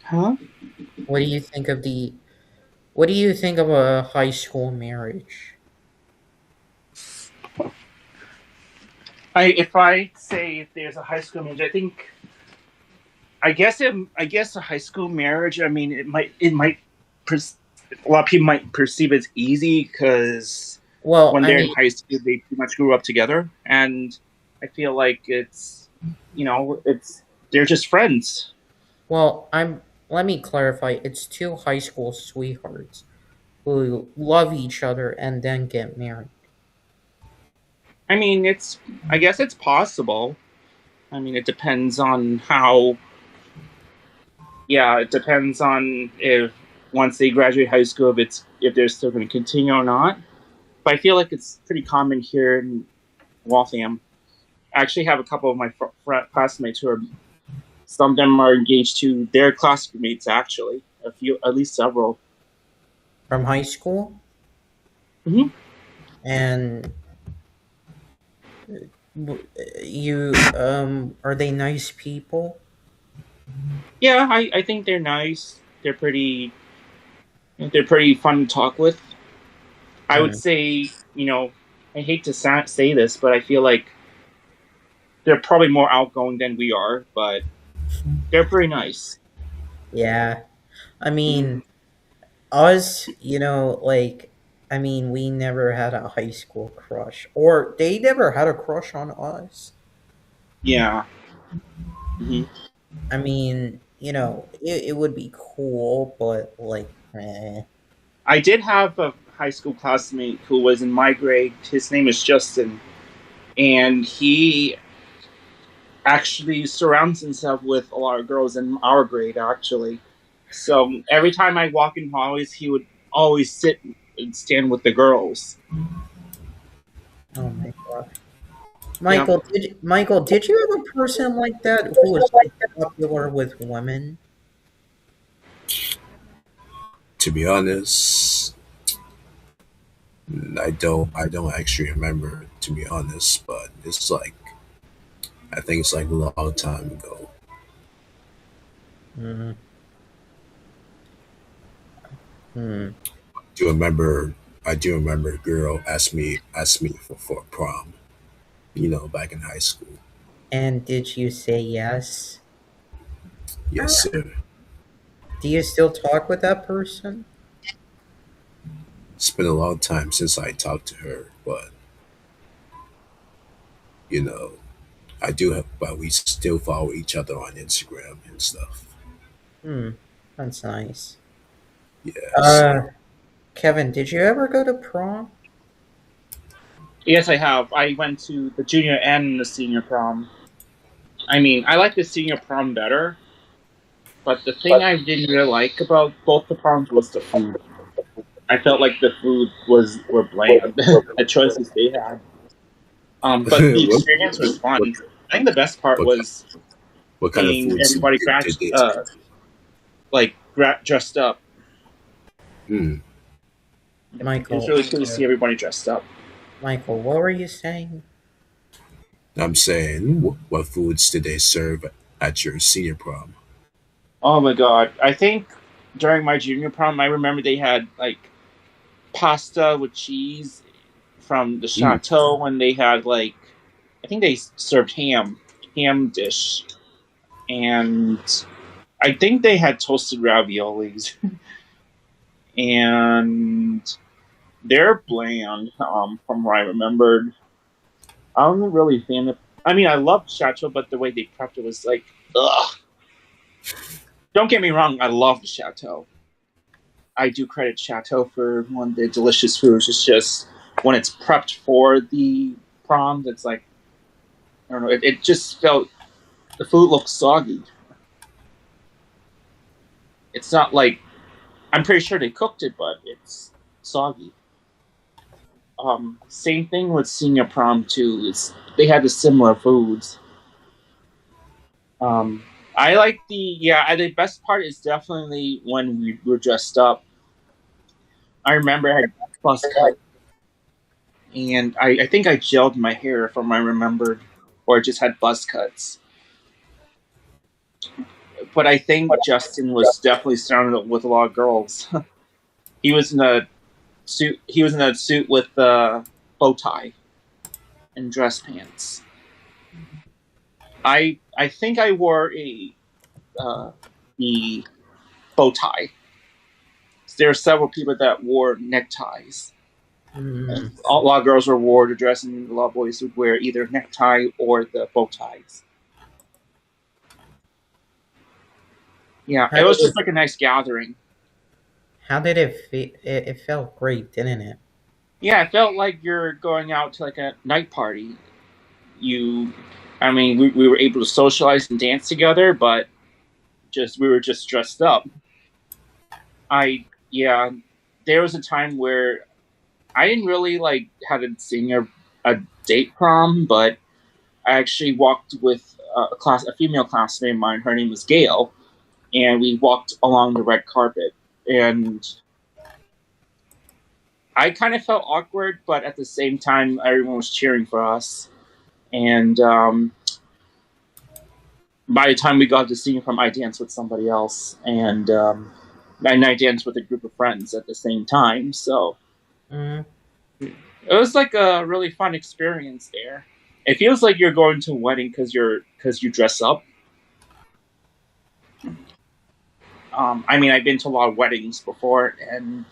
Huh? What do you think of the? What do you think of a high school marriage? If I say if there's a high school marriage, I think I guess a high school marriage. I mean, it might a lot of people might perceive it as easy because Well, when I they're in mean, high school, they pretty much grew up together, and I feel like it's they're just friends. well, I'm. Let me clarify. It's two high school sweethearts who love each other and then get married. I mean, I guess it's possible. I mean, it depends on how. Yeah, it depends on if once they graduate high school, if they're still going to continue or not. But I feel like it's pretty common here in Waltham. I actually have a couple of my classmates who are some of them are engaged to their classmates. Actually, a few, at least several. From high school, Hmm. and you are they nice people? Yeah, I think they're nice. They're pretty fun to talk with. I would Hmm. say, I hate to say this, but I feel like they're probably more outgoing than we are, but they're pretty nice. Yeah, I Mm, mean us, like I mean we never had a high school crush, or they never had a crush on us. yeah. Hmm. I mean, it would be cool, but like, I did have a high school classmate who was in my grade. His name is Justin, and he actually surrounds himself with a lot of girls in our grade, actually. So every time I walk in hallways, he would always sit and stand with the girls. oh my god. Yeah. Michael, did you have a person like that who was like popular with women? To be honest, I don't actually remember, to be honest, but it's like I think it's like a long time ago. Hmm. Hmm. Do you remember? I do remember a girl asked me for prom. Back in high school. And did you say yes? Yes, sir. Do you still talk with that person? It's been a long time since I talked to her, but you know, I do have, but we still follow each other on Instagram and stuff. Hmm. That's nice. Yeah. Uh, So, Kevin, did you ever go to prom? Yes, I have. I went to the junior and the senior prom. I mean, I like the senior prom better, but the thing I didn't really like about both the proms was the food. I felt like the food were bland. The choices they had. But the what, experience was fun. what I think the best part what was what kind of seeing foods everybody did they take? dressed up. Hmm. It was Michael, really cool to see everybody dressed up. Michael, what were you saying? I'm saying, what foods did they serve at your senior prom? Oh my god! I think during my junior prom, I remember they had like pasta with cheese from the Hmm. chateau, and they had like I think they served ham dish, and I think they had toasted raviolis, and they're bland. From what I remembered, I'm not really a fan of. I mean, I love chateau, but the way they prepped it was like, ugh. Don't get me wrong, I love the chateau. I do credit Chateau for one of the delicious foods. It's just when it's prepped for the prom, it's like I don't know. It just felt the food looks soggy. It's not like I'm pretty sure they cooked it, but it's soggy. Same thing with senior prom too. Is they had the similar foods. Um, I like the best part is definitely when we were dressed up. I remember I had buzz cut, and I think I gelled my hair from I remembered, or just had buzz cuts. But I think Justin was definitely surrounded with a lot of girls. He was in a suit. He was in a suit with a bow tie and dress pants. I think I wore a the bow tie. There are several people that wore neckties. Hmm. A lot of girls wore the dress, and a lot of boys would wear either necktie or the bow ties. Yeah, How it did was just it? like a nice gathering. How did it feel? It felt great, didn't it? Yeah, it felt like you're going out to like a night party. You, I mean, we were able to socialize and dance together, but just we were just dressed up. Yeah, there was a time where I didn't really like have a senior a date prom, but I actually walked with a female classmate of mine. Her name was Gail, and we walked along the red carpet. And I kind of felt awkward, but at the same time, everyone was cheering for us. And by the time we got to senior prom, I danced with somebody else, and I danced with a group of friends at the same time. So Mm. it was like a really fun experience there. It feels like you're going to a wedding because you dress up. I mean, I've been to a lot of weddings before, and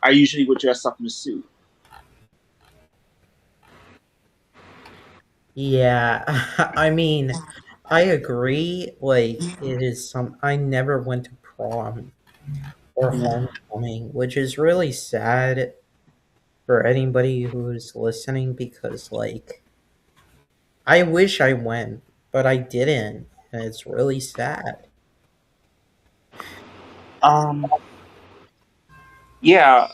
I usually would dress up in a suit. Yeah, I mean, I agree. Like, it is some. I never went to prom or homecoming, which is really sad for anybody who's listening because, like, I wish I went, but I didn't, and it's really sad. Um, yeah.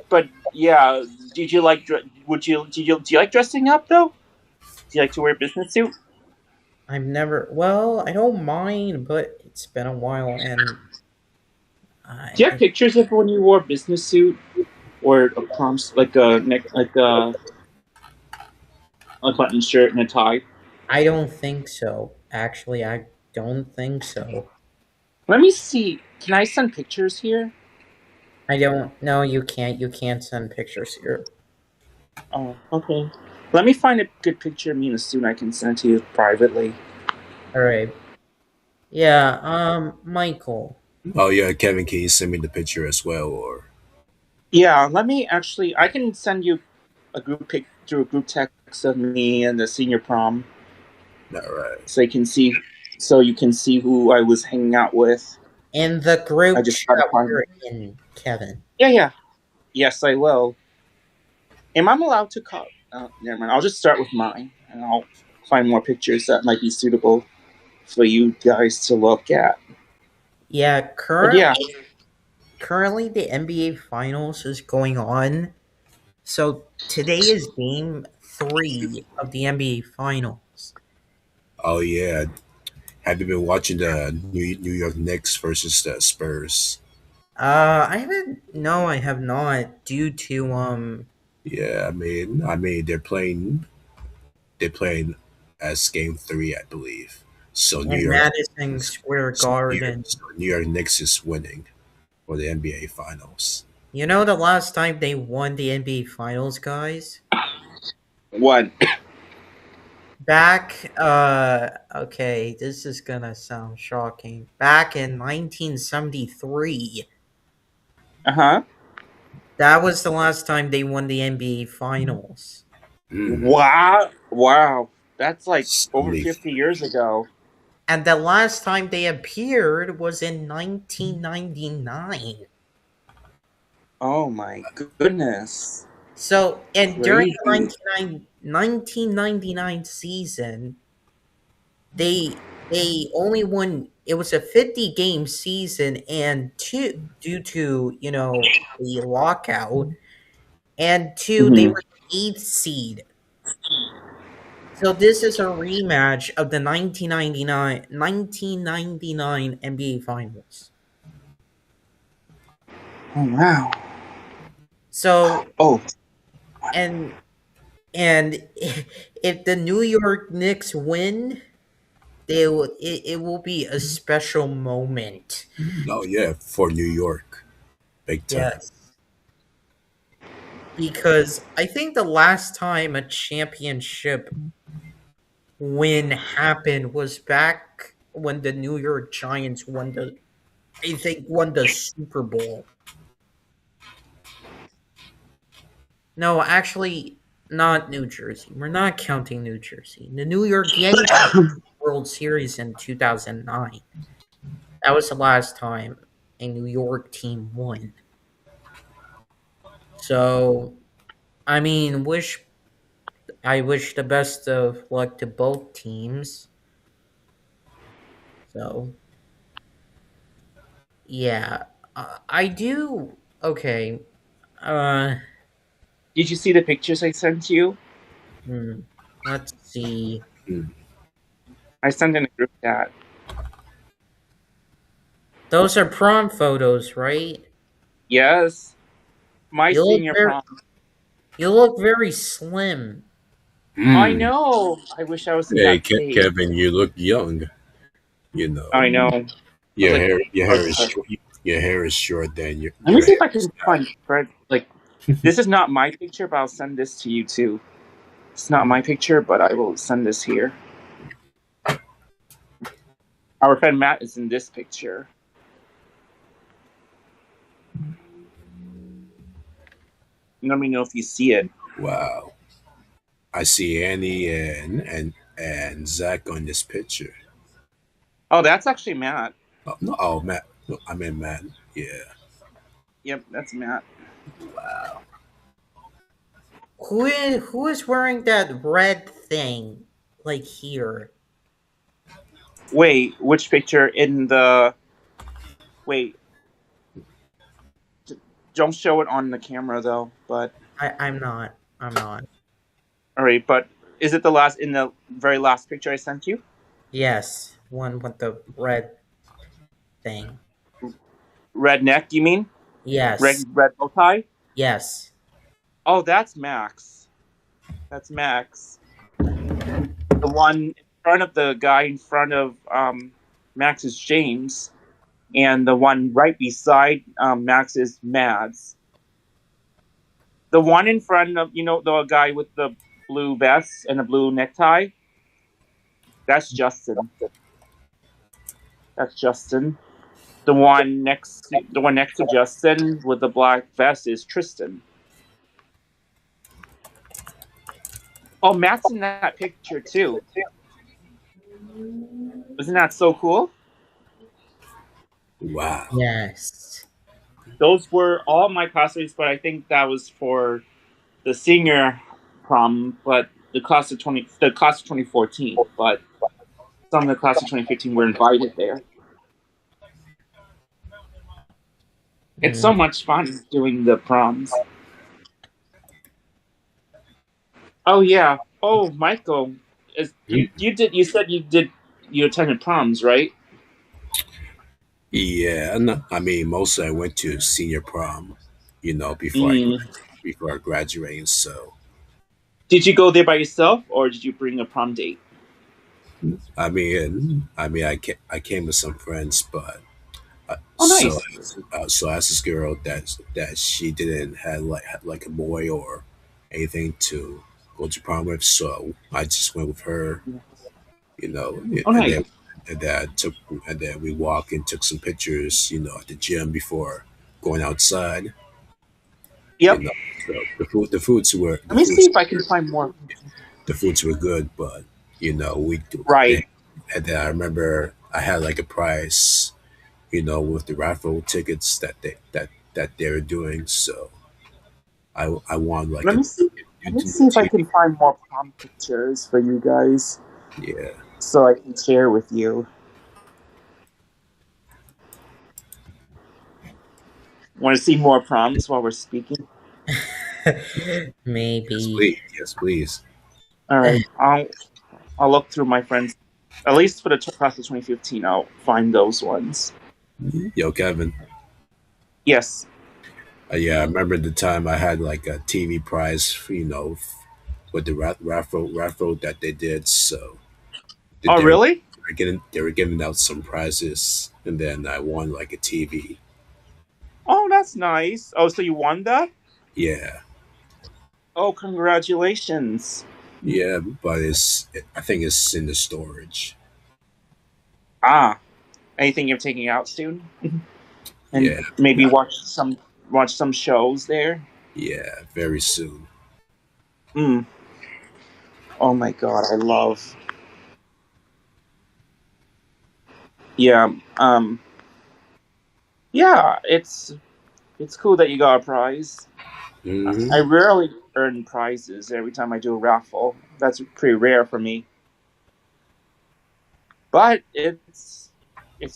But yeah, did you like? Do you like dressing up though? Do you like to wear a business suit? I've never. Well, I don't mind, but it's been a while, and Do you have I pictures of when you wore a business suit? or a prompts like a neck, like a button shirt and a tie? I don't think so. Actually, I don't think so. Let me see. Can I send pictures here? I don't. No, you can't. You can't send pictures here. Oh, okay. Let me find a good picture of me in a suit I can send to you privately. All right. Yeah. Michael. Oh yeah, Kevin, can you send me the picture as well? Or Yeah, let me actually. I can send you a group pic through a group text of me and the senior prom, all right. so you can see who I was hanging out with. In the I group just chat gotta find. we're in, Kevin. Yeah, yeah. Yes, I will. Am I allowed to call? Never mind. I'll just start with mine, and I'll find more pictures that might be suitable for you guys to look at. Yeah. But yeah, Currently, the NBA Finals is going on. So today is Game 3 of the NBA Finals. Oh yeah, have you been watching the New York Knicks versus the Spurs? I haven't. No, I have not. Due to Yeah, I mean they're playing as game 3, I believe. So New in York, Madison Square Garden. So New York Knicks is winning for the NBA Finals. You know the last time they won the NBA Finals, guys? what? Back, okay, this is gonna sound shocking. Back in 1973, Uh huh. that was the last time they won the NBA Finals. Mm. Wow, wow. That's like over 70, 50 years ago. And the last time they appeared was in 1999. Oh my goodness. So, and during Crazy. the 1999 season, they only won. It was a 50 game season, and two due to the lockout, and two they Hmm. were the eighth seed. So this is a rematch of the 1999 NBA Finals. Oh wow. So Oh, and and if the New York Knicks win, it will be a special moment. oh yeah, for New York, big time. Yes. Because I think the last time a championship win happened was back when the New York Giants won the Super Bowl. No, actually not New Jersey. We're not counting New Jersey. The New York Yankees World Series in 2009. That was the last time a New York team won. So, I mean, I wish the best of luck to both teams. So, yeah, I do. Okay. Uh, did you see the pictures I sent you? hmm, let's see. Mm. I sent in a group chat. Those are prom photos, right? Yes, my You look senior very, prom. you look very slim. I Mm. know. I wish I was in Hey, that phase. Kevin, you look young. You I know, know. I was your like, hair, your hair is okay. short. Your hair is short. Then Let me your see hair if I can is find Fred. Like, this is not my picture, but I'll send this to you too. It's not my picture, but I will send this here. Our friend Matt is in this picture. Let me know if you see it. wow. I see Annie and Zach on this picture. Oh, that's actually Matt. Oh, no, oh Matt. No, I meant Matt. Yeah. Yep, that's Matt. Wow. Who is wearing that red thing, like here? Wait, which picture in the? Wait, don't show it on the camera though. But I'm not. I'm not. all right, but is it the last in the very last picture I sent you? Yes, one with the red thing. Red neck, you mean? Yes. Red bow tie. Yes. Oh, that's Max. That's Max. The one in front of the guy in front of Max is James, and the one right beside Max is Mads. The one in front of the guy with the blue vest and a blue necktie. That's Justin. That's Justin. The one next to Justin with the black vest is Tristan. Oh, Matt's in that picture too. Isn't that so cool? Wow. Yes. Those were all my classmates, but I think that was for the senior prom, but the class of 2014. But some of the class of 2015 were invited there. It's so Mm. much fun doing the proms. Oh yeah. Oh, Michael, you said you attended proms, right? Yeah, no, I mean, mostly I went to senior prom, Mm. before I graduated. So, Did you go there by yourself, or did you bring a prom date? I came with some friends, but Oh, nice. so I asked this girl that she didn't have had like a boy or anything to go to prom with, so I just went with her, Oh, and nice. then we walked and took some pictures, at the gym before going outside. You Yep. know, so Let me see if I can find more. the foods were good, but we Right. and then I remember I had like a prize, with the raffle tickets that they were doing. So I won like Let a me see. Let me see if I can find more prom pictures for you guys, yeah. so I can share with you. Want to see more proms while we're speaking? Yes, Maybe. please. Yes, please. All right. I'll look through my friends. At least for the class of 2015, I'll find those ones. Yo, Kevin. Yes. Yeah, I remember the time I had like a TV prize, with the raffle that they did. So Oh, they were really? they were giving out some prizes, and then I won like a TV. Oh, that's nice. Oh, so you won that? Yeah, Oh, congratulations. yeah, but I think it's in the storage. Ah, anything you're taking out soon? And Yeah, maybe not, watch some shows there. yeah, very soon. Mm. Oh my god, I love. Yeah. Yeah, it's cool that you got a prize. Hmm. I rarely earn prizes every time I do a raffle. That's pretty rare for me. But it's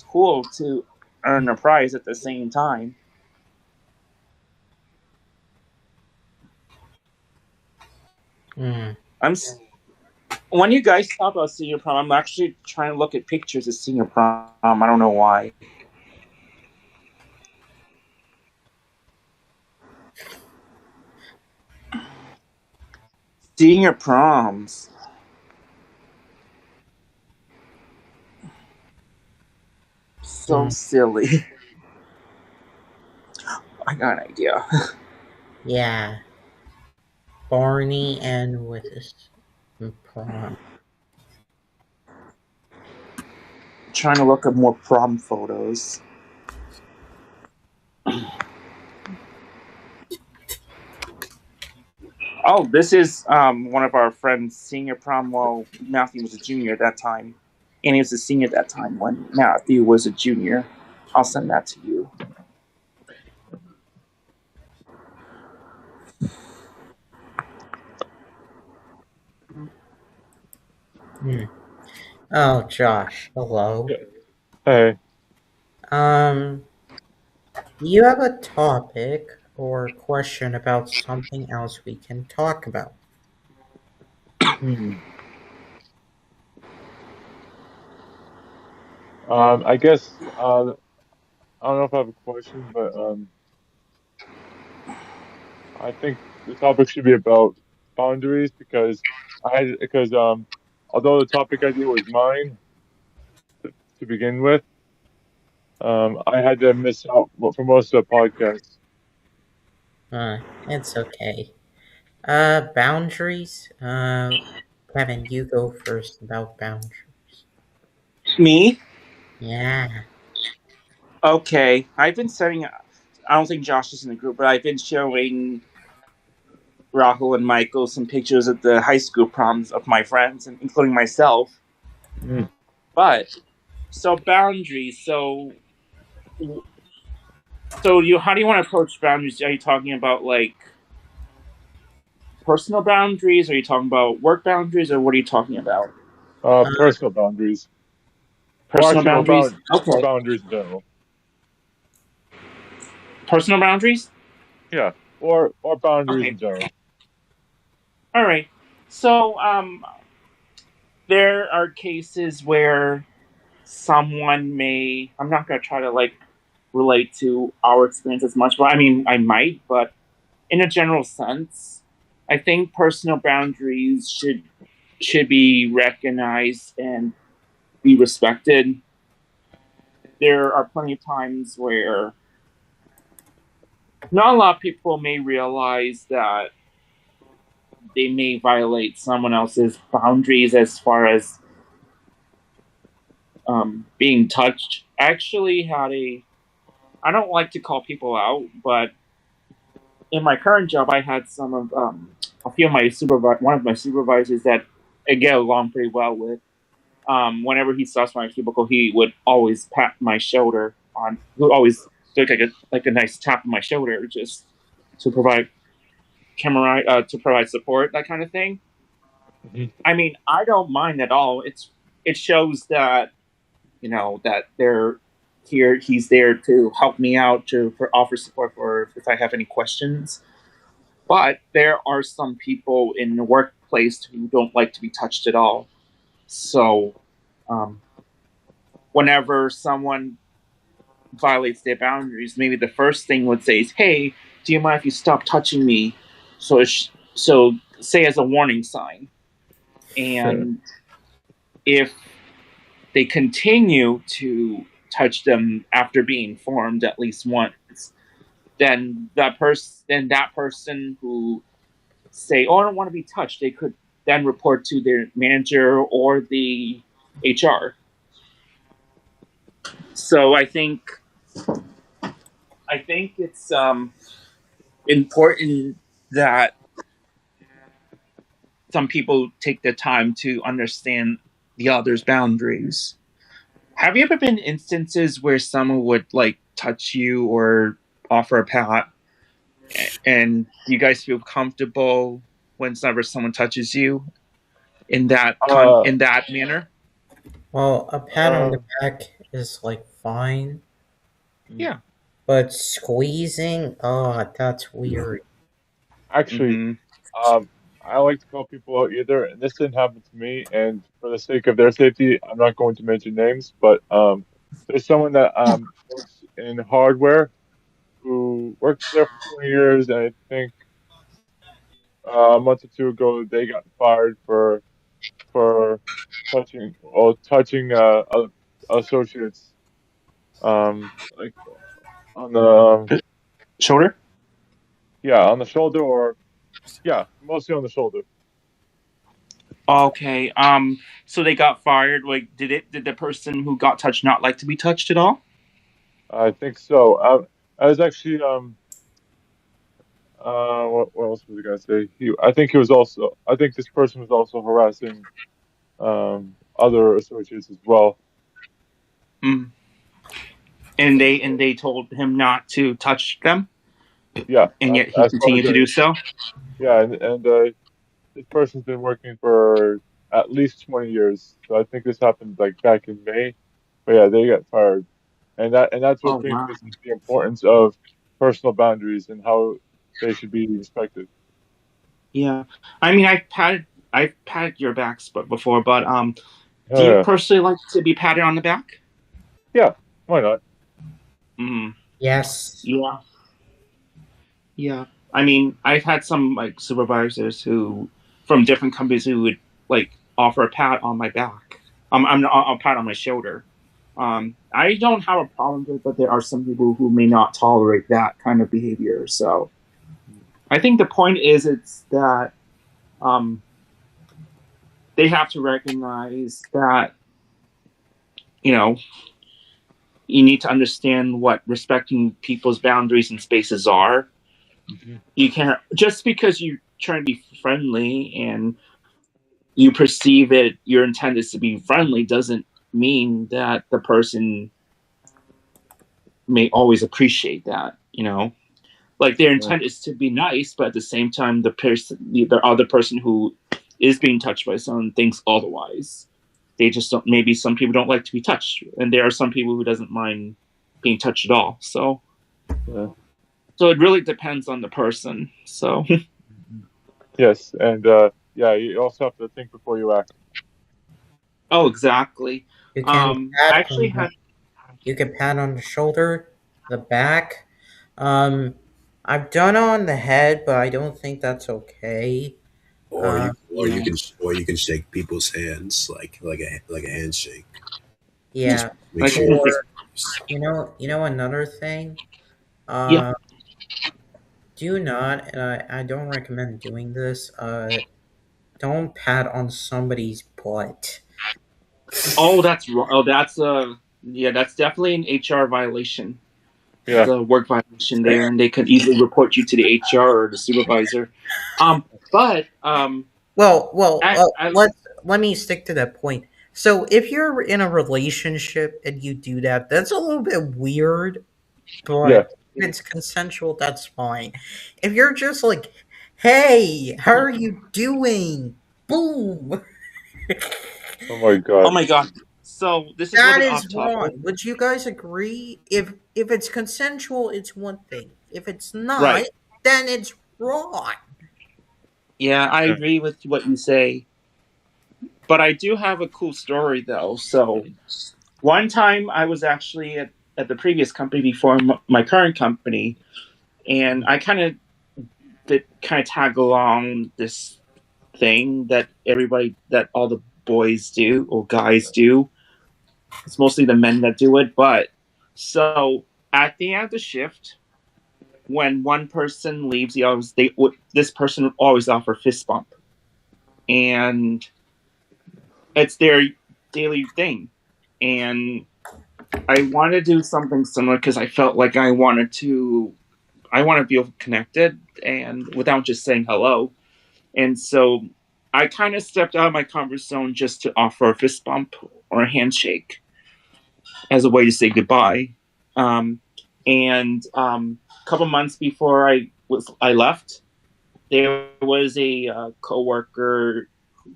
cool to earn a prize at the same time. Mm. I'm when you guys talk about senior prom, I'm actually trying to look at pictures of senior prom. I don't know why. Senior proms. So Mm. silly. I got an idea. Yeah. Barney and with his prom. Trying to look at more prom photos. Oh, this is one of our friends' senior prom. Well, Matthew was a junior at that time, and he was a senior at that time when Matthew was a junior. I'll send that to you. Mm. Oh, Josh. Hello. Hey, Um, do you have a topic or question about something else we can talk about? hmm. I guess I don't know if I have a question, but I think the topic should be about boundaries because although the topic idea was mine to begin with, I had to miss out for most of the podcast. It's okay. Boundaries. Kevin, you go first about boundaries. Me? Yeah. Okay. I've been setting. I don't think Josh is in the group, but I've been showing Rahul and Michael some pictures of the high school proms of my friends, and including myself. Mm. But so boundaries. So you, how do you want to approach boundaries? Are you talking about like personal boundaries? Are you talking about work boundaries, or what are you talking about? Personal boundaries, or Personal actually, boundaries. or Okay. boundaries in general. Personal boundaries. Yeah, or boundaries in Okay. general. All right. So there are cases where someone may. I'm not going to try to like relate to our experience as much, but I mean I might. But in a general sense, I think personal boundaries should be recognized and be respected. There are plenty of times where not a lot of people may realize that they may violate someone else's boundaries as far as being touched. I actually had I don't like to call people out, but in my current job, I had some of a few of my one of my supervisors that I get along pretty well with. Whenever he stops my cubicle, he would always pat my shoulder on. He would always do like a nice tap on my shoulder, just to provide to provide support, that kind of thing. Mhm. I mean, I don't mind at all. It shows that that they're here. He's there to help me out, to for offer support for if I have any questions. But there are some people in the workplace who don't like to be touched at all. So, um, whenever someone violates their boundaries, maybe the first thing would say is, "Hey, do you mind if you stop touching me?" So say as a warning sign. Sure. And if they continue to touch them after being informed at least once, then that person who say, "Oh, I don't want to be touched," they could then report to their manager or the HR. So I think it's important that some people take the time to understand the other's boundaries. Have you ever been in instances where someone would like touch you or offer a pat, and you guys feel comfortable whenever someone touches you Uh, in that manner? Well, a pat on the um, back is like fine, Yeah. but squeezing, oh, that's weird. actually, Mm-hmm. um, I like to call people out either, and this didn't happen to me. And for the sake of their safety, I'm not going to mention names, but there's someone that works in hardware who worked there for 20 years, and I think a month or two ago they got fired for touching associates like on the Shoulder. on the shoulder or mostly on the shoulder. Okay. So they got fired. Like, did the person who got touched not like to be touched at all? I think so. I was actually what else was I gonna say? I think this person was also harassing other associates as well. Mm. And they told him not to touch them, Yeah, and yet he as far as continued to do so. and this person's been working for at least 20 years. So I think this happened like back in May. But yeah, they got fired. And that's Oh what brings wow. us into the importance of personal boundaries and how they should be respected. Yeah. I mean, I've patted your backs before, but do you Yeah, personally like to be patted on the back? yeah, why not? Mm. Yes. Yeah. Yeah. I mean, I've had some like supervisors who from different companies who would like offer a pat on my back. I'm a pat on my shoulder. I don't have a problem with it, but there are some people who may not tolerate that kind of behavior. So I think the point is it's that um, they have to recognize that, you know, you need to understand what respecting people's boundaries and spaces are. You can't, just because you're trying to be friendly and you perceive it, your intent is to be friendly, doesn't mean that the person may always appreciate that, you know? Like their intent is to be nice, but at the same time, the other person who is being touched by someone thinks otherwise. They just don't. Maybe some people don't like to be touched, and there are some people who doesn't mind being touched at all. So, Yeah. so it really depends on the person. So, Yes, and yeah, you also have to think before you act. oh, exactly. You can I pat actually on had. you can pat on the shoulder, the back. I've done on the head, but I don't think that's okay. Or Uh, you or you can or you can shake people's hands like a handshake. Just yeah. make Like, sure. Or you know another thing. yeah. Uh, do not, and I don't recommend doing this. Don't pat on somebody's butt. Oh, that's wrong. Oh, that's yeah, that's definitely an HR violation. Yeah. The work violation there, and they could easily report you to the HR or the supervisor. But Well, I let me stick to that point. So, if you're in a relationship and you do that, that's a little bit weird, Yeah. but if it's consensual, that's fine. If you're just like, "Hey, how are you doing?" Boom. Oh my oh God. my god. So this is a little That bit is off topic, wrong. Would you guys agree? If it's consensual, it's one thing. If it's not, right? then it's wrong. Yeah, I Yeah. agree with what you say, but I do have a cool story though. So one time I was actually at the previous company before my current company, and I kind of tag along this thing that all the boys do or guys do. It's mostly the men that do it, but so at the end of the shift, when one person leaves, this person would always offer fist bump, and it's their daily thing. And I want to do something similar because I felt like I want to feel connected and without just saying hello. And so I kind of stepped out of my comfort zone just to offer a fist bump or a handshake as a way to say goodbye. And a couple months before I left, there was a coworker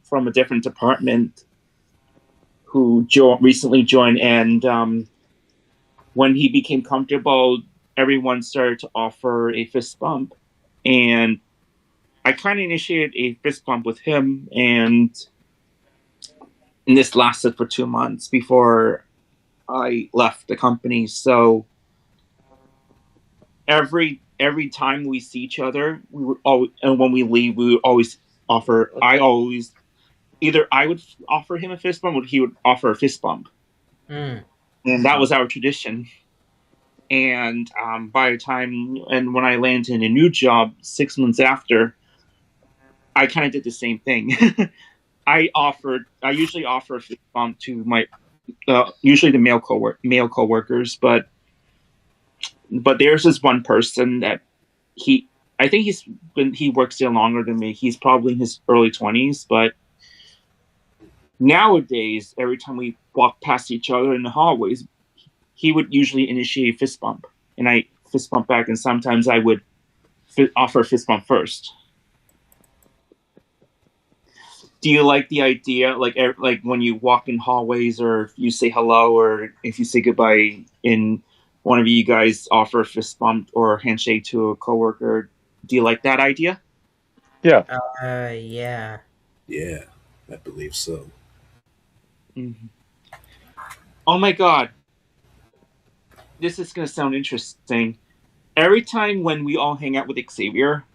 from a different department who recently joined, and when he became comfortable, everyone started to offer a fist bump, and I kind of initiated a fist bump with him, and this lasted for 2 months before I left the company. So every time we see each other, we would always, and when we leave, we would always offer. I always either I would offer him a fist bump, or he would offer a fist bump, Hmm. and that was our tradition. And by the time and when I landed in a new job 6 months after, I kind of did the same thing. I usually offer a fist bump to my usually the male coworkers, but there's this one person that he I think he works there longer than me. He's probably in his early 20s, but nowadays every time we walk past each other in the hallways, he would usually initiate a fist bump, and I fist bump back, and sometimes I would offer a fist bump first. Do you like the idea, like when you walk in hallways, or if you say hello, or if you say goodbye, in one of you guys offer a fist bump or a handshake to a coworker? Do you like that idea? Yeah. Yeah. Yeah, I believe so. Mm-hmm. Oh my god, this is gonna sound interesting. Every time when we all hang out with Xavier,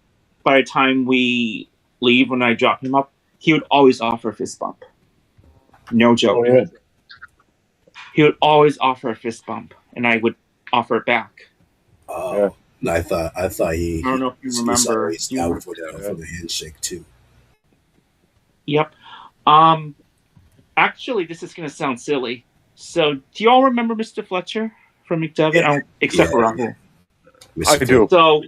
by the time we leave, when I drop him up, he would always offer a fist bump. No joke. Oh, yeah. He would always offer a fist bump, and I would offer it back. Oh, I thought I don't know if you he's remember. always down for the handshake too. Yep. Actually, this is going to sound silly. So, do you all remember Mr. Fletcher from McDevitt? Except for Rahul. I do. So,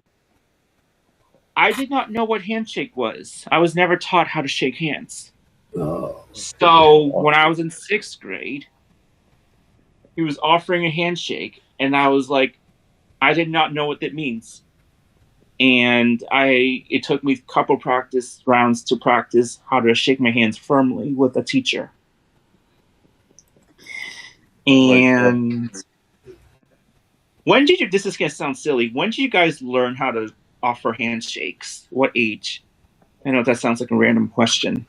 I did not know what handshake was. I was never taught how to shake hands. Oh, So, when I was in 6th grade, he was offering a handshake, and I was like, I did not know what that means. And it took me a couple practice rounds to practice how to shake my hands firmly with a teacher. And when did you, this is going to sound silly, when did you guys learn how to offer handshakes? What age? I know that sounds like a random question.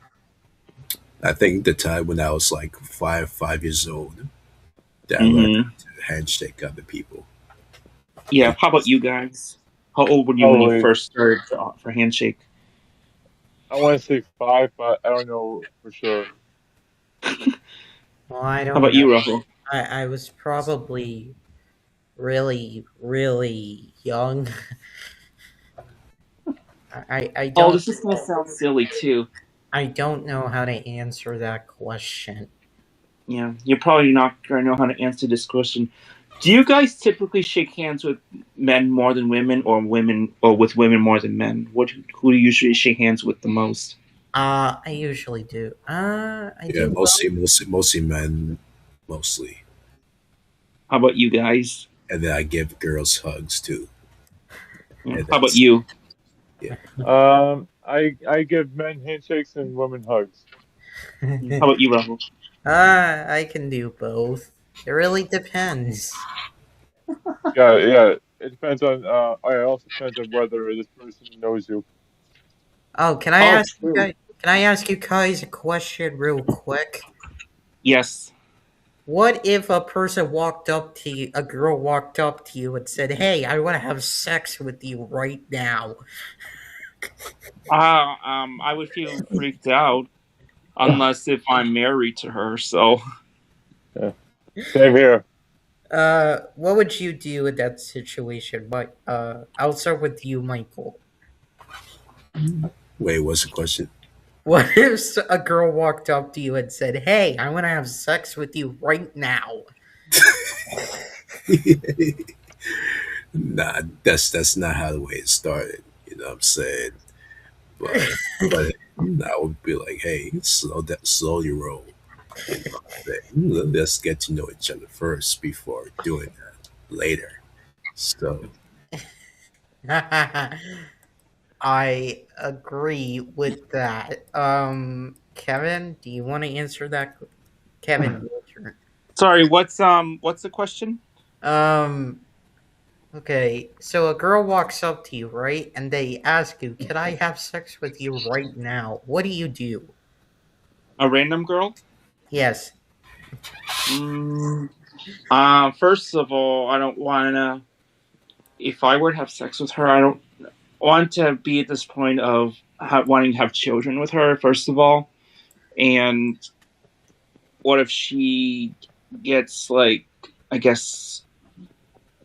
I think the time when I was like 5 years old, that I learned how to handshake other people. Yeah, how about you guys? How old were you when you first started to offer handshake? I want to say 5, but I don't know for sure. Well, I don't How about know. you, Rahul? I was probably really, really young. I don't. Oh, this is going to sound silly too. I don't know how to answer that question. Yeah, you're probably not going to know how to answer this question. Do you guys typically shake hands with men more than women, or with women more than men? Who do you usually shake hands with the most? I usually do. I do. Mostly men, mostly. How about you guys? And then I give girls hugs too. Yeah. How about you? Yeah. I give men handshakes and women hugs. How about you, Rahul? I can do both. It really depends. Yeah. It depends on. It also depends on whether this person knows you. Oh, can I ask you guys? Can I ask you guys a question real quick? Yes. What if a girl walked up to you and said, "Hey, I want to have sex with you right now"? I would feel freaked out, unless if I'm married to her. So. Yeah. Same here. What would you do in that situation? I'll start with you, Michael. Wait, what's the question? What if a girl walked up to you and said, "Hey, I want to have sex with you right now"? Nah, that's not how the way it started. You know what I'm saying? But I would be like, hey, slow your roll. You know, let's get to know each other first before doing that later. So I agree with that. Kevin, do you want to answer that? Kevin, your turn. Sorry, what's the question? Okay, so a girl walks up to you, right? And they ask you, "Can I have sex with you right now?" What do you do? A random girl? Yes. First of all, I don't want to. If I were to have sex with her, I don't want to be at this point of wanting to have children with her, first of all. And what if she gets, like, I guess,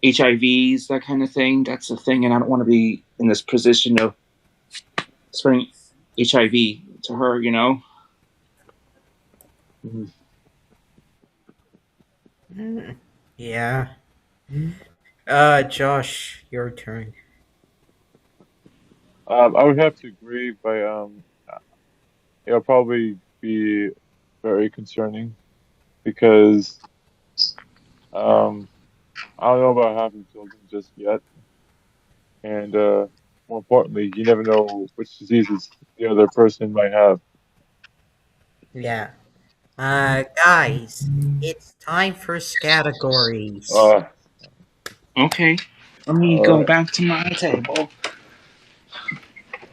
HIVs, that kind of thing? That's a thing, and I don't want to be in this position of spreading HIV to her, you know? Yeah. Josh, your turn. I would have to agree, but it'll probably be very concerning because I don't know about having children just yet, and more importantly, you never know which diseases the other person might have. Yeah. Guys, it's time for categories. Okay. Let me go back to my table.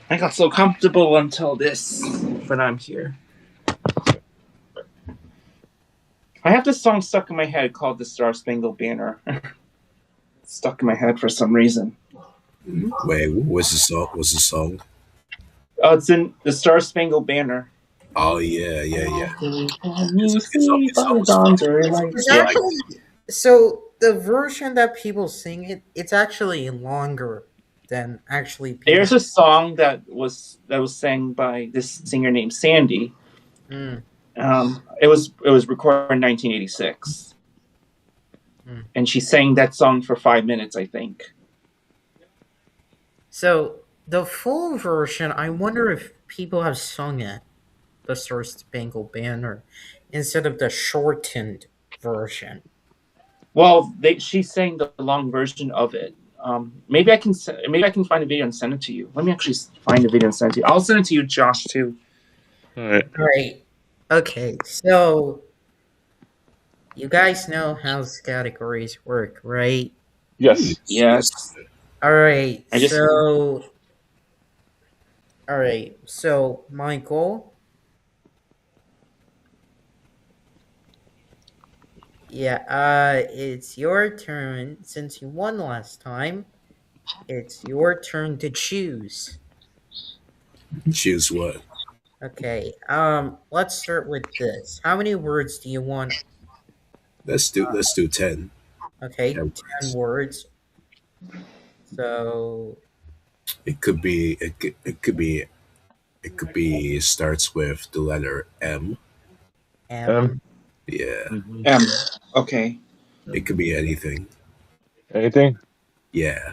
I got so comfortable until this, but I'm here. I have this song stuck in my head called "The Star Spangled Banner." It's stuck in my head for some reason. Wait, what's the song? What's the song? It's in the Star Spangled Banner. Oh yeah, yeah, yeah. Can you see It's by the always dawn's fun. early light? It's I Yeah. like. actually so the version that people sing it's actually longer than actually people. There's a song that was sang by this singer named Sandy. Mm, It was recorded in 1986, mm. and she sang that song for 5 minutes, I think. So the full version, I wonder if people have sung it, the Star Spangled Banner, instead of the shortened version. Well, she sang the long version of it. Maybe I can find a video and send it to you. Let me actually find a video and send it to you. I'll send it to you, Josh, too. All right. Right. Okay, so you guys know how categories work, right? Yes. Yes. Alright, I just so Michael. Yeah, it's your turn. Since you won last time, it's your turn to choose. Choose what? Okay, let's start with this. How many words do you want? Let's do 10. Okay, 10 10 words. words. So, It could be. It could be. Starts with the letter M. M. Yeah. Mhm. M. Okay. It could be anything. Anything? Yeah.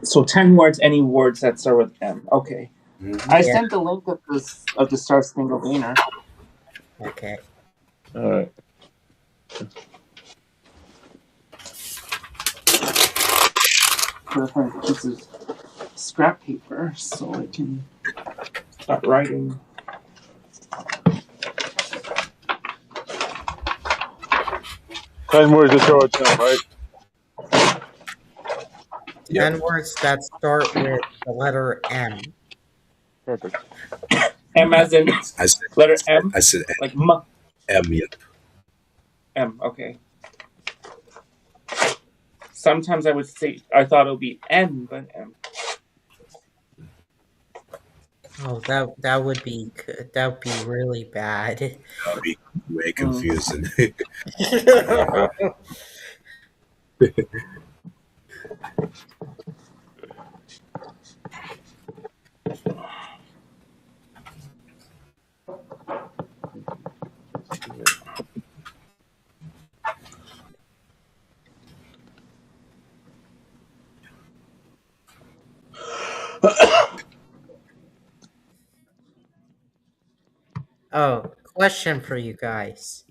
So 10 words, any words that start with M. Okay. Mhm. I Yeah. sent the link of the Star Spangled Banner. Okay. All right. Different pieces of scrap paper so I can start writing. Ten words to throw at them, right? 10 words that start with the letter M. Perfect. M as in I said. letter M, I said like M. M. Yep. M. Okay. Sometimes I thought it would be N, but M. Oh, that would be really bad. That'll be way confusing. Oh, question for you guys.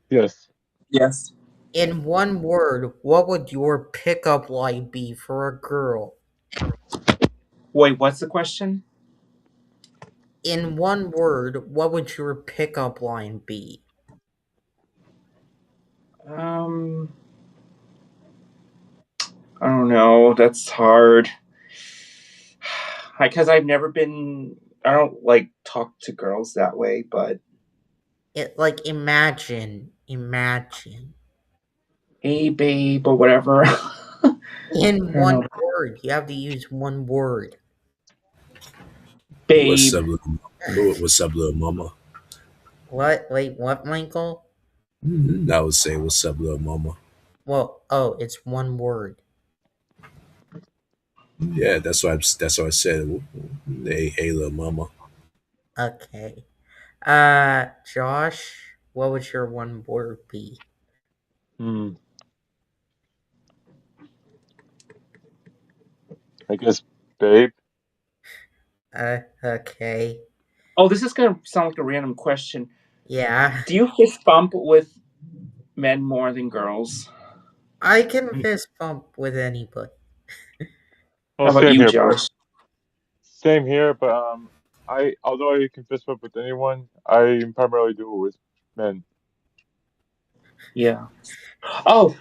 Yes. Yes. In one word, what would your pickup line be for a girl? Wait, what's the question? In one word, what would your pickup line be? I don't know. That's hard. Because I've never been. I don't like talk to girls that way, but Like imagine. hey, babe, or whatever. In don't one know. word, you have to use one word. What's Babe. up, what's up, little mama? What? Wait, what, Michael? I would say, what's up, little mama? Well, oh, it's one word. Yeah, that's what I said. Hey, little mama. Okay. Josh, what would your one word be? I guess, babe. Okay. Oh, this is gonna sound like a random question. Yeah. Do you fist bump with men more than girls? I can fist bump with anybody. Well, How about same you, here, bro. Josh? Same here, but although I can fist bump with anyone, I primarily do it with men. Yeah. Oh,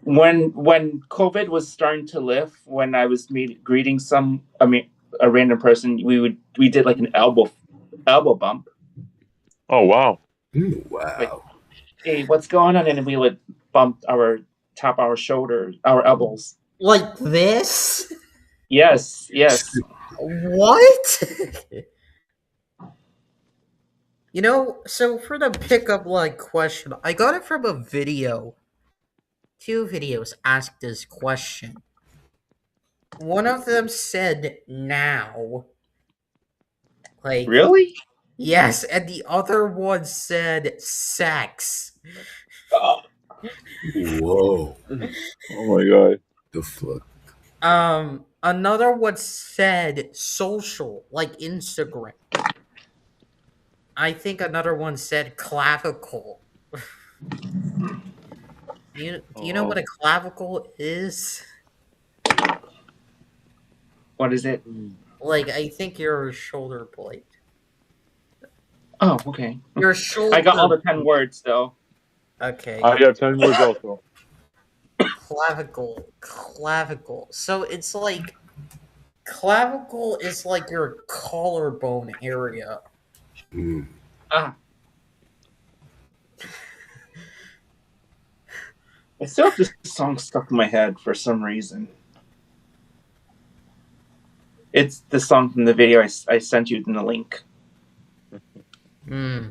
when COVID was starting to lift, when I was greeting a random person, we did like an elbow bump. Oh wow. Wow. Like, hey, what's going on? And we would tap our shoulders, our elbows. Like this? Yes. What? So for the pickup line question, I got it from a video. Two videos asked this question. One of them said now. Like, Really? yes, and the other one said sex. Oh, Whoa. Oh my god. The fuck? Another one said social, like Instagram. I think another one said clavicle. Do you know what a clavicle is? what is it? Like, I think your shoulder blade. Oh, okay. Your shoulder. I got all the 10 words though. Okay. I got 10 words also. Clavicle. So it's like clavicle is like your collarbone area. Mm. Ah. I still have this song stuck in my head for some reason. It's the song from the video I sent you in the link. Hmm.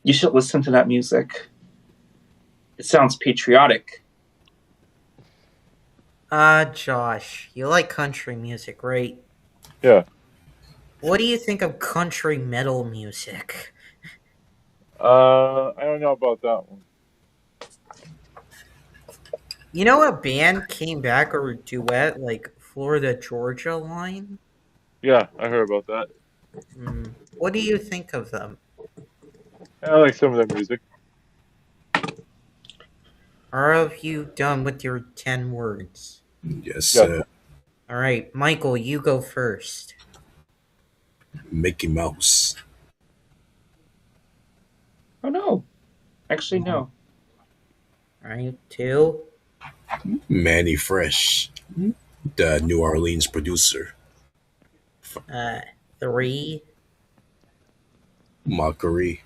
You should listen to that music. It sounds patriotic. Josh, you like country music, right? Yeah. What do you think of country metal music? I don't know about that one. You know a band came back or a duet like Florida Georgia Line? Yeah, I heard about that. What do you think of them? I like some of their music. Are of you done with your 10 words? Yes, Yeah. sir. All right, Michael, you go first. Mickey Mouse. Oh no. Actually, no. All right, 2. Manny Fresh, the New Orleans producer. 3. Mockery.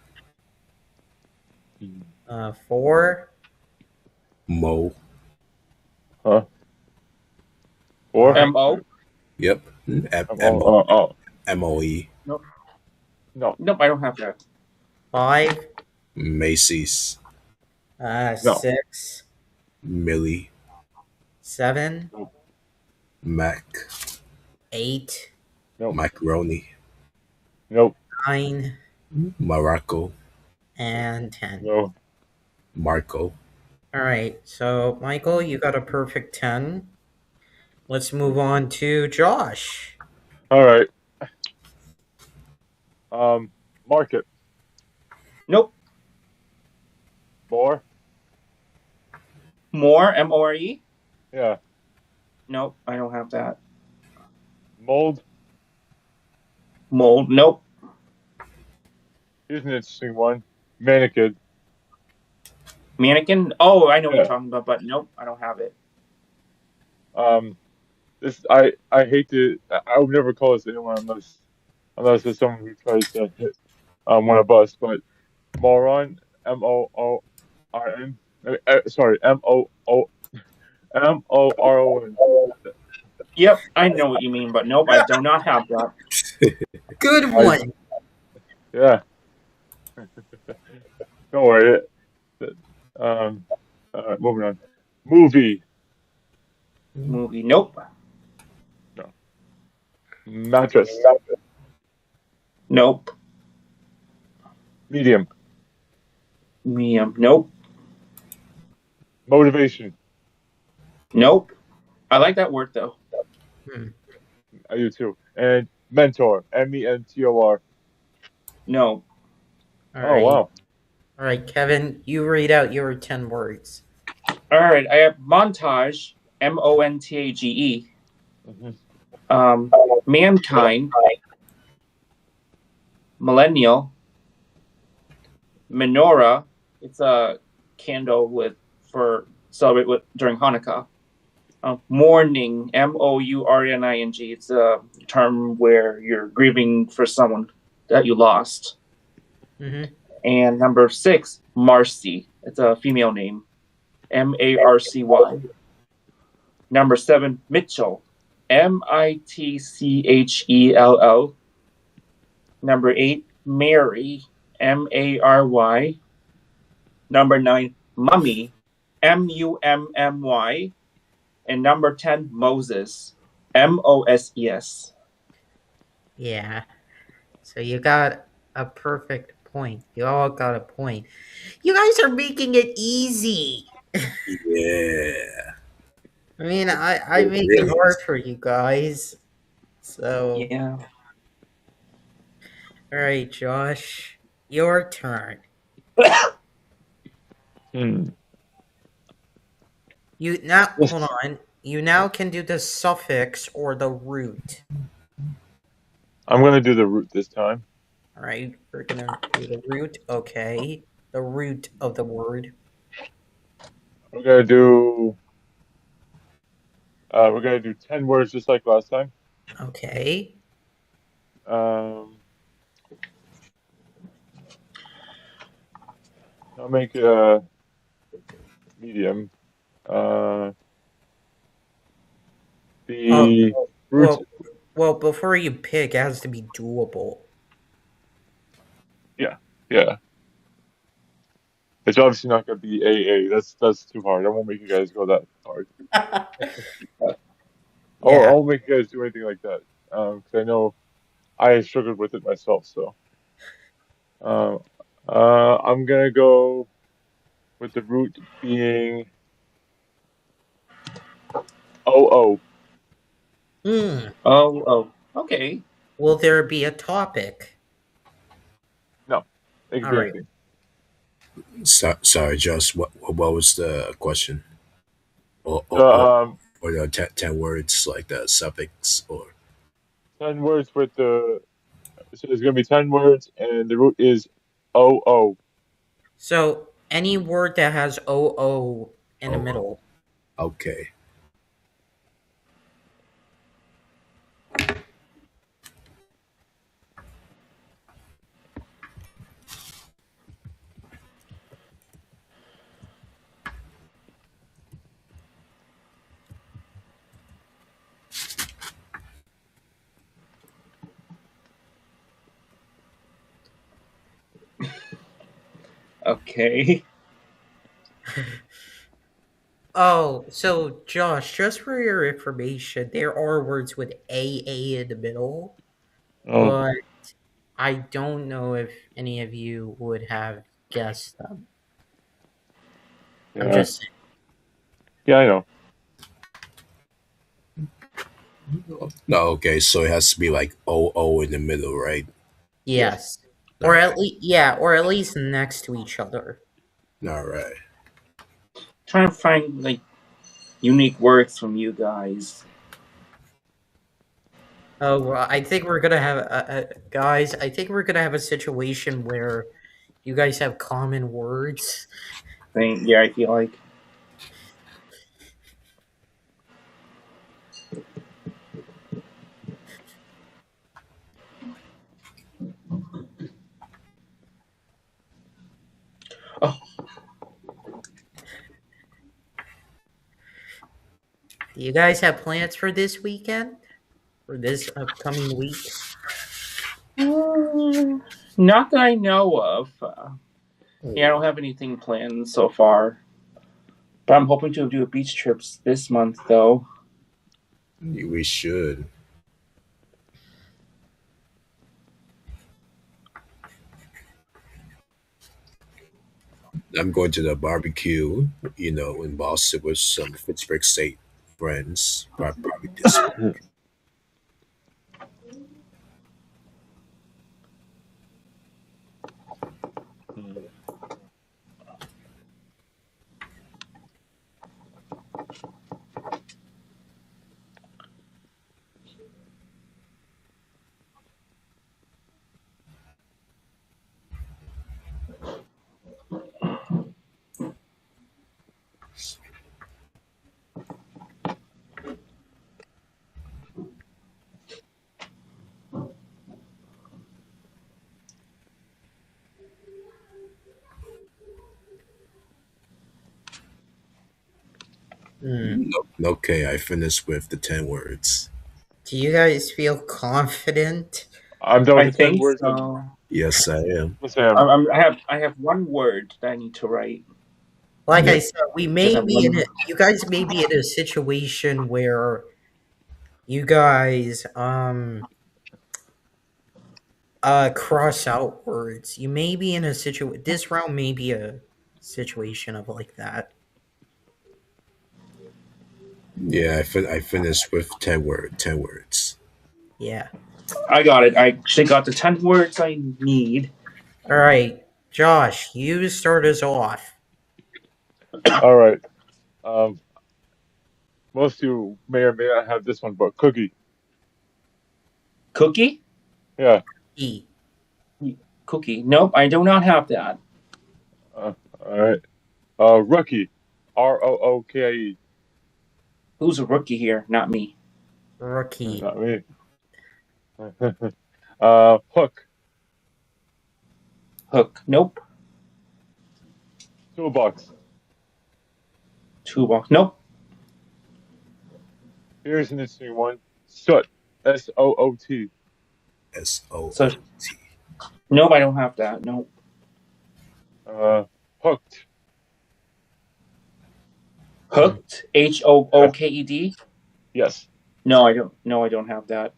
4. Mo. Huh? Or? M.O.? Yep. Oh. MOE. Nope. No. Nope, I don't have that. 5. Macy's. 6. Millie. 7. Mac. 8. Nope. Macaroni. Nope. 9. Morocco. And 10. No. Marco. All right, so Michael, you got a perfect 10. Let's move on to Josh. All right. Market. Nope. More? More? M-O-R-E? Yeah. Nope, I don't have that. Mold? Mold? Nope. Here's an interesting one. Mannequin. Mannequin? Oh, I know what Yeah. you're talking about, but nope, I don't have it. This I hate to. I would never call this anyone unless it's someone who tries to hit one of us. But moron, MOORN. Sorry, MORON. Yep, I know what you mean, but nope, I do not have that. Good one. Yeah. Don't worry. Moving on. Movie. Movie? Nope. Mattress. Nope. Medium. Medium? Nope. Motivation. Nope. I like that word though. I do too. And mentor. MENTOR. No. All Oh right. wow. All right, Kevin, you read out your 10 words. All right, I have montage. MONTAGE. Mankind. Millennial. Menorah. It's a candle for celebrate with during Hanukkah. Mourning. MOURNING. It's a term where you're grieving for someone that you lost. And number 6, Marcy. It's a female name. MARCY. Number 7, Mitchell. Mitchell. Number 8, Mary, Mary. Number 9, Mummy, Mummy. And number 10, Moses, Moses. Yeah. So you got a perfect point. You all got a point. You guys are making it easy. Yeah. I mean, I It make it really hard is. for you guys. So, Yeah. all right, Josh, your turn. Hmm. You now hold on. You now can do the suffix or the root. I'm gonna do the root this time. All right, we're gonna do the root. Okay, the root of the word. We're gonna do. We're gonna do 10 words just like last time. Okay. I'll make it a medium. Oh, The root. well. Before you pick, it has to be doable. Yeah. It's obviously not gonna be AA. That's too hard. I won't make you guys go that hard. Yeah. I won't make you guys do anything like that. Because I know I struggled with it myself. So, I'm gonna go with the root being OO. Hmm. Oh. Okay. Will there be a topic? No, it could All be right. anything. Sorry, Josh. What was the question? So, Or the 10 words like the suffix or 10 words with the. So there's gonna be 10 words, and the root is OO. So any word that has oo in the oh, middle. okay. Okay. Oh, so Josh, just for your information, there are words with AA in the middle, Oh, but I don't know if any of you would have guessed them. I'm yeah, just saying. yeah, I know. No, okay. So it has to be like in the middle, right? Yes. Yes. All Or at right. least yeah, or at least next to each other. All right. Trying to find like unique words from you guys. Oh, well, I think we're gonna have guys. I think we're gonna have a situation where you guys have common words. Yeah, I feel like. Oh, Do you guys have plans for this weekend? For this upcoming week? not that I know of. Yeah, I don't have anything planned so far. But I'm hoping to do a beach trip this month, though. We should. I'm going to the barbecue, in Boston with some Pittsburgh State friends. Probably this week. Hmm. Okay, I finished with the 10 words. Do you guys feel confident? I'm done I with the 10 think words. so. Yes, I am. Sam. I have one word that I need to write. Like I Yep. said, we Just may have be in one. a, you guys may be in a situation where you guys cross out words. You may be in a situation. This round may be a situation of like that. Yeah, I finished with 10 words. Yeah. I got it. I actually got the 10 words I need. All right, Josh, you start us off. All right. Um, most of you may or may not have this one, but cookie. Cookie? Yeah. E. Cookie. Nope, I do not have that. All right. Rookie. Rookie. Who's a rookie here? Not me. Rookie. Not me. Hook. Hook. Nope. Toolbox. Toolbox. Nope. Here's an interesting one. Soot. SOOT. SOOT. Nope, I don't have that. Nope. Hooked. Hooked. HOOKED. Yes. No, I don't. No, I don't have that.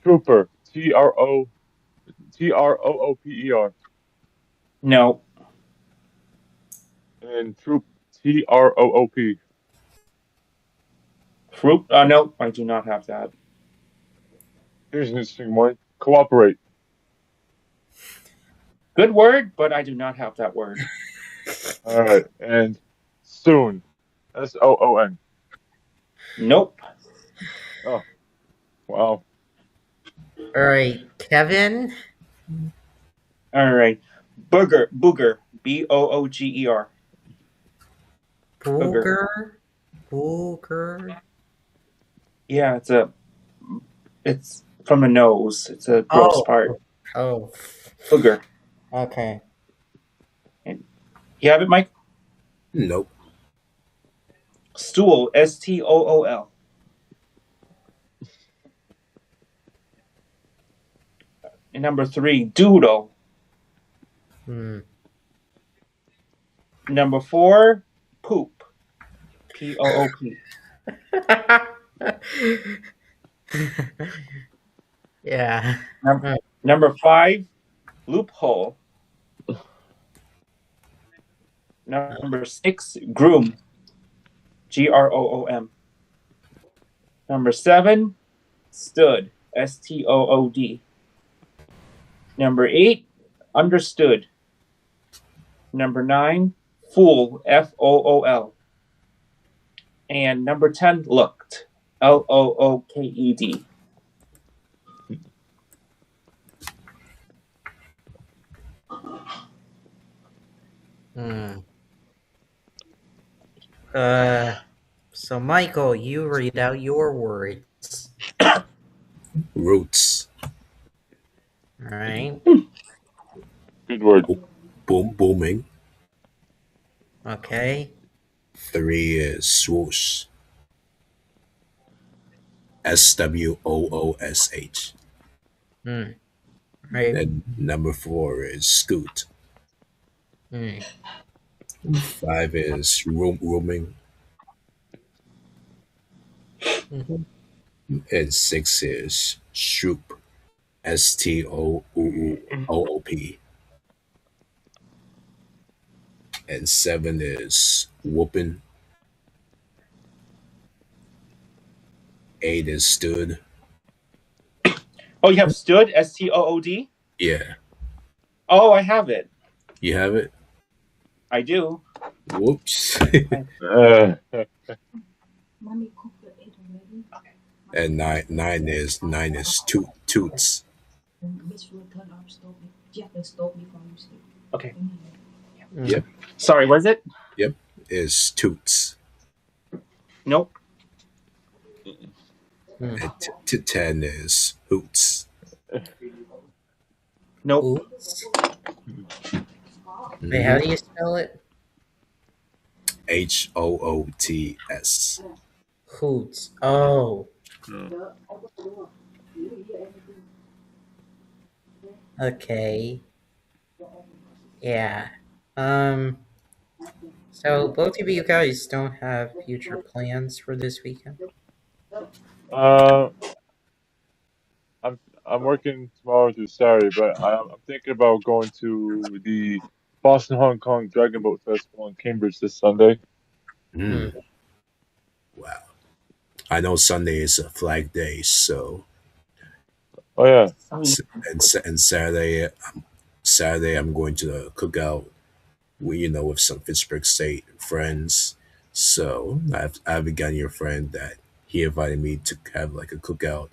Trooper. TROOPER. No. And troop. TROOP. Fruit. Nope, I do not have that. Here's an interesting one. Cooperate. Good word, but I do not have that word. All right. And soon. SOON. Nope. Oh. Wow. All right, Kevin. All right. Booger. Booger. BOOGER. Booger. Booger. Yeah, it's from the nose. It's a gross part. Oh. Booger. Okay. You have it, Mike? Nope. Stool. STOOL. And number 3, doodle. Hmm. Number 4, poop. POOP. Yeah. Number 5, loophole. Number 6, groom. GROOM. Number 7, stood. STOOD. Number 8, understood. Number 9, fool. FOOL. And number 10, looked. LOOKED. Hmm. So Michael, you read out your words. Roots. All right. Good word. Booming. Okay. 3 is swoosh. SWOOSH. Right. And number 4 is scoot. 5 is rooming. Mm-hmm. And 6 is shoop. STOOOOP. And 7 is whooping. 8 is stood. Oh, you have stood. STOOD. Yeah. Oh, I have it. You have it? I do. Whoops. And nine is toots. Okay. Yep. Sorry, was it? Yep. Is toots. Nope. And 10 is hoots. Nope. Oops. Wait, how do you spell it? HOOTS. Hoots. Oh. No. Okay. Yeah. Um. So both of you guys don't have future plans for this weekend? Uh, I'm working tomorrow through Saturday, but I'm thinking about going to the Boston Hong Kong Dragon Boat Festival in Cambridge this Sunday. Hmm. Mm, wow. I know Sunday is a flag day, so Oh yeah. Oh, yeah. and Saturday I'm going to the cookout. With some Pittsburgh State friends. So I've gotten your friend that he invited me to have like a cookout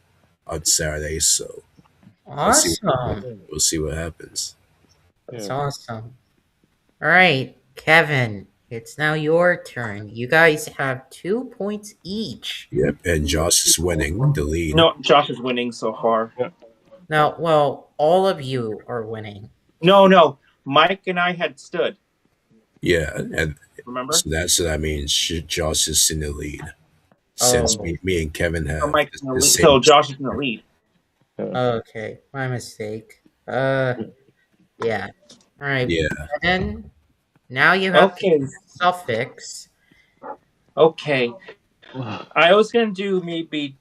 on Saturday. So we'll see Awesome. we'll see what happens. That's Yeah. awesome. All right, Kevin, it's now your turn. You guys have 2 points each. Yep, and Josh is winning the lead. No, Josh is winning so far. Yeah. Now, well, all of you are winning. No. Mike and I had stood. Yeah, and Remember? so that means Josh is in the lead since Oh, me and Kevin So have Mike's in the the lead. same. So Josh is in the lead. Yeah. okay. My mistake. Yeah. All right, Yeah, Kevin, now you have to Okay. use a suffix. Okay. I was gonna do maybe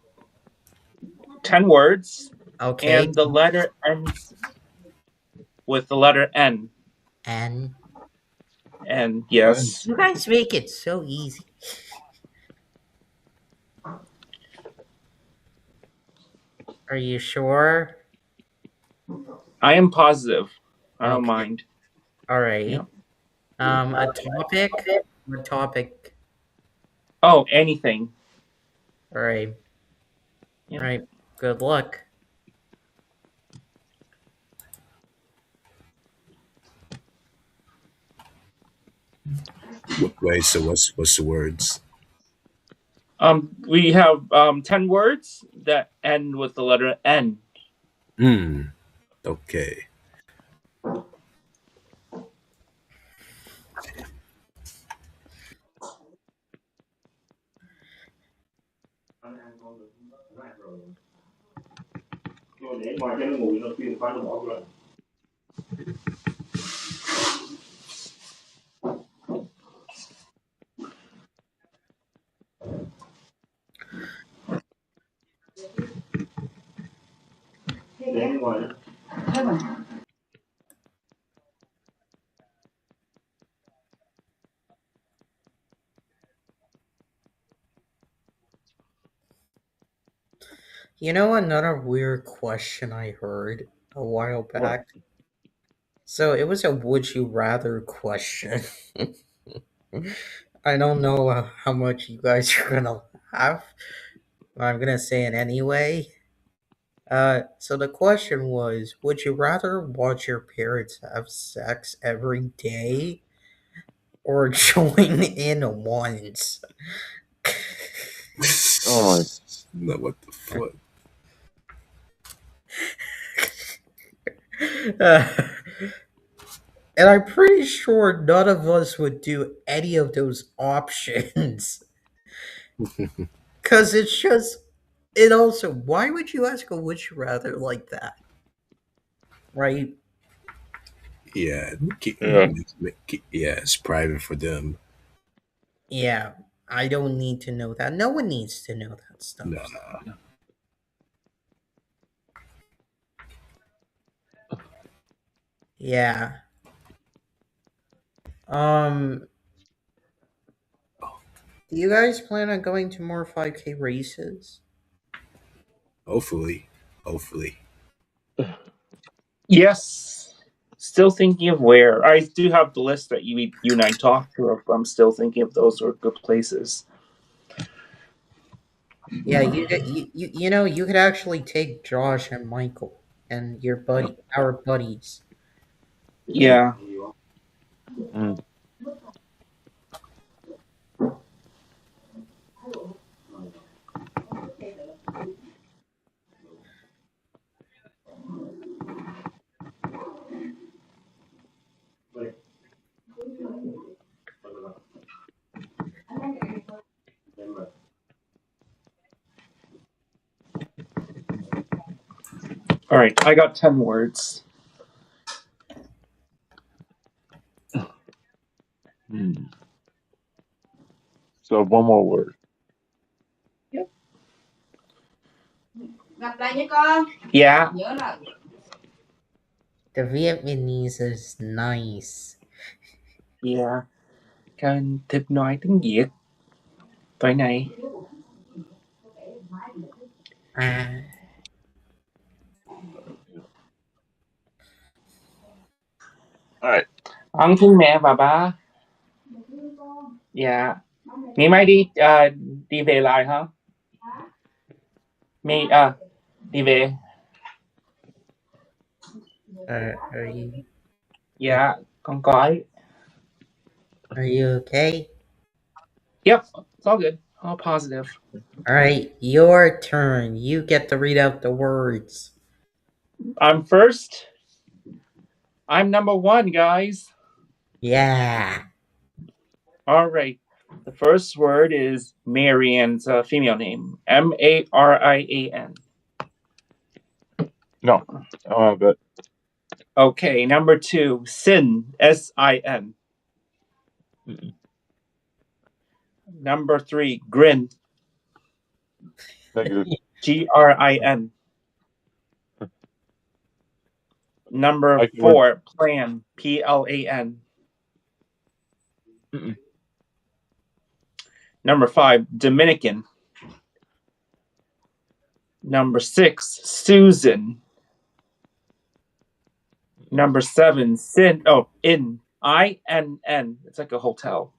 10 words, Okay. and the letter ends with the letter N. And And yes. you guys make it so easy. Are you sure? I am positive. I don't Okay. mind. All right. Yeah. A topic? What topic? Oh, anything. All right. Yeah. All right. Good luck. wait. So what's the words? We have 10 words that end with the letter N. Hmm. Okay. You know another weird question I heard a while What? back? So it was a would you rather question. I don't know how much you guys are gonna laugh, but I'm gonna say it anyway. So the question was, would you rather watch your parents have sex every day or join in once? Oh my. No, what the fuck? Uh, and I'm pretty sure none of us would do any of those options. Because it's just, it also, why would you ask a would you rather like that? Right? Yeah, Yeah. yeah, it's private for them. Yeah, I don't need to know that. No one needs to know that stuff. No. Yeah. Um, do you guys plan on going to more 5K races? Hopefully. Yes. Still thinking of where. I do have the list that you and I talked through. I'm still thinking of those are good places. Yeah, you could actually take Josh and Michael and your buddy, our buddies. Yeah. Mm. All right, I got 10 words. So one more word. Gặp lại nha con. Yeah. Nhớ là The Vietnamese is nice. Yeah. Can thích nói tiếng Việt tối nay. Ah. All right. Con thương mẹ và ba. Dạ. Ngày mai đi về lại hả? Đi về. Are you Dạ, con có ấy. are you okay? Yep, it's all good. All positive. All right, your turn. You get to read out the words. I'm first. I'm number 1, guys. Yeah. All right. The first word is Marian's female name. Marian. No, I don't have that. Okay, number 2, Sin. Sin. Mm-mm. Number 3, Grin. Negative. Grin. Number I can 4, Plan. Plan. Mm-mm. Number 5, Dominican. Number 6, Susan. Number 7, Sin. Oh, In. INN. It's like a hotel.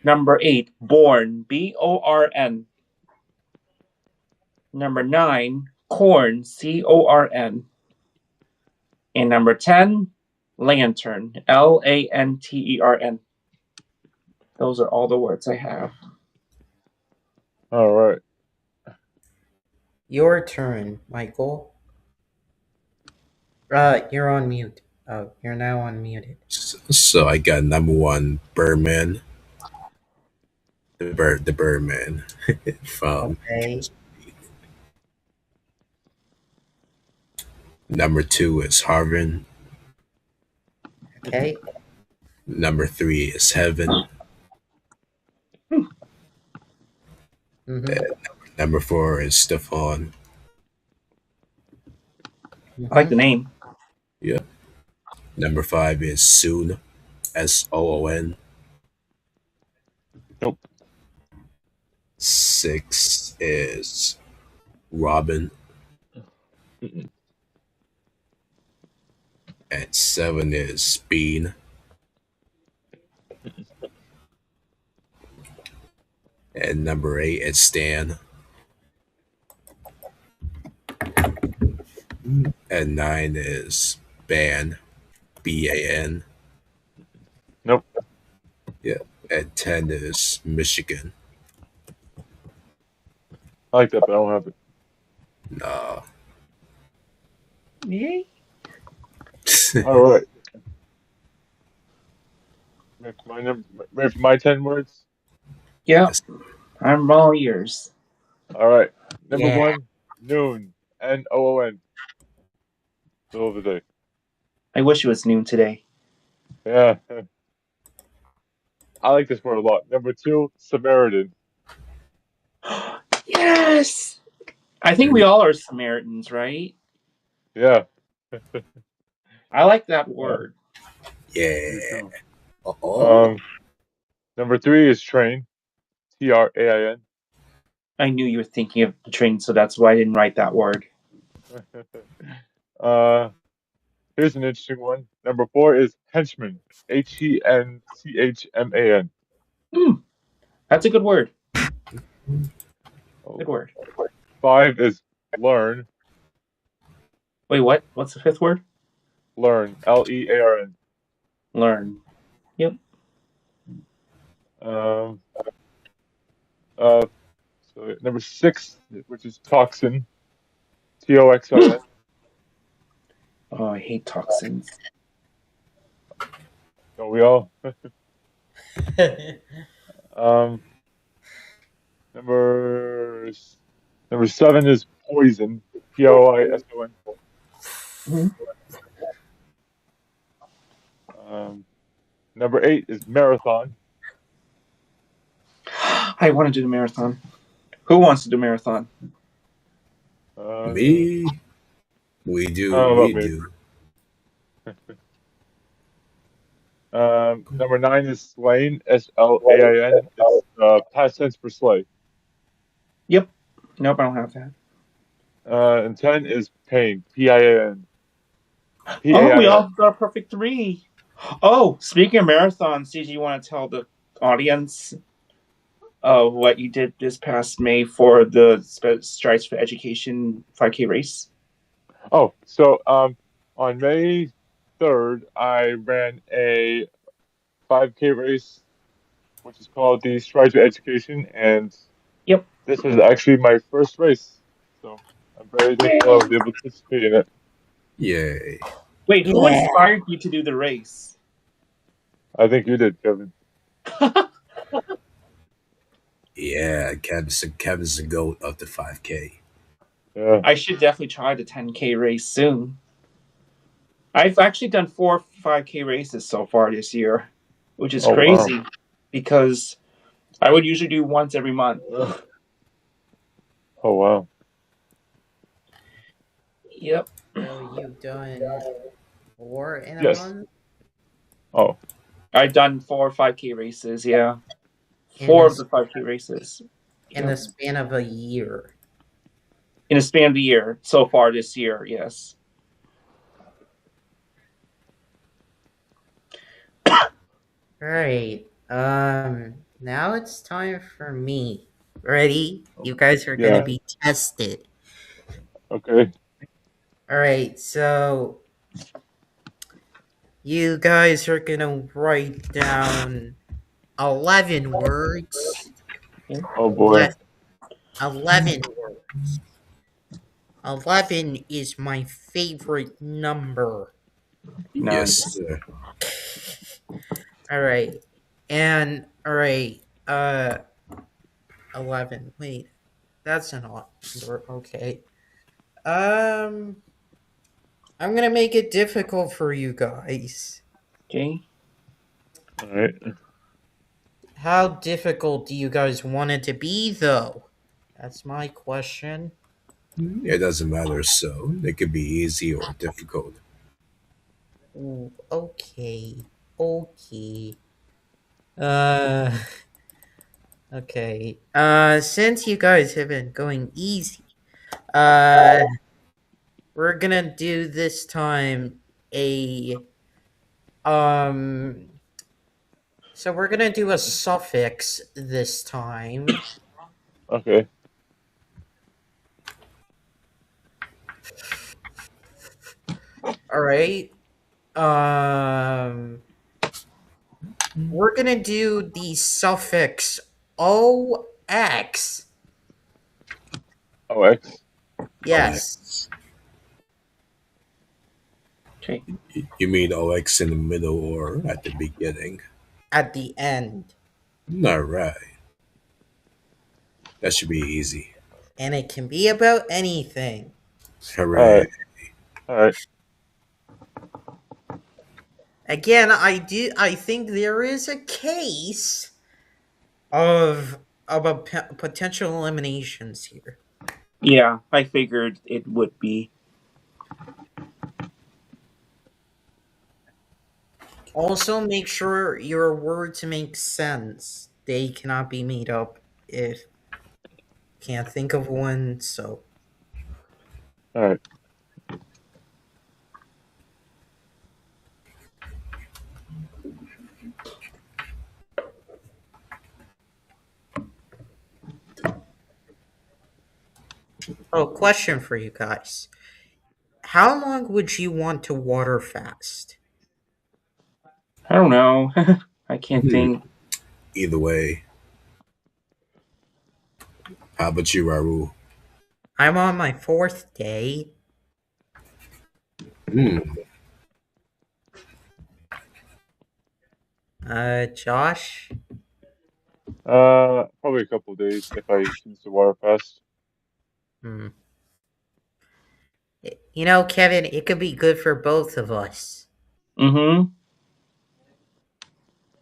Number 8, Born. BORN. Number 9, Corn. CORN. And number 10, Lantern. LANTERN. Those are all the words I have. All right. Your turn, Michael. You're on mute. Oh, you're now unmuted. So I got number 1, Birdman. The Birdman from. Okay. Number 2 is Harvin. Okay. Number 3 is Heaven. Mm-hmm. Number 4 is Stefan. I like the name. Number 5 is Soon. SOON. Nope. 6 is Robin. Mm-mm. And 7 is Bean. And number 8 is Stan. And 9 is Ban. BAN. Nope. And 10 is Michigan. I like that, but I don't have it. Nah. Yay. All right. Ready for my 10 words? Yep. I'm all ears. All right. Number Yeah. 1, Noon. NOON. Middle of the day. I wish it was noon today. Yeah. I like this word a lot. Number 2, Samaritan. Yes. I think we all are Samaritans, right? Yeah. I like that word. Yeah. Oh. Number 3 is Train. TRAIN. I knew you were thinking of the train, so that's why I didn't write that word. Here's an interesting one. Number 4 is Henchman. HENCHMAN. That's a good word. Good word. 5 is Learn. Wait, what? What's the 5th word? Learn. LEARN. Learn. Yep. So number 6, which is Toxin. TOXIN. Oh, I hate toxins. Don't we all? Number Number 7 is Poison. Poison. Mhm. Number 8 is Marathon. I want to do the marathon. Who wants to do marathon? Me? We do. About We me. do. Number 9 is Slain. Slain. It's past tense for slay. Yep. Nope, I don't have that. And 10 is Pain. Pain. Oh, we all got a perfect 3. Oh, speaking of marathons, did you want to tell the audience what you did this past May for the Strides for Education 5K race? Oh, so on May 3rd, I ran a 5K race, which is called the Strides for Education, and Yep. this is actually my first race, so I'm very thankful I was able to participate in it. Yay. Wait, who inspired you to do the race? I think you did, Kevin. Yeah, Kevin's the goat of the 5K. Yeah. I should definitely try the 10K race soon. I've actually done 4 5K races so far this year, which is crazy because I would usually do once every month. Ugh. Oh, wow. Yep. So you've done 4 in a Yes. month? Oh. I've done 4 5K races, yeah. 4 of the 5K races. In the span of a year. In the span of the year, so far this year, yes. Alright. Now it's time for me. Ready? You guys are Yeah. gonna be tested. Okay. Alright, so you guys are gonna write down 11 words. Oh, boy. 11 words. 11 is my favorite number. Yes, sir. Alright. And alright, 11. Wait. That's an odd number. Okay. I'm gonna make it difficult for you guys. Okay. All right. How difficult do you guys want it to be, though? That's my question. It doesn't matter, so it could be easy or difficult. Ooh, okay. Okay. Uh, okay. Since you guys have been going easy, we're gonna do this time so we're gonna do a suffix this time. Okay. All right. We're gonna do the suffix OX. OX. Yes. Okay. You mean OX in the middle or at the beginning? At the end. All right. That should be easy. And it can be about anything. Hooray. All right. Again, I think there is a case of potential eliminations here. Yeah, I figured it would be. Also, make sure your words make sense. They cannot be made up if can't think of one, so. All right. Oh, question for you guys. How long would you want to water fast? I don't know. I can't think. Either way. How about you, Raul? I'm on my 4th day. Josh? Probably a couple of days if I choose to water fast. Hmm. You know, Kevin, it could be good for both of us. Mm-hmm.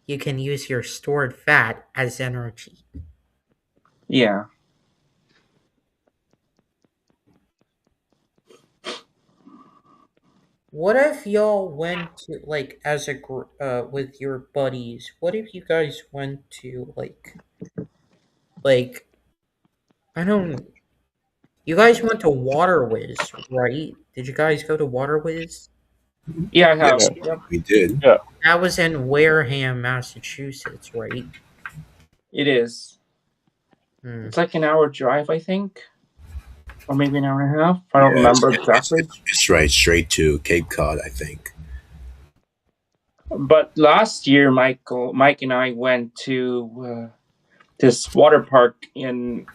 You can use your stored fat as energy. Yeah. What if y'all went to like as a with your buddies? What if you guys went to like I don't. You guys went to Waterwiz, right? Did you guys go to Waterwiz? Yeah, I have. Yes, Yeah, Yep. we did. yeah. That was in Wareham, Massachusetts, right? It is. Hmm. It's like an hour drive, I think. Or maybe an hour and a half. I don't Yeah, remember exactly. it's right straight to Cape Cod, I think. But last year, Mike and I went to this water park in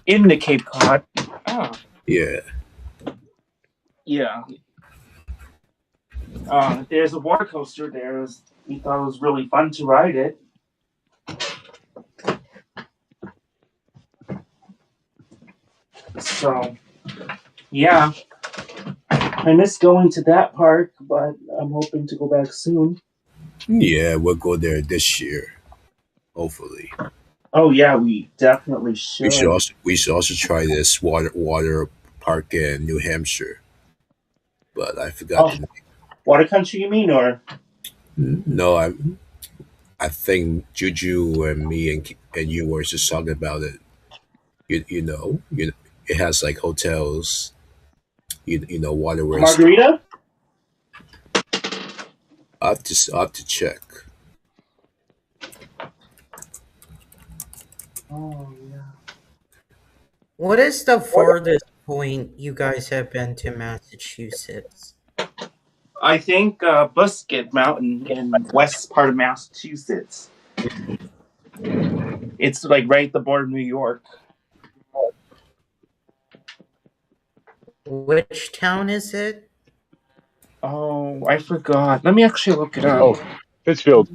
the Cape Cod. Ah, Yeah. yeah. There's a water coaster there. We thought it was really fun to ride it. So, yeah. I miss going to that park, but I'm hoping to go back soon. Yeah, we'll go there this year, hopefully. Oh, yeah, we definitely should. We should also try this water park in New Hampshire, but I forgot Oh, the name. water country, you mean? Or No, I think Juju and me and you were just talking about it. You know, it has like hotels. You know, waterways. Margarita? I have to check. Oh, yeah. What is the farthest point you guys have been to Massachusetts? I think Busket Mountain in west part of Massachusetts. It's like right at the border of New York. Which town is it? Oh, I forgot. Let me actually look it up. Oh, Pittsfield.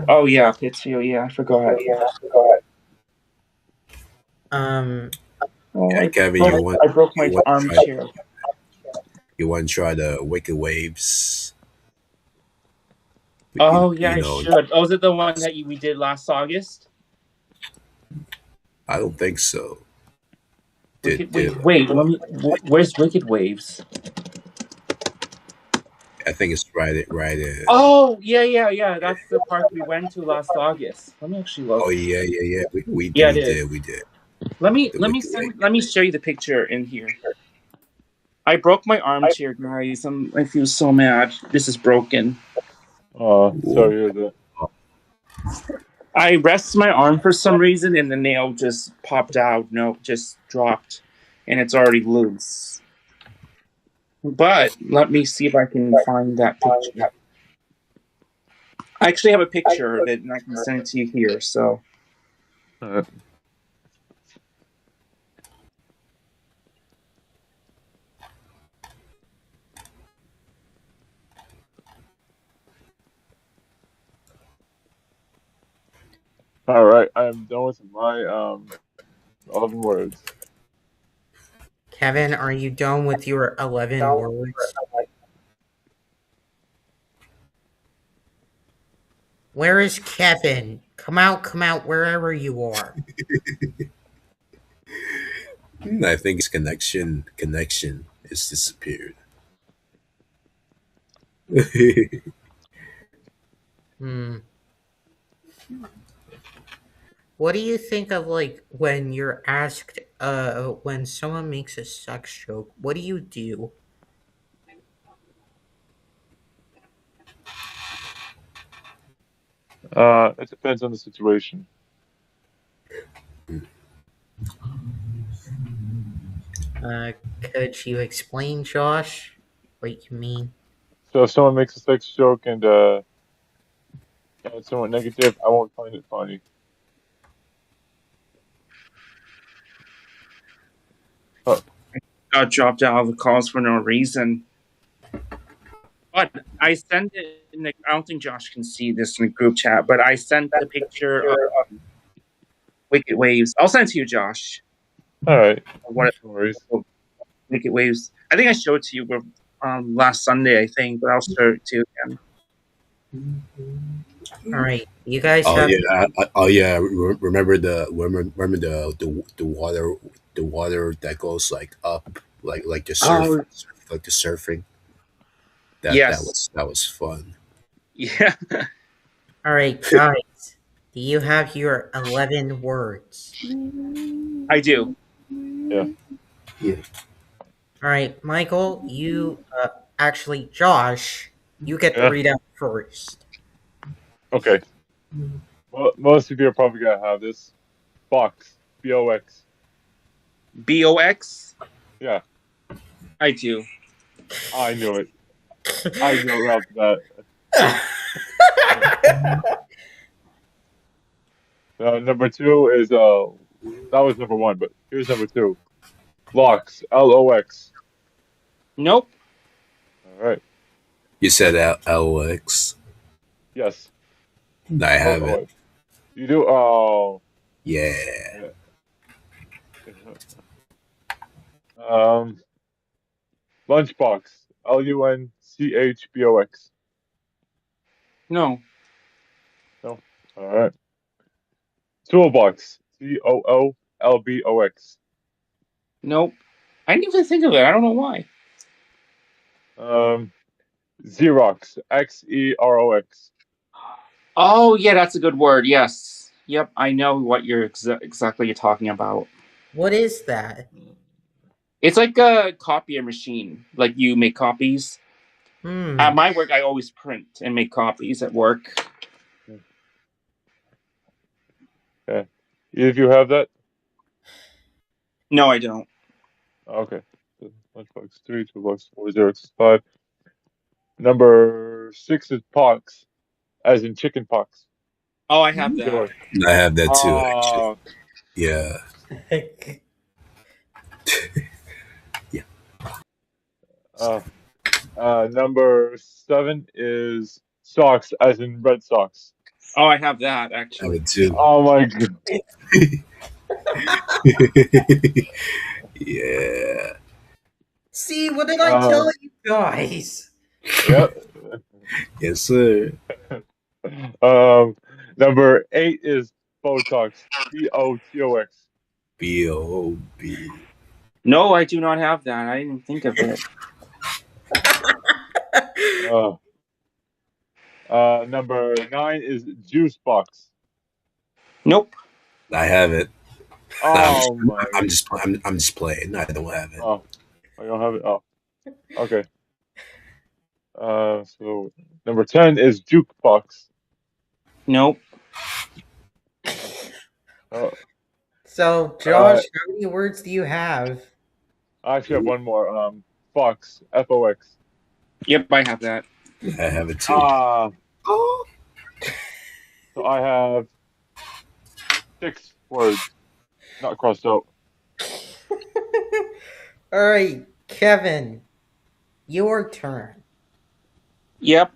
Oh yeah, Pittsfield. Yeah, I forgot. Um, Oh, Yeah, Kevin, I broke my you want to try armchair. the Wicked Waves? Oh You yeah, I know, should. Oh, is it the one that we did last August? I don't think so. Wait, let me. Where's Wicked Waves? I think it's right in. Oh yeah. That's the park we went to last August. Let me actually look. Oh yeah. We Yeah, did, it is. we did. Let me The let me Wicked send, Wave. let me show you the picture in here. I broke my armchair, guys. I feel so mad. This is broken. Sorry to hear that. I rest my arm for some reason, and the nail just popped out. No, just dropped, and it's already loose. But let me see if I can find that picture. I actually have a picture of it, and I can send it to you here. So, All right. All right, I am done with my 11 words. Kevin, are you done with your 11 words? Where is Kevin? Come out, wherever you are. I think his connection is disappeared. Hmm. What do you think of like when you're asked when someone makes a sex joke, what do you do? It depends on the situation. Could you explain, Josh, what you mean? So if someone makes a sex joke and it's somewhat negative, I won't find it funny. got dropped out of the calls for no reason. But I sent it in the. I don't think Josh can see this in the group chat, but I sent the picture of Wicked Waves. I'll send it to you, Josh. All right. What No worries. Make It Waves. I think I showed it to you last Sunday, I think, but I'll show it to you again. All right, you guys Oh have. yeah, oh yeah. Remember the water that goes like up, like the Oh, like the surfing. yes. That was fun. Yeah, All right, guys. Do you have your 11 words? I do. Yeah. Yeah. All right, Michael. Actually, Josh, you get to Yeah. read out first. Okay. Well, most of you are probably gonna have this. Box. BOX. BOX? Yeah. I do. I knew it. I knew it after that. Number two is that was number one, but here's number two. Lox. LOX. Nope. All right. You said LX. Yes. I have it. LOX. You do. Oh. Yeah. Um. Lunchbox. LUNCHBOX. No. No. All right. Toolbox. TOOLBOX. Nope. I didn't even think of it. I don't know why. Xerox. XEROX. Oh, yeah, that's a good word. Yes. Yep, I know what exactly you're talking about. What is that? It's like a copier machine. Like you make copies. At my work, I always print and make copies at work. Okay. Either of you have that? No, I don't. Okay. Lunchbox 3, Toolbox 4, Xerox 5. Number 6 is pox, as in chicken pox. Oh, I have that. I have that too, actually. Oh, Yeah. number 7 is socks, as in Red Sox. Oh, I have that, I have actually. it too. Oh my god. Yeah. See, what did I tell you guys? Yep. Yes, sir. Number 8 is Botox. BOTOX. B-O-B. No, I do not have that. I didn't think of it. Number 9 is Juice Box. Nope. I have it. Oh my. I'm just playing. I don't have it. Oh, I don't have it. Oh, okay. So number 10 is Jukebox. Nope. Oh, So, Josh, how many words do you have? I actually have one more. Fox. FOX. Yep, I have that. I have it too. So I have 6 words, not crossed out. All right, Kevin, your turn. Yep.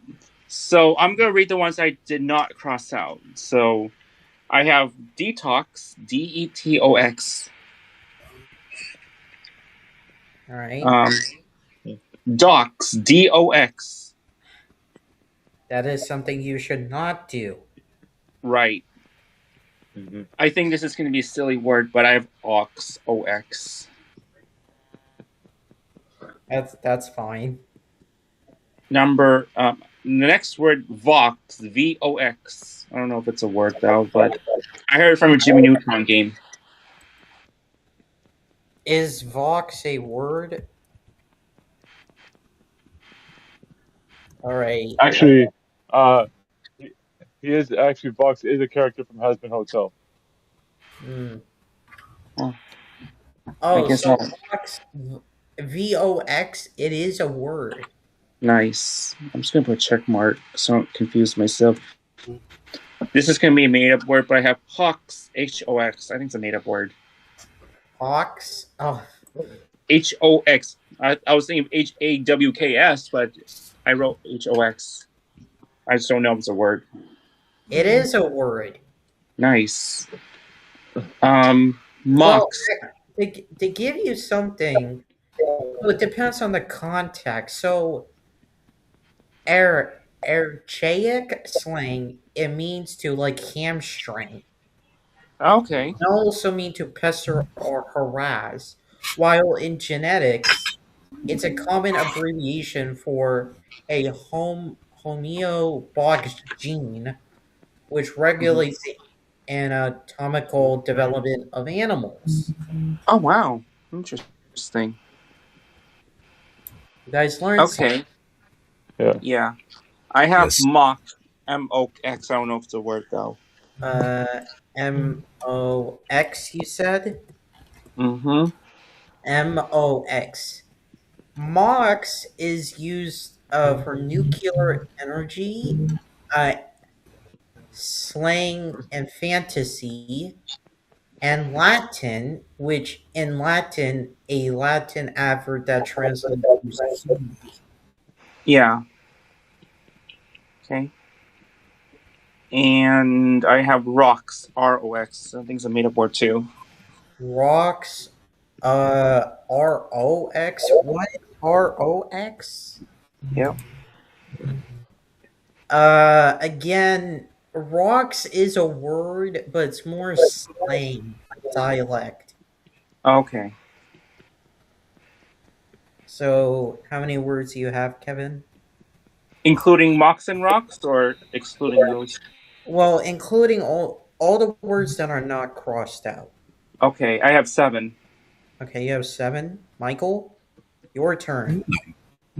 So I'm going to read the ones I did not cross out. So I have detox, DETOX. All right. Docs, DOX. That is something you should not do. Right. Mm-hmm. I think this is going to be a silly word, but I have OX, OX. That's fine. The next word, Vox, VOX. I don't know if it's a word though, but I heard it from a Jimmy Neutron game. Is Vox a word? All right. Actually, he is actually Vox is a character from Hazbin Hotel. Oh, so Vox, VOX, it is a word. Nice. I'm just going to put a check mark so I don't confuse myself. This is going to be a made-up word, but I have Hox, HOX. I think it's a made-up word. Hox? Oh. HOX. I was thinking HAWKS, but I wrote HOX. I just don't know if it's a word. It is a word. Nice. Mox. to give you something, well, it depends on the context. So, archaic slang, it means to like hamstring. Okay. It also mean to pester or harass. While in genetics, it's a common abbreviation for a homeobot gene, which Mhm. regulates the anatomical development of animals. Oh wow, interesting. You guys learned something. Okay. Yeah. Yeah, I have Yes. mock, MOX. I don't know if it's a word though. MOX, you said? Mm-hmm. MOX. MOX is used for nuclear energy, uh, slang, and fantasy, and Latin, which in Latin, a Latin adverb that translates to speak. Yeah. Okay. And I have rocks, ROX. I think it's a made up word too. Rocks, ROX. What? ROX? Yep. Again, rocks is a word, but it's more slang, dialect. Okay. So, how many words do you have, Kevin? Including mocks and rocks or excluding those? Well, including all the words that are not crossed out. Okay, I have 7. Okay, you have 7. Michael, your turn.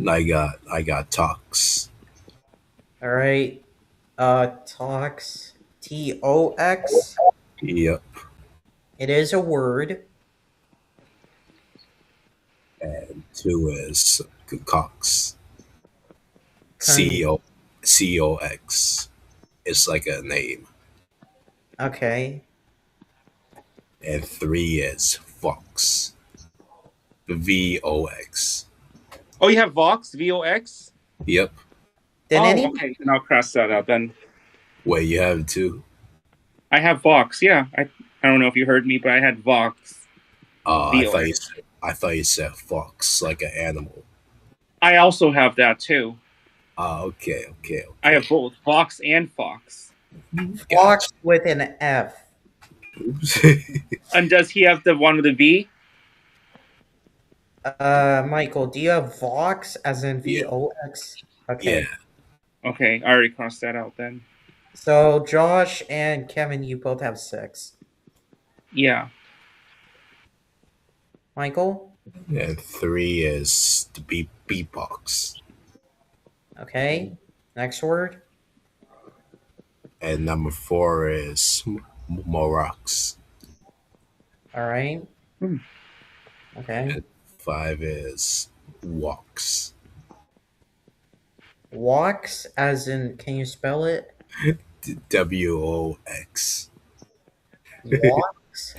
I got talks. All right. Tox. TOX. Yep. It is a word. And 2 is Cox. Con- COX. It's like a name. Okay. And 3 is Fox. VOX. Oh, you have Vox, VOX? Yep. Did Oh, any? okay. Then I'll cross that out then. Wait, you have it too? I have Vox, yeah. I don't know if you heard me, but I had Vox. VOX. I thought you said fox, like an animal. I also have that too. Okay. I have both Vox and Fox. Fox with an F. And does he have the one with a V? Michael, do you have Vox as in VOX? Okay. Yeah. Okay, I already crossed that out then. So Josh and Kevin, you both have 6. Yeah. Michael? And 3 is the beatbox. Okay. Next word. And number 4 is Morox. All right. Hmm. Okay. And 5 is walks. Walks as in, can you spell it? WOX. Walks.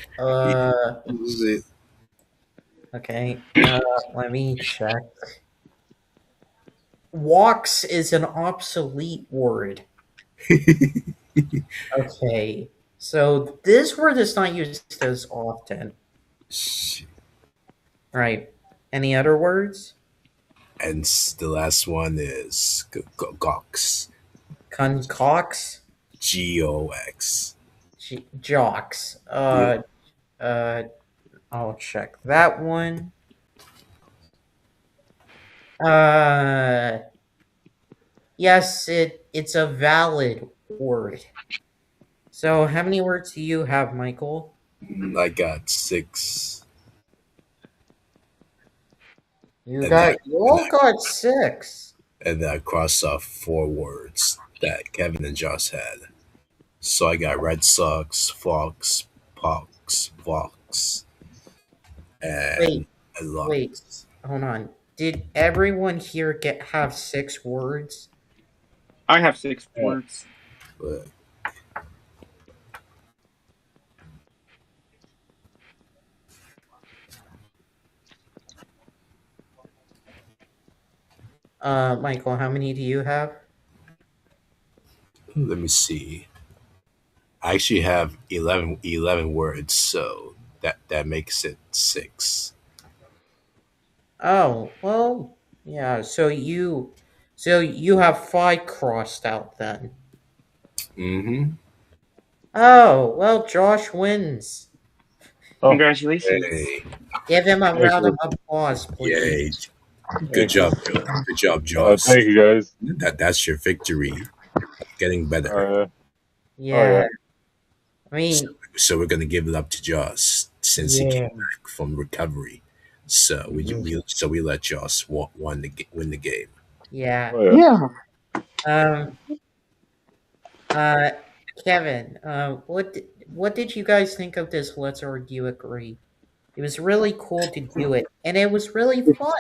Is it? Okay. Let me check. Walks is an obsolete word. Okay. So this word is not used as often. Right. Any other words? And the last one is Gox. Concocts. GOX. Jocks. I'll check that one. Yes, it's a valid word. So how many words do you have, Michael? I got 6. You And got you all got 6. And then I crossed off 4 words that Kevin and Josh had. So I got Red Sox, Fox, Pox, Vox, and Wait, hold on. Did everyone here have 6 words? I have 6 words. But Michael, how many do you have? let me see. I actually have 11 words, so that makes it 6. Oh, well, yeah, so you have 5 crossed out then. Mm-hmm. Oh, well, Josh wins. Oh, Congratulations. Hey, Give him a thank round of you. applause, please. yay! Good Thank you. job, good job, Josh. Thank you, guys. That's your victory. Getting better. Uh, oh, Yeah, yeah. I mean, So we're gonna give it up to Josh since he yeah. came back from recovery. So we let Josh win the game. Yeah. Oh, yeah. Yeah. Um. Uh. Kevin. What did you guys think of this? Let's argue agree. It was really cool to do it, and it was really fun.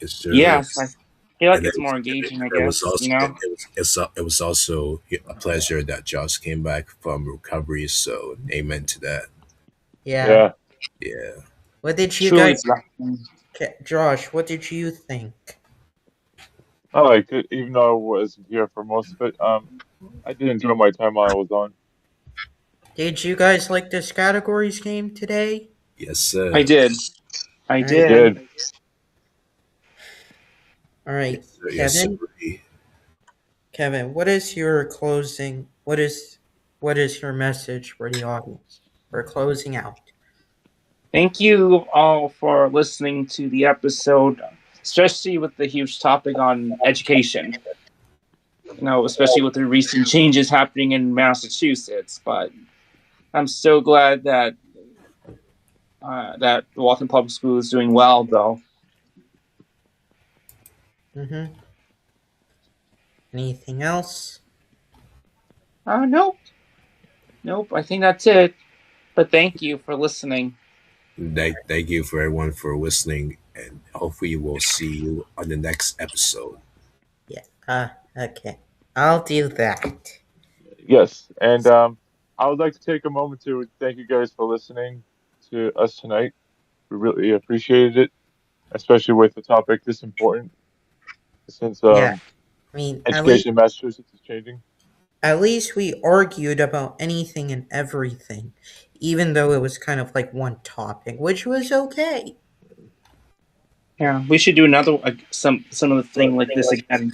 It sure Yes, I is. feel like And it's more engaging, I it was guess, also it was also a pleasure that Josh came back from recovery. So amen to that. Yeah. Yeah. Yeah. What did you Truly guys, blessing. Josh? What did you think? I liked it, even though I wasn't here for most of it. I did enjoy my time while I was on. Did you guys like this categories game today? Yes, I sir. did. I All I right. did. did. All right, Yes, sir. Yes, sir. Kevin. Kevin, what is your closing? What is your message for the audience? We're closing out. Thank you all for listening to the episode, especially with the huge topic on education. Especially with the recent changes happening in Massachusetts. But I'm so glad that that the Walton Public School is doing well, though. Mm-hmm. Anything else? Nope. I think that's it. But thank you for listening. Thank you for everyone for listening, and hopefully we'll see you on the next episode. Yeah. Okay. I'll do that. Yes. And I would like to take a moment to thank you guys for listening to us tonight. We really appreciated it, especially with the topic this important, since Yeah. I mean, education in Massachusetts is changing. at least we argued about anything and everything, even though it was kind of like one topic, which was okay. Yeah, we should do another some of the thing like this again.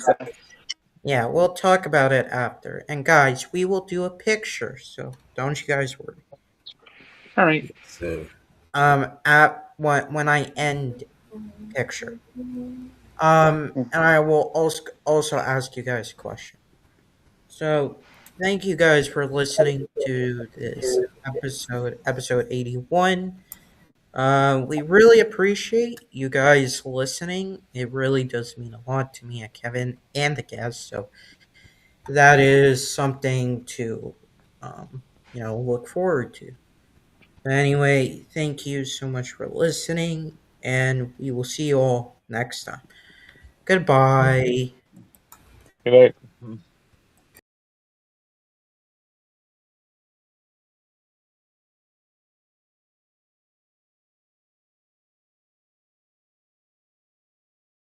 Yeah, we'll talk about it after. And guys, we will do a picture, so don't you guys worry. All right. So At when I end picture. And I will also ask you guys a question. So, thank you guys for listening to this episode 81. We really appreciate you guys listening. It really does mean a lot to me and Kevin and the guests. So that is something to, look forward to. But anyway, thank you so much for listening, and we will see you all next time. Goodbye. Good night.